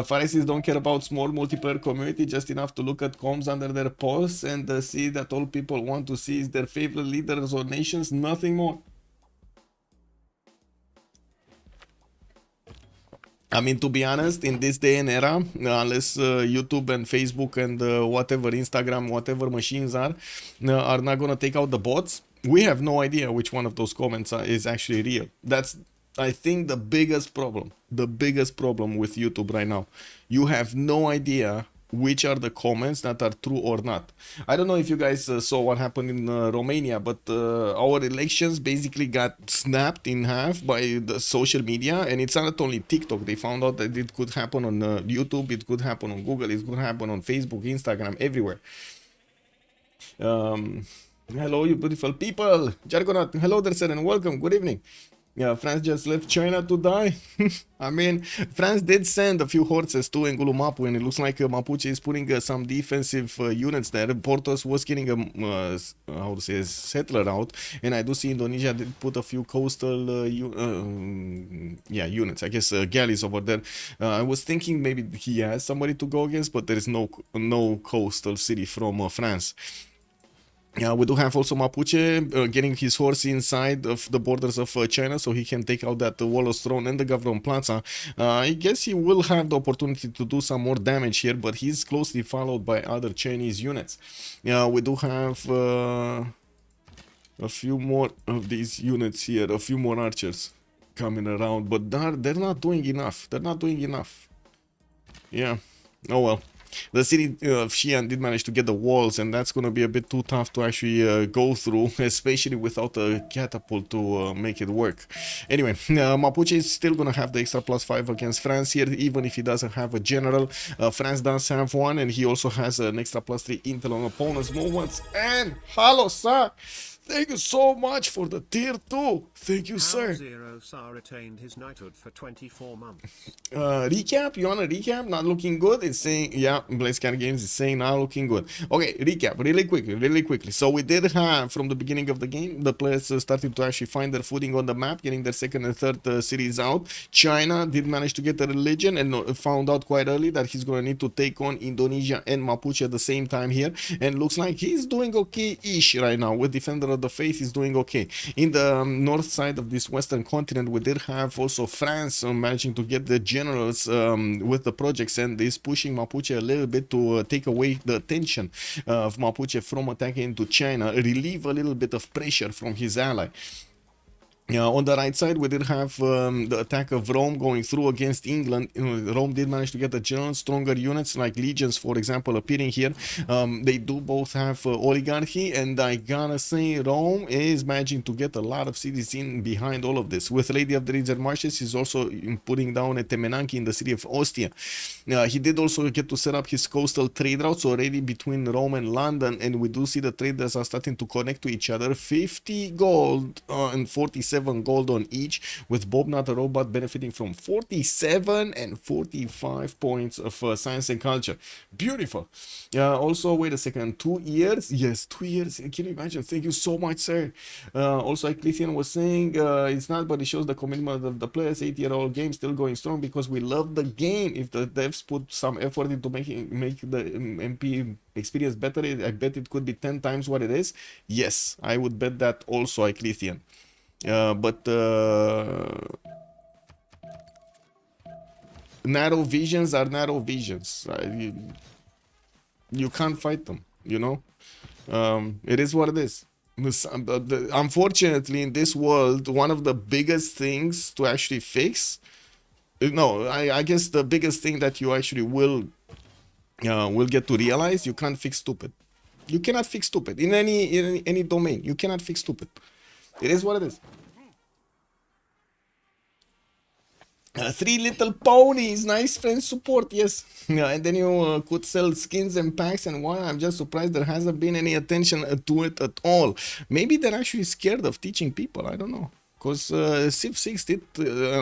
Pharisees don't care about small multiplayer community, just enough to look at comms under their posts and see that all people want to see is their favorite leaders or nations, nothing more. I mean, to be honest, in this day and era, unless YouTube and Facebook and whatever, Instagram, whatever machines are not going to take out the bots, we have no idea which one of those comments is actually real. That's, I think, the biggest problem with YouTube right now. You have no idea which are the comments that are true or not. I don't know if you guys saw what happened in Romania, but our elections basically got snapped in half by the social media, and it's not only TikTok. They found out that it could happen on YouTube, it could happen on Google, it could happen on Facebook, Instagram, everywhere. Hello, you beautiful people. Jargonat, hello there, sir, and welcome. Good evening. Yeah, France just left China to die. I mean, France did send a few horses to Ngulumapu, and it looks like Mapuche is putting some defensive units there. Portouss was getting a, how to say, a settler out, and I do see Indonesia did put a few coastal units, I guess, galleys over there. I was thinking maybe he has somebody to go against, but there is no coastal city from France. Yeah, we do have also Mapuche getting his horse inside of the borders of China, so he can take out that Wallace Throne and the Gavron Plaza. I guess he will have the opportunity to do some more damage here, but he's closely followed by other Chinese units. Yeah, we do have a few more of these units here, a few more archers coming around, but they're not doing enough. They're not doing enough. Yeah, oh well. The city of Xi'an did manage to get the walls, and that's going to be a bit too tough to actually go through, especially without a catapult to make it work. Anyway, Mapuche is still going to have the extra +5 against France here, even if he doesn't have a general. France does have one, and he also has an extra +3 intel on opponent's movements. And hello, sir! Thank you so much for the tier 2. Thank you, sir. Zero Sar retained his knighthood for 24 months. Recap? You want a recap? Not looking good? It's saying, yeah, BlazeCat Games is saying not looking good. Okay, recap, really quickly. So we did have, from the beginning of the game, the players started to actually find their footing on the map, getting their second and third cities out. China did manage to get a religion and found out quite early that he's going to need to take on Indonesia and Mapuche at the same time here. And looks like he's doing okay-ish right now. With Defender of the Faith, he's doing okay. In the north side of this western continent, we did have also France managing to get the generals with the projects, and is pushing Mapuche a little bit to take away the attention of Mapuche from attacking into China, relieve a little bit of pressure from his ally. On the right side, we did have the attack of Rome going through against England. Rome did manage to get the general stronger units like legions, for example, appearing here. They do both have oligarchy, and I gotta say Rome is managing to get a lot of cities in behind all of this. With Lady of the River Marshes, he's also putting down a Temenanki in the city of Ostia. He did also get to set up his coastal trade routes already between Rome and London, and we do see the traders are starting to connect to each other. 50 gold and 47 gold on each, with Bobnotarobot benefiting from 47 and 45 points of science and culture. Beautiful. Also, wait a second, 2 years? Yes, 2 years. Can you imagine? Thank you so much, sir. Also, Eclithian was saying it's not, but it shows the commitment of the players. 8-year-old game still going strong because we love the game. If the devs put some effort into make the MP experience better, I bet it could be 10 times what it is. Yes, I would bet that also, Eclithian. But narrow visions are narrow visions. You can't fight them, you know. It is what it is. Unfortunately, in this world, one of the biggest things to actually fix, I guess the biggest thing that you actually will get to realize, you can't fix stupid. You cannot fix stupid in any domain. You cannot fix stupid. It is what it is. 3 little ponies, nice friend support, yes. And then you could sell skins and packs, and why? I'm just surprised there hasn't been any attention to it at all. Maybe they're actually scared of teaching people, I don't know. Because Civ6 did,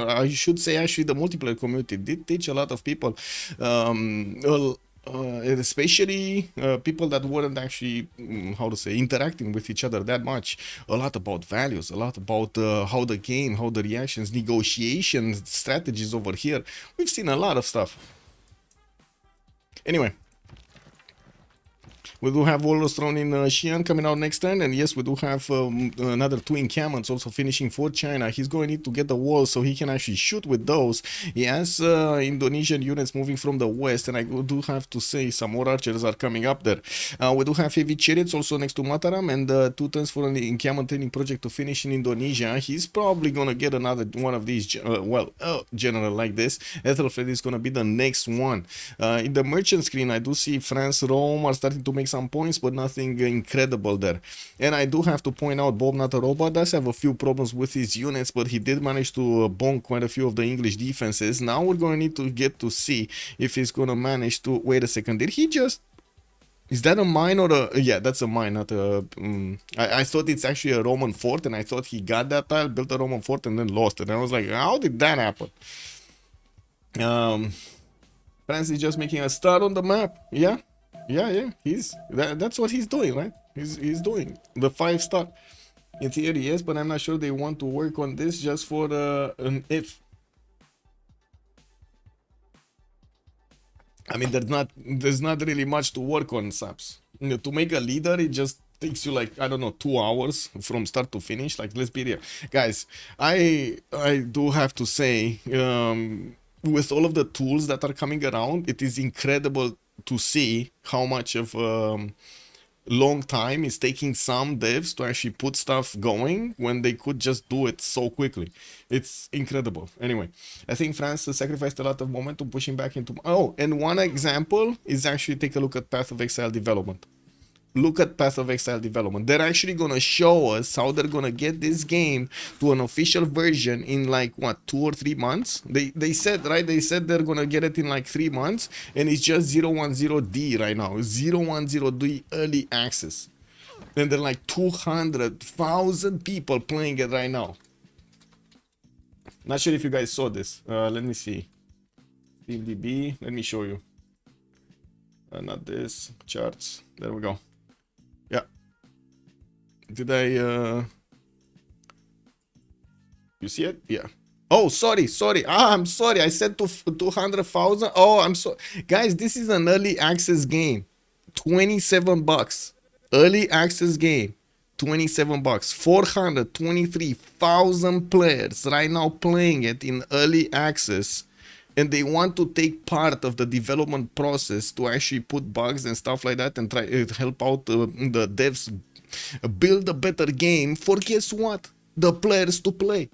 I should say actually the multiplayer community did teach a lot of people, especially people that weren't actually, how to say, interacting with each other that much. A lot about values, a lot about how the game, how the reactions, negotiation strategies over here. We've seen a lot of stuff. Anyway, We do have Warlords Throne in Xi'an coming out next turn, and yes, we do have another 2 encampments also finishing for China. He's going to need to get the walls so he can actually shoot with those. He has Indonesian units moving from the west, and I do have to say some more archers are coming up there. We do have heavy chariots also next to Mataram, and 2 turns for an encampment training project to finish in Indonesia. He's probably going to get another one of these, general like this. Ethelfred is going to be the next one. In the merchant screen, I do see France, Rome are starting to make some points, but nothing incredible there. And I do have to point out Bobnotarobot does have a few problems with his units, but he did manage to bonk quite a few of the English defenses. Now we're going to need to get to see if he's going to manage to... Wait a second, did he just... Is that a mine or a... Yeah, that's a mine, not a... I thought it's actually a Roman fort, and I thought he got that tile, built a Roman fort, and then lost it. And I was like, how did that happen? France is just making a start on the map. Yeah. That's what he's doing, right? He's doing the 5-star. In theory, yes, but I'm not sure they want to work on this just for an if. I mean, there's not really much to work on, Saps. To make a leader, it just takes you like, I don't know, 2 hours from start to finish. Like, let's be real, guys. I do have to say, with all of the tools that are coming around, it is incredible to see how much of long time it's taking some devs to actually put stuff going when they could just do it so quickly. It's incredible. Anyway, I think France sacrificed a lot of momentum pushing back into... Oh, and one example is actually take a look at Path of Exile development. Look at Path of Exile development. They're actually going to show us how they're going to get this game to an official version in like, what, 2 or 3 months? They said, right? They said they're going to get it in like 3 months, and it's just 010D right now. 010D early access. And there are like 200,000 people playing it right now. Not sure if you guys saw this. Let me see. SteamDB. Let me show you. Not this. Charts. There we go. Yeah. Did I you see it? Yeah. Oh, sorry. I'm sorry. I said 200,000. Oh, I'm sorry. Guys, this is an early access game. $27. Early access game. $27. 423,000 players right now playing it in early access. And they want to take part of the development process to actually put bugs and stuff like that and try to help out the devs build a better game for, guess what? The players to play.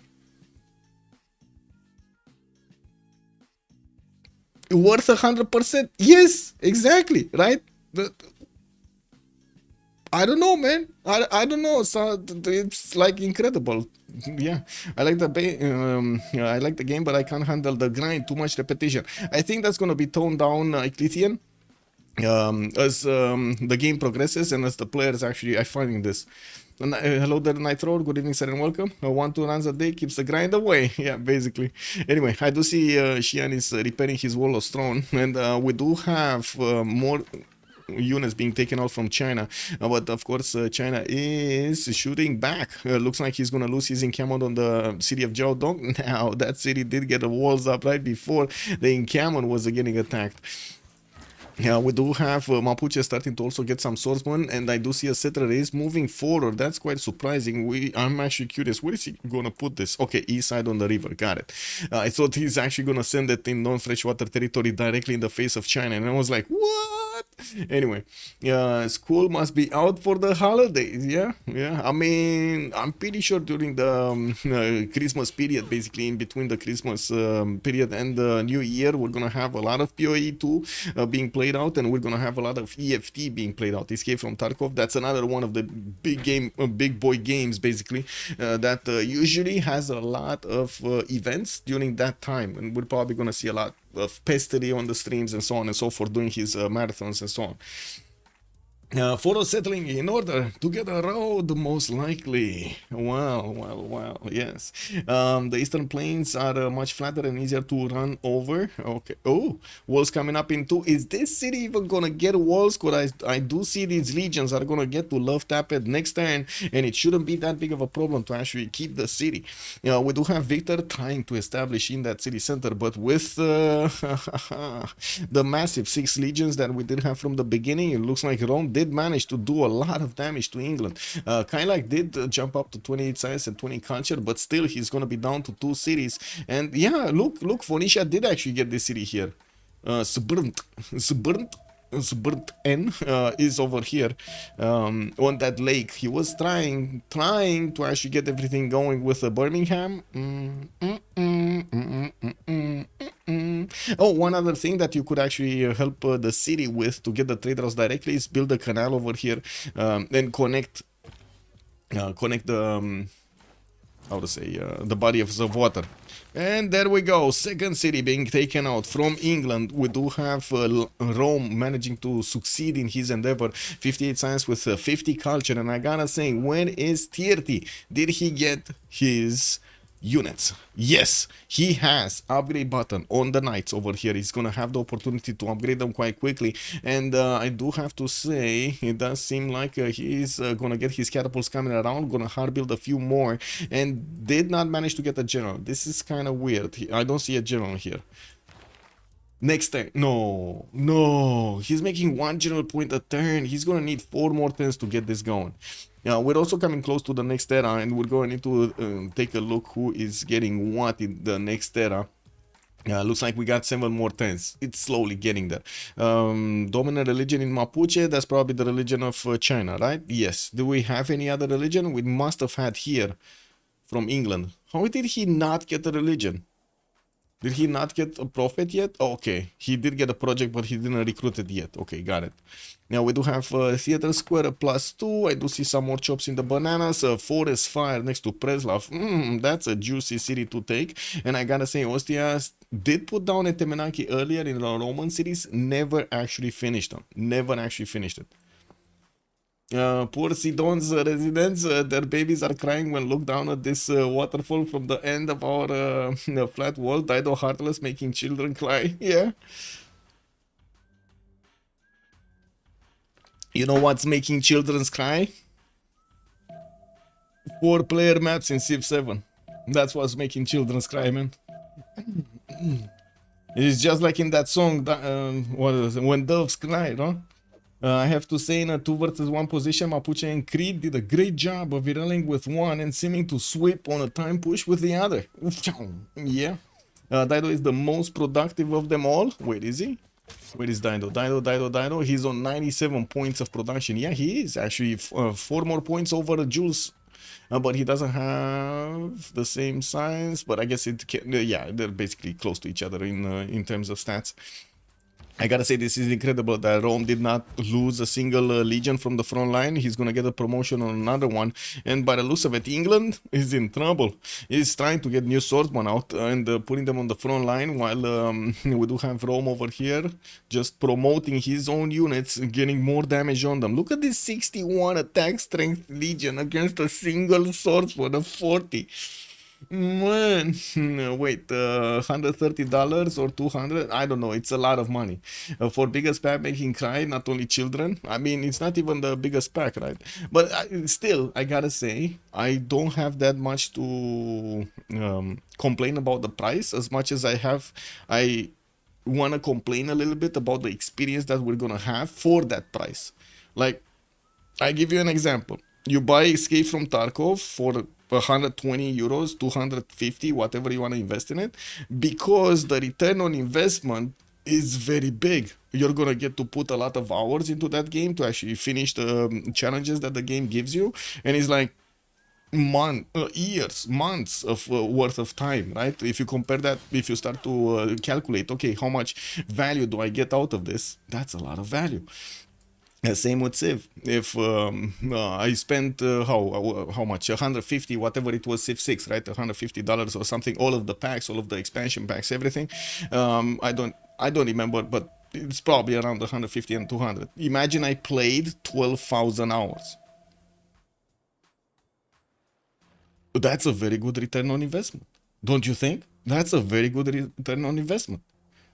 Worth 100%? Yes, exactly, right? I don't know, man. I don't know. So it's like incredible. Yeah, I like the game, but I can't handle the grind. Too much repetition. I think that's gonna be toned down, Eclithian, as the game progresses and as the players actually are finding this. Hello there, Nitro. Good evening, sir, and welcome. 1-2 runs a day keeps the grind away. Yeah, basically. Anyway, I do see Xi'an is repairing his Warlord's Throne, and we do have more units being taken out from China, but of course China is shooting back. Looks like he's gonna lose his encampment on the city of Jiaodong. Now that city did get the walls up right before the encampment was getting attacked. Yeah, we do have Mapuche starting to also get some swordsmen, and I do see a settler is moving forward. That's quite surprising. I'm actually curious, where is he gonna put this? Okay, east side on the river, got it. I thought he's actually gonna send it in non-freshwater territory directly in the face of China, and I was like, what? Anyway, school must be out for the holidays. Yeah. I mean, I'm pretty sure during the Christmas period, basically in between the Christmas period and the New Year, we're gonna have a lot of PoE2 being played out, and we're gonna have a lot of EFT being played out. Escape from Tarkov. That's another one of the big boy games, basically, that usually has a lot of events during that time, and we're probably gonna see a lot of Pestery on the streams and so on and so forth, doing his marathons and so on. Photo settling in order to get a road, most likely. Well, yes. The eastern plains are much flatter and easier to run over. Okay. Oh, walls coming up in 2. Is this city even gonna get walls? Because I do see these legions are gonna get to love tap it next turn, and it shouldn't be that big of a problem to actually keep the city. We do have Victor trying to establish in that city center, but with the massive 6 legions that we did have from the beginning, it looks like Rome did manage to do a lot of damage to England. Caillak did jump up to 28 science and 20 culture, but still he's gonna be down to 2 cities. And yeah, look, Phoenicia did actually get this city here. Sbrnt N is over here on that lake. He was trying to actually get everything going with Birmingham. Oh, one other thing that you could actually help the city with to get the trade routes directly is build a canal over here and connect the how to say the bodies of water. And there we go, second city being taken out from England. We do have Rome managing to succeed in his endeavor, 58 science with 50 culture. And I gotta say, when is Tearty? Did he get his units? Yes, he has upgrade button on the knights over here. He's gonna have the opportunity to upgrade them quite quickly, and I do have to say it does seem like he's gonna get his catapults coming around, gonna hard build a few more, and did not manage to get a general. This is kind of weird. I don't see a general here. Next turn, no, he's making 1 general point a turn. He's gonna need 4 more turns to get this going. We're also coming close to the next era, and we're going to take a look who is getting what in the next era. Looks like we got 7 more turns. It's slowly getting there. Dominant religion in Mapuche, that's probably the religion of China, right? Yes. Do we have any other religion? We must have had here from England. How did he not get a religion? Did he not get a prophet yet? Oh, okay, he did get a project, but he didn't recruit it yet. Okay, got it. Now we do have Theater Square +2. I do see some more chops in the bananas. Forest Fire next to Preslav. That's a juicy city to take. And I gotta say, Ostia did put down a Temenaki earlier in the Roman cities. Never actually finished them. Never actually finished it. Poor Sidon's residents, their babies are crying when look down at this waterfall from the end of our flat wall. Dido Heartless making children cry. Yeah. You know what's making children cry? 4-player maps in Civ7. That's what's making children cry, man. It's just like in that song, what is it? When Doves Cry, no? I have to say, in a 2 versus 1 position, Mapuche and Creed did a great job of viralling with one and seeming to sweep on a time push with the other. Yeah. Dido is the most productive of them all. Wait, is he? Where is Dido? Dido. He's on 97 points of production. Yeah, he is actually 4 more points over Jules. But he doesn't have the same size. But I guess it can. Yeah, they're basically close to each other in terms of stats. I gotta say, this is incredible that Rome did not lose a single legion from the front line. He's gonna get a promotion on another one. And by the looks of it, England is in trouble. He's trying to get new swordsmen out and putting them on the front line, while we do have Rome over here just promoting his own units, getting more damage on them. Look at this 61 attack strength legion against a single swordsman of 40. Man, wait, $130 or 200? I don't know. It's a lot of money for biggest pack making cry, not only children. I mean, it's not even the biggest pack, right? But still, I gotta say, I don't have that much to complain about the price as much as I want to complain a little bit about the experience that we're gonna have for that price. Like, I give you an example. You buy Escape from Tarkov for 120 euros, 250, whatever you want to invest in it, because the return on investment is very big. You're going to get to put a lot of hours into that game to actually finish the challenges that the game gives you. And it's like years, months of worth of time, right? If you compare that, if you start to calculate, okay, how much value do I get out of this? That's a lot of value. Same with Civ. If I spent how much, 150, whatever it was, Civ6, right? $150 or something, all of the packs, all of the expansion packs, everything. I don't remember, but it's probably around 150 and 200. Imagine I played 12,000 hours. That's a very good return on investment, don't you think? That's a very good return on investment.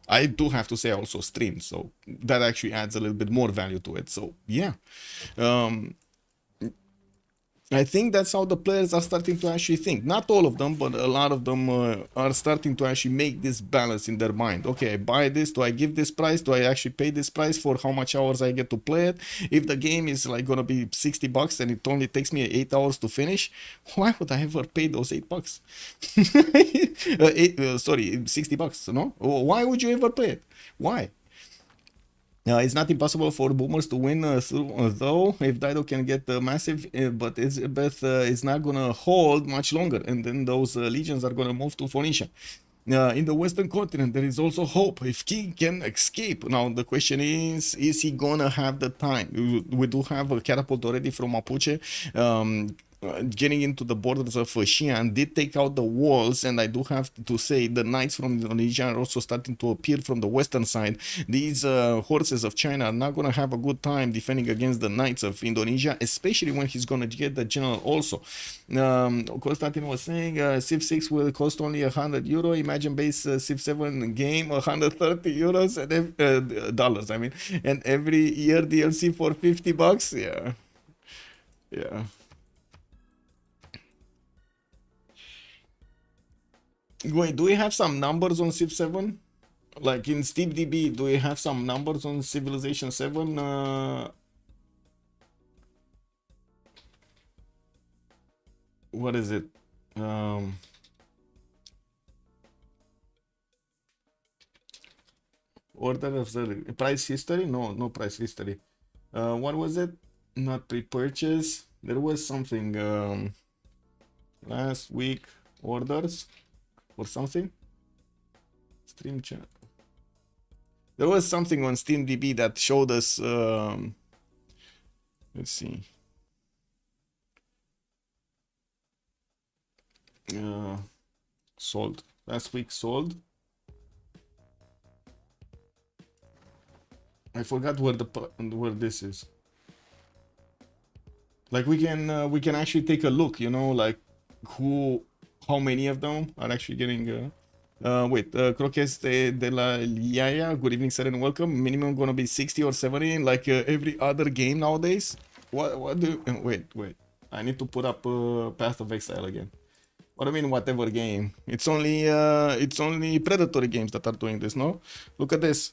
I do have to say I also streamed, so that actually adds a little bit more value to it. So yeah, I think that's how the players are starting to actually think. Not all of them, but a lot of them are starting to actually make this balance in their mind. Okay, I buy this. Do I give this price? Do I actually pay this price for how much hours I get to play it? If the game is like gonna be $60 and it only takes me 8 hours to finish, why would I ever pay those $8? Sorry, $60. No, why would you ever pay it? Why? It's not impossible for boomers to win though if Dido can get massive, but Elizabeth is not gonna hold much longer, and then those legions are gonna move to Phoenicia. In the western continent there is also hope if King can escape. Now the question is he gonna have the time? We do have a catapult already from Mapuche, getting into the borders of Xi'an, did take out the walls, and I do have to say the knights from Indonesia are also starting to appear from the western side. These horses of China are not going to have a good time defending against the knights of Indonesia, especially when he's going to get the general also. Konstantin was saying Civ6 will cost only €100. Imagine base Civ7 game 130 euros and dollars. I mean, and every year DLC for $50. Yeah. Wait, do we have some numbers on Civ7? Like in SteepDB, do we have some numbers on Civilization 7? What is it? Order of the price history? No price history. What was it? Not pre-purchase. There was something last week orders or something. Stream chat. There was something on SteamDB that showed us. Let's see. Sold last week. Sold. I forgot where this is. Like we can actually take a look. You know, like how many of them are actually getting. Croques de la Liaya, good evening, sir, and welcome. Minimum gonna be 60 or 70, like every other game nowadays. What do you, wait. I need to put up Path of Exile again. What do I mean, whatever game? It's only predatory games that are doing this, no? Look at this.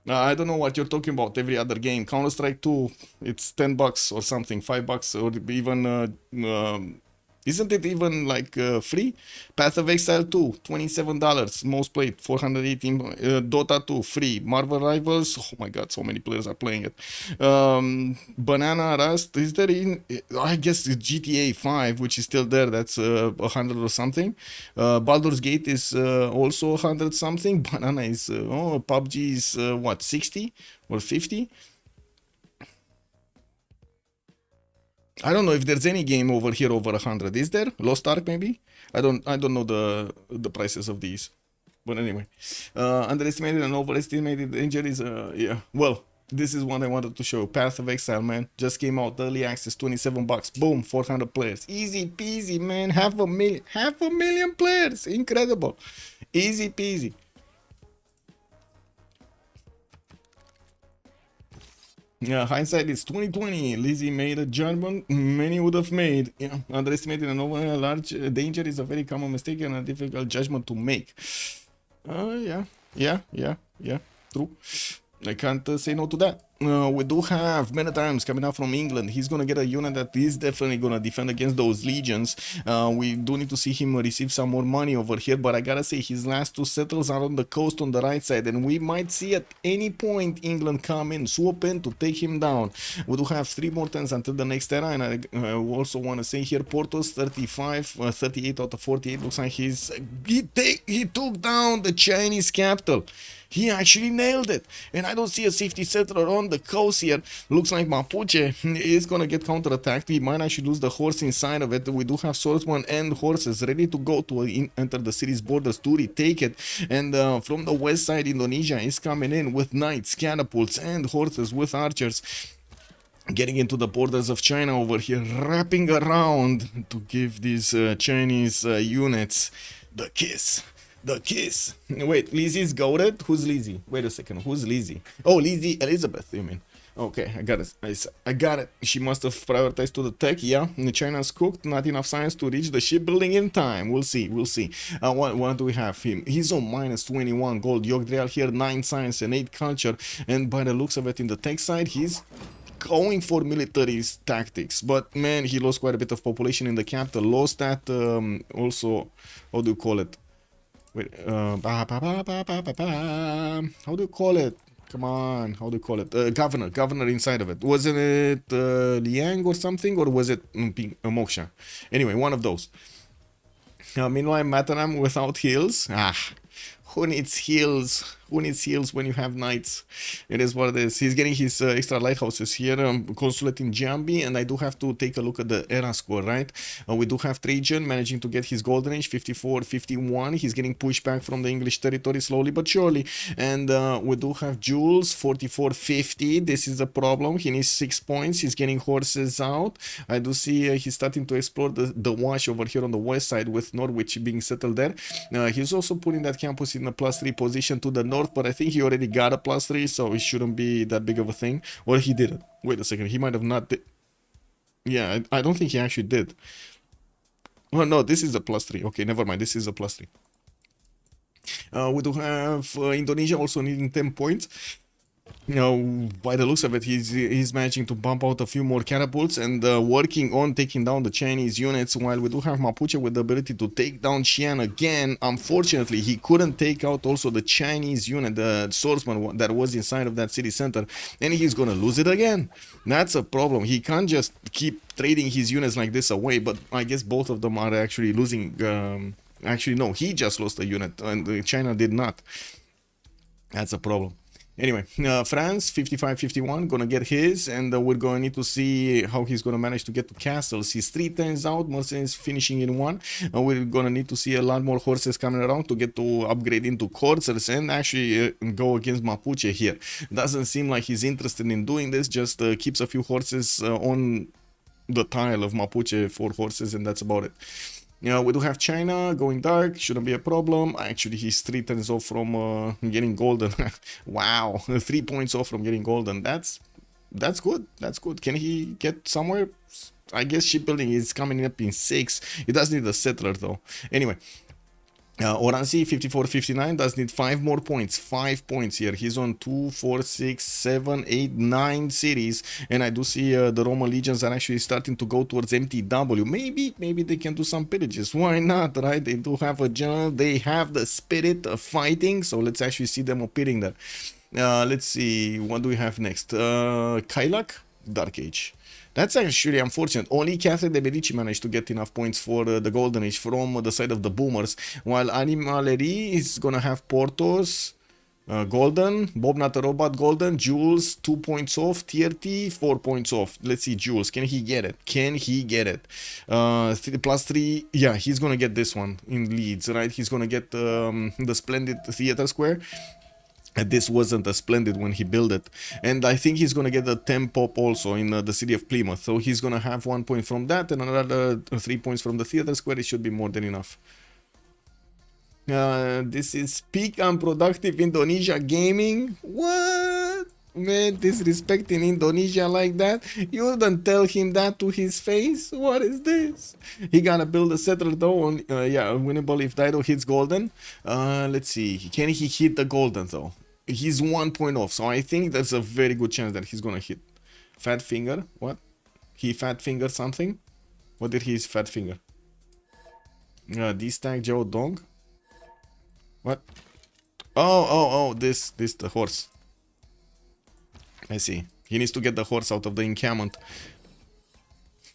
I don't know what you're talking about. Every other game, Counter-Strike 2, it's $10 or something, $5, or even. Isn't it even like free? Path of Exile 2, $27, most played, 418. Dota 2, free. Marvel Rivals, oh my god, so many players are playing it. Banana Rust, is there in? I guess it's GTA 5, which is still there. That's 100 or something. Baldur's Gate is also 100 something. Banana is PUBG is what, 60 or 50? I don't know if there's any game over here over 100. Is there? Lost Ark maybe? I don't know the prices of these. But anyway, underestimated and overestimated injuries. Yeah. Well, this is what I wanted to show. Path of Exile, man, just came out, early access, $27. Boom, 400 players. Easy peasy, man. Half a million players. Incredible. Easy peasy. Yeah, hindsight is 2020. Lizzie made a judgment many would have made. Yeah, underestimating an over large danger is a very common mistake and a difficult judgment to make. Yeah. True. I can't say no to that. We do have many times coming out from England. He's gonna get a unit that is definitely gonna defend against those legions. We do need to see him receive some more money over here, but I gotta say his last two settles are on the coast on the right side, and we might see at any point England come in, swoop in to take him down. We do have 3 more turns until the next era, and I also want to say here Portouss 38 out of 48 looks like he took down the Chinese capital. He actually nailed it, and I don't see a safety settler on the coast here. Looks like Mapuche is gonna get counterattacked. We might actually lose the horse inside of it. We do have swordsmen and horses ready to go to enter the city's borders to retake it. And from the west side, Indonesia is coming in with knights, catapults, and horses with archers. Getting into the borders of China over here, wrapping around to give these Chinese units the kiss. The kiss. Wait, Lizzie's goated? Who's Lizzie? Wait a second, who's Lizzie? Oh, Lizzie Elizabeth, you mean? Okay, I got it. I got it. She must have prioritized to the tech. Yeah, China's cooked. Not enough science to reach the shipbuilding in time. We'll see. We'll see. What do we have him? He's on minus 21 gold. Yogdrael here, 9 science and 8 culture. And by the looks of it, in the tech side, he's going for military tactics. But man, he lost quite a bit of population in the capital. Lost that also. How do you call it? Wait, how do you call it? Come on, how do you call it? Governor inside of it. Wasn't it Liang or something, or was it Moksha? Anyway, one of those. Meanwhile, Mataram without heals. Who needs heals? Who needs heals when you have knights? It is what it is. He's getting his extra lighthouses here. Consulate in Jambi, and I do have to take a look at the era score, right? We do have Trajan managing to get his golden age, 54-51. He's getting pushed back from the English territory slowly but surely. And we do have Jules, 44-50. This is a problem. He needs 6 points. He's getting horses out. I do see he's starting to explore the wash over here on the west side, with Norwich being settled there. He's also putting that campus in a +3 position to the north, but I think he already got a +3, so it shouldn't be that big of a thing. Or he didn't. Wait a second, he might have not did. Yeah, I don't think he actually did. Oh no, this is a +3. Okay, never mind, this is a +3. We do have Indonesia also needing 10 points. By the looks of it, he's managing to bump out a few more catapults and working on taking down the Chinese units, while we do have Mapuche with the ability to take down Xi'an again. Unfortunately, he couldn't take out also the Chinese unit, the swordsman that was inside of that city center, and he's gonna lose it again. That's a problem. He can't just keep trading his units like this away, but I guess both of them are actually losing. Actually, no, he just lost a unit, and China did not. That's a problem. Anyway, France, 55-51, gonna get his, and we're gonna need to see how he's gonna manage to get to castles. He's 3 turns out, mercenaries finishing in 1. We're gonna need to see a lot more horses coming around to get to upgrade into coursers and actually go against Mapuche here. Doesn't seem like he's interested in doing this, just keeps a few horses on the tile of Mapuche for horses, and that's about it. We do have China going dark, shouldn't be a problem. Actually, he's 3 turns off from getting golden. Wow, 3 points off from getting golden. That's good. That's good. Can he get somewhere? I guess shipbuilding is coming up in 6. He does need a settler though. Anyway. Oransi 54-59 does need 5 more points. 5 points here. He's on 2, 4, 6, 7, 8, 9 cities, and I do see the Roman legions are actually starting to go towards MTW. Maybe they can do some pillages. Why not, right? They do have a general. They have the spirit of fighting, so let's actually see them appearing there. Let's see, what do we have next? Caillak, Dark Age. That's actually unfortunate. Only Catherine de Medici managed to get enough points for the Golden Age from the side of the Boomers, while Animalerie is gonna have Portouss, Golden, Bobnotarobot Golden, Jules 2 points off, Tearty 4 points off. Let's see, Jules, can he get it? Can he get it? +3, yeah, he's gonna get this one in Leeds, right? He's gonna get the Splendid Theater Square. This wasn't a Splendid when he built it, and I think he's gonna get the 10 pop also in the city of Plymouth, so he's gonna have 1 point from that and another 3 points from the theater square. It should be more than enough. This is peak unproductive Indonesia gaming. What? Man, disrespecting Indonesia like that? You wouldn't tell him that to his face? What is this? He gonna build a settler though on, yeah, winnable if Dido hits golden. Let's see, can he hit the golden though? He's 1 point off, so I think there's a very good chance that he's gonna hit. Fat finger? What? He fat finger something? What did he fat finger? D-stack Joe Dong? What? Oh, this the horse. I see. He needs to get the horse out of the encampment.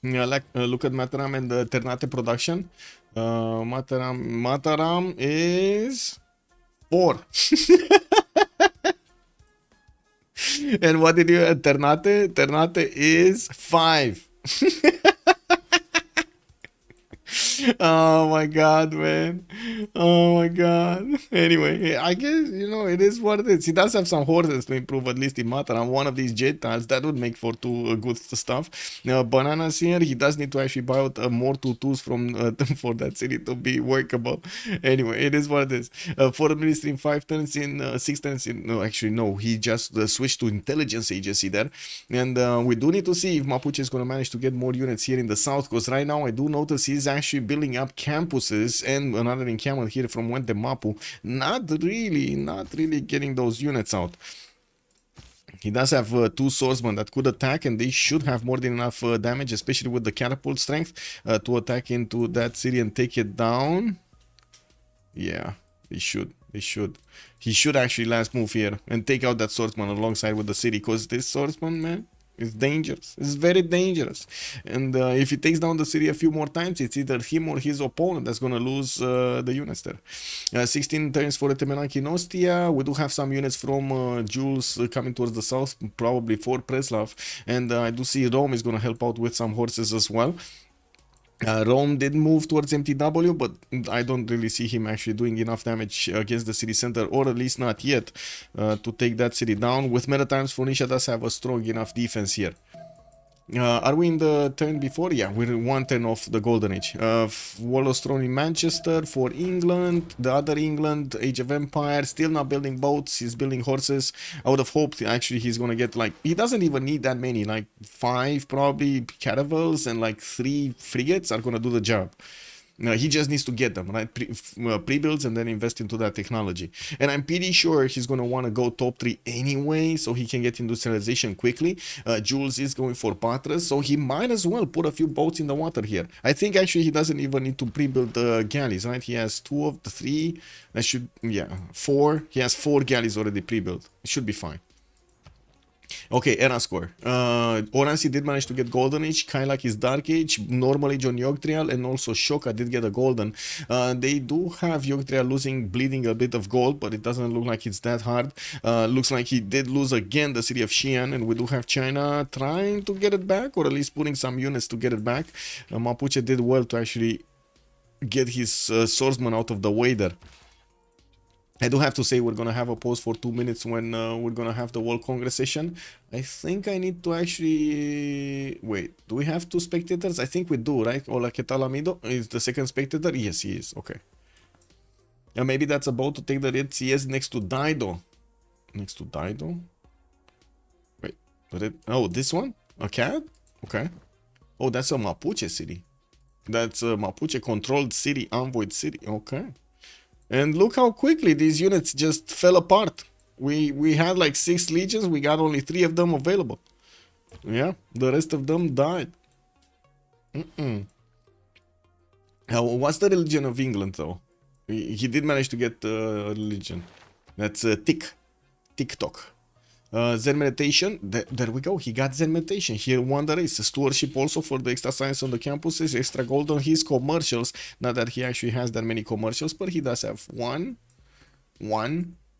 Look at Mataram and the Ternate production. Mataram is 4. And what did you at Ternate? Ternate is 5. Oh my god, man. Oh my god. Anyway, I guess, it is what it is. He does have some horses to improve, at least in Mata. On one of these jet tiles, that would make for two good stuff. Bananas here, he does need to actually buy out more tutus from for that city to be workable. Anyway, it is what it is. Foreign ministry in 5 turns in 6 turns in. No, actually, no. He just switched to intelligence agency there. And we do need to see if Mapuche is going to manage to get more units here in the south, because right now I do notice he's actually building up campuses and another encampment here from Wente Mapu. Not really getting those units out. He does have 2 swordsmen that could attack, and they should have more than enough damage, especially with the catapult strength, to attack into that city and take it down. Yeah, they should. He should actually last move here and take out that swordsman alongside with the city, because this swordsman, man, is dangerous. It's very dangerous. And if he takes down the city a few more times, it's either him or his opponent that's going to lose the units there. 16 turns for the Temeranki in Ostia. We do have some units from Jules coming towards the south, probably for Preslav. And I do see Rome is going to help out with some horses as well. Rome did move towards MTW, but I don't really see him actually doing enough damage against the city center, or at least not yet, to take that city down. With Meta Times, Phoenicia does have a strong enough defense here. Are we in the turn before? Yeah, we're 1 turn off the Golden Age. Wallace Throne in Manchester for England. The other England, Age of Empire, still not building boats. He's building horses. I would have hoped actually he's going to get like, he doesn't even need that many, like 5 probably caravels and like 3 frigates are going to do the job. He just needs to get them, right? Pre-builds and then invest into that technology. And I'm pretty sure he's going to want to go top 3 anyway, so he can get industrialization quickly. Jules is going for Patras, so he might as well put a few boats in the water here. I think actually he doesn't even need to pre-build the galleys, right? He has 2 of the 3. That should, yeah, 4. He has 4 galleys already pre-built. It should be fine. Okay, era score. Oransi did manage to get Golden Age, Caillak is Dark Age, Normal Age on Yogdrael, and also Sohka did get a Golden. They do have Yogdrael bleeding a bit of gold, but it doesn't look like it's that hard. Looks like he did lose again the city of Xi'an, and we do have China trying to get it back, or at least putting some units to get it back. Mapuche did well to actually get his swordsman out of the way there. I do have to say we're going to have a pause for 2 minutes when we're going to have the World Congress session. I think I need to actually... Wait, do we have 2 spectators? I think we do, right? Ola Ketalamido is the second spectator? Yes, he is. Okay. And maybe that's about to take the red CS next to Dido. Next to Dido? Wait, oh, this one? A cat? Okay. Oh, that's a Mapuche city. That's a Mapuche controlled city, envoyed city. Okay. And look how quickly these units just fell apart. We had like 6 legions, we got only 3 of them available. Yeah, the rest of them died. What's the religion of England though? He did manage to get a religion. That's TikTok. Zen meditation, there we go, he got Zen meditation, he won the race. Stewardship also for the extra science on the campuses, extra gold on his commercials, not that he actually has that many commercials, but he does have one,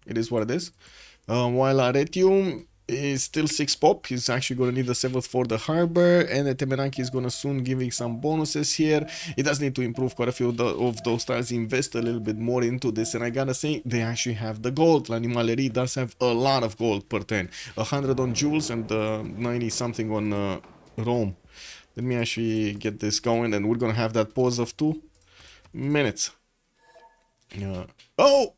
it is what it is. While Aretium is still 6 pop, he's actually going to need the 7th for the harbor, and the Temeranki is going to soon giving some bonuses here. He does need to improve quite a few of those tiles, invest a little bit more into this, and I gotta say, they actually have the gold. L'Animalerie does have a lot of gold per turn. 100 on Jules and 90 something on Rome. Let me actually get this going, and we're going to have that pause of 2 minutes. Oh,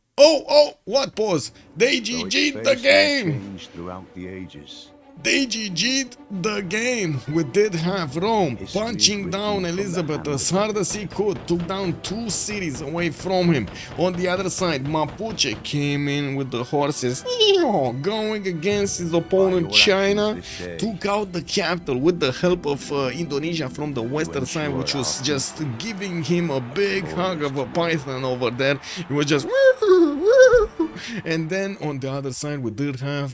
what pause? They GG'd the game! Throughout the ages. They GG'd the game. We did have Rome punching down Elizabeth as hard as he could, took down 2 cities away from him. On the other side, Mapuche came in with the horses, going against his opponent China, took out the capital with the help of Indonesia from the western side, which was just giving him a big hug of a python over there. It was just... And then on the other side, we did have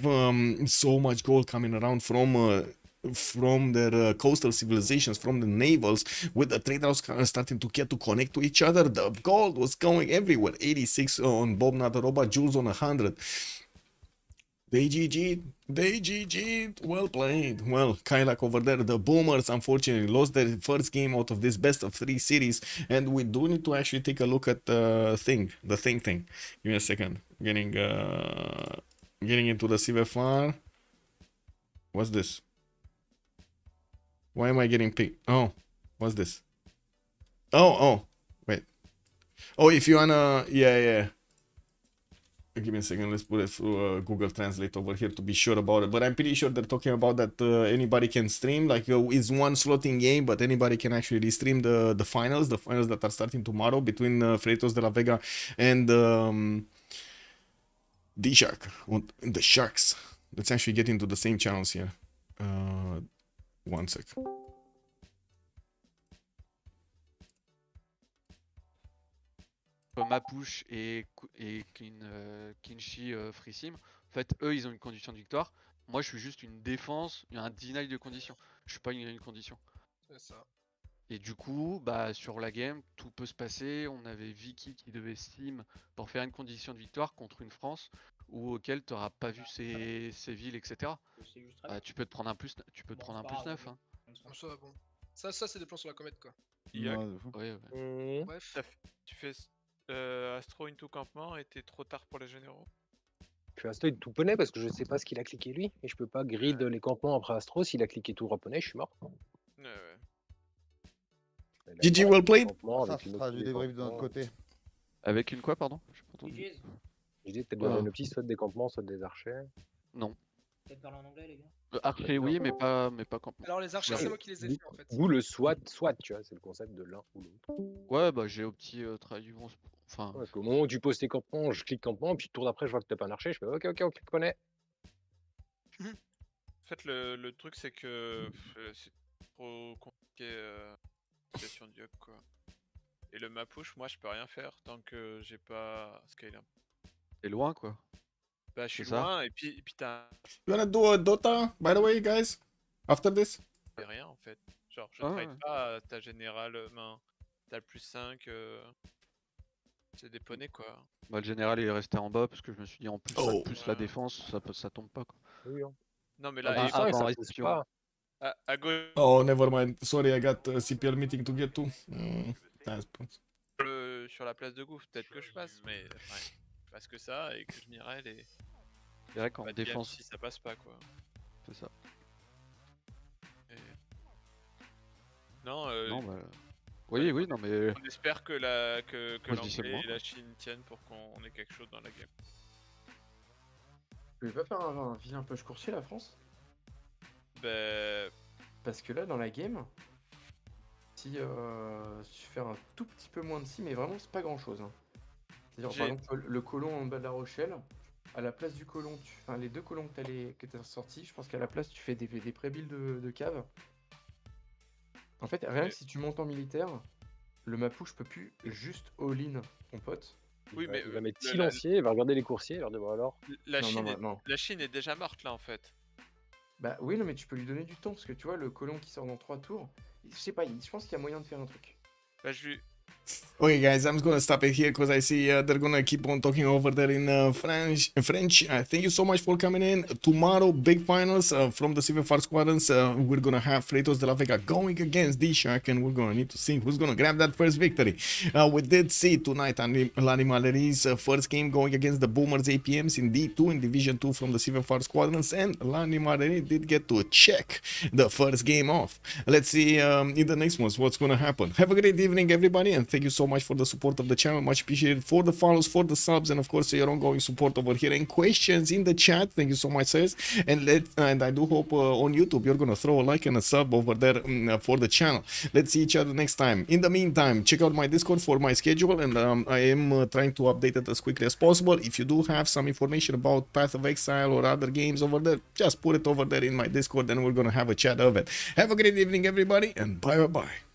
so much gold coming around from their coastal civilizations, from the navals, with the trade routes starting to get to connect to each other. The gold was going everywhere. 86 on Bobnotarobot, Jules on 100. They GG'd. Well played. Well, Caillak over there, the Boomers unfortunately lost their first game out of this best of 3 series, and we do need to actually take a look at the thing. Give me a second. Getting into the CivFR. What's this? Why am I getting picked? Oh, what's this? Oh, wait. Oh, if you wanna, yeah. Give me a second, let's put it through Google Translate over here to be sure about it. But I'm pretty sure they're talking about that anybody can stream. Like, it's one slot in game, but anybody can actually stream the finals that are starting tomorrow between Freightos de la Vega and D-Shark, the Sharks. Let's actually get into the same channels here. One sec. Mapuche et Kinshi Free Sim, en fait, eux, ils ont une condition de victoire. Moi, je suis juste une défense, il y a un deny de condition. Je suis pas une condition. C'est ça. Et du coup, bah, sur la game, tout peut se passer. On avait Vicky qui devait Steam pour faire une condition de victoire contre une France ou auquel tu n'auras pas vu ses villes, etc. Bah, tu peux te prendre un plus, tu peux te prendre un plus 9. Hein. Ça, bon. Ça c'est des plans sur la comète, quoi. Ouais. Bref. Tu fais Astro into campement et t'es trop tard pour les généraux. Je fais Astro tout poney parce que je sais pas ce qu'il a cliqué lui et je peux pas grid les campements après Astro. S'il a cliqué tout poney, je suis mort. GG, well played. Ça sera du débrief de notre côté. Avec une quoi, pardon? Je pas entendu. Je dis peut-être dans une optique, soit des campements, soit des archers. Non. Peut-être parler en anglais, les gars. Archer, oui, mais pas campement. Alors, les archers, c'est moi qui les ai fait, en fait. Ou le SWAT, tu vois, c'est le concept de l'un ou l'autre. Ouais, bah j'ai au petit traduction. Enfin. Ouais, au moment où tu poses tes campements, je clique campement, puis le tour d'après, je vois que t'as pas un archer, je fais ok, on clique poney. En fait, le truc, c'est que c'est trop compliqué la situation du hub, quoi. Et le Mapuche, moi, je peux rien faire tant que j'ai pas scale. T'es loin, quoi. Bah, je suis loin, et puis t'as. You wanna do a Dota, by the way, guys? After this? Rien, en fait. Genre, je trade pas ta générale main. T'as le plus 5. C'est des poneys, quoi. Bah, le général, il est resté en bas parce que je me suis dit en plus, plus la défense, ça tombe pas, quoi. Oui, hein. Non, mais là, à gauche. Oh, never mind. Sorry, I got a CPL meeting to get to. Sur la place de gouffre, peut-être que je passe, mais parce que ça et que je m'irai les. C'est vrai qu'en défense, si ça passe pas, quoi. C'est ça. Non, bah... Oui, non, mais. On espère que l'anglais et la Chine tiennent pour qu'on ait quelque chose dans la game. Tu veux pas faire un vilain push coursier, la France? Bah. Parce que là, dans la game, si tu fais un tout petit peu moins de 6, mais vraiment, c'est pas grand chose. Hein. C'est-à-dire, par exemple, le colon en bas de la Rochelle, à la place du colon, enfin, les deux colons que t'as sortis, je pense qu'à la place, tu fais des pré-builds de cave. En fait, rien que si tu montes en militaire, le Mapuche peut plus juste all-in ton pote. Oui, mais il va mettre silencieux, il va regarder les coursiers, il va leur dire bon alors. La Chine est déjà morte là en fait. Bah oui, non, mais tu peux lui donner du temps parce que tu vois, le colon qui sort dans 3 tours, je sais pas, je pense qu'il y a moyen de faire un truc. Bah je lui. Okay, guys, I'm just gonna stop it here because I see they're gonna keep on talking over there in French. Thank you so much for coming in. Tomorrow, big finals from the CivFR Squadrons. We're gonna have Freightos de la Vega going against D-Shark, and we're gonna need to see who's gonna grab that first victory. We did see tonight L'Animaleri's first game going against the Boomers APMs in D2 in Division 2 from the CivFR Squadrons, and L'Animaleri did get to check the first game off. Let's see in the next ones what's gonna happen. Have a great evening, everybody, and thank you so much for the support of the channel. Much appreciated for the follows, for the subs, and of course your ongoing support over here and questions in the chat. Thank you so much, sirs. And I do hope on YouTube you're gonna throw a like and a sub over there for the channel. Let's see each other next time. In the meantime, check out my Discord for my schedule, and I am trying to update it as quickly as possible. If you do have some information about Path of Exile or other games over there, just put it over there in my Discord, and we're gonna have a chat of it. Have a great evening, everybody, and bye bye.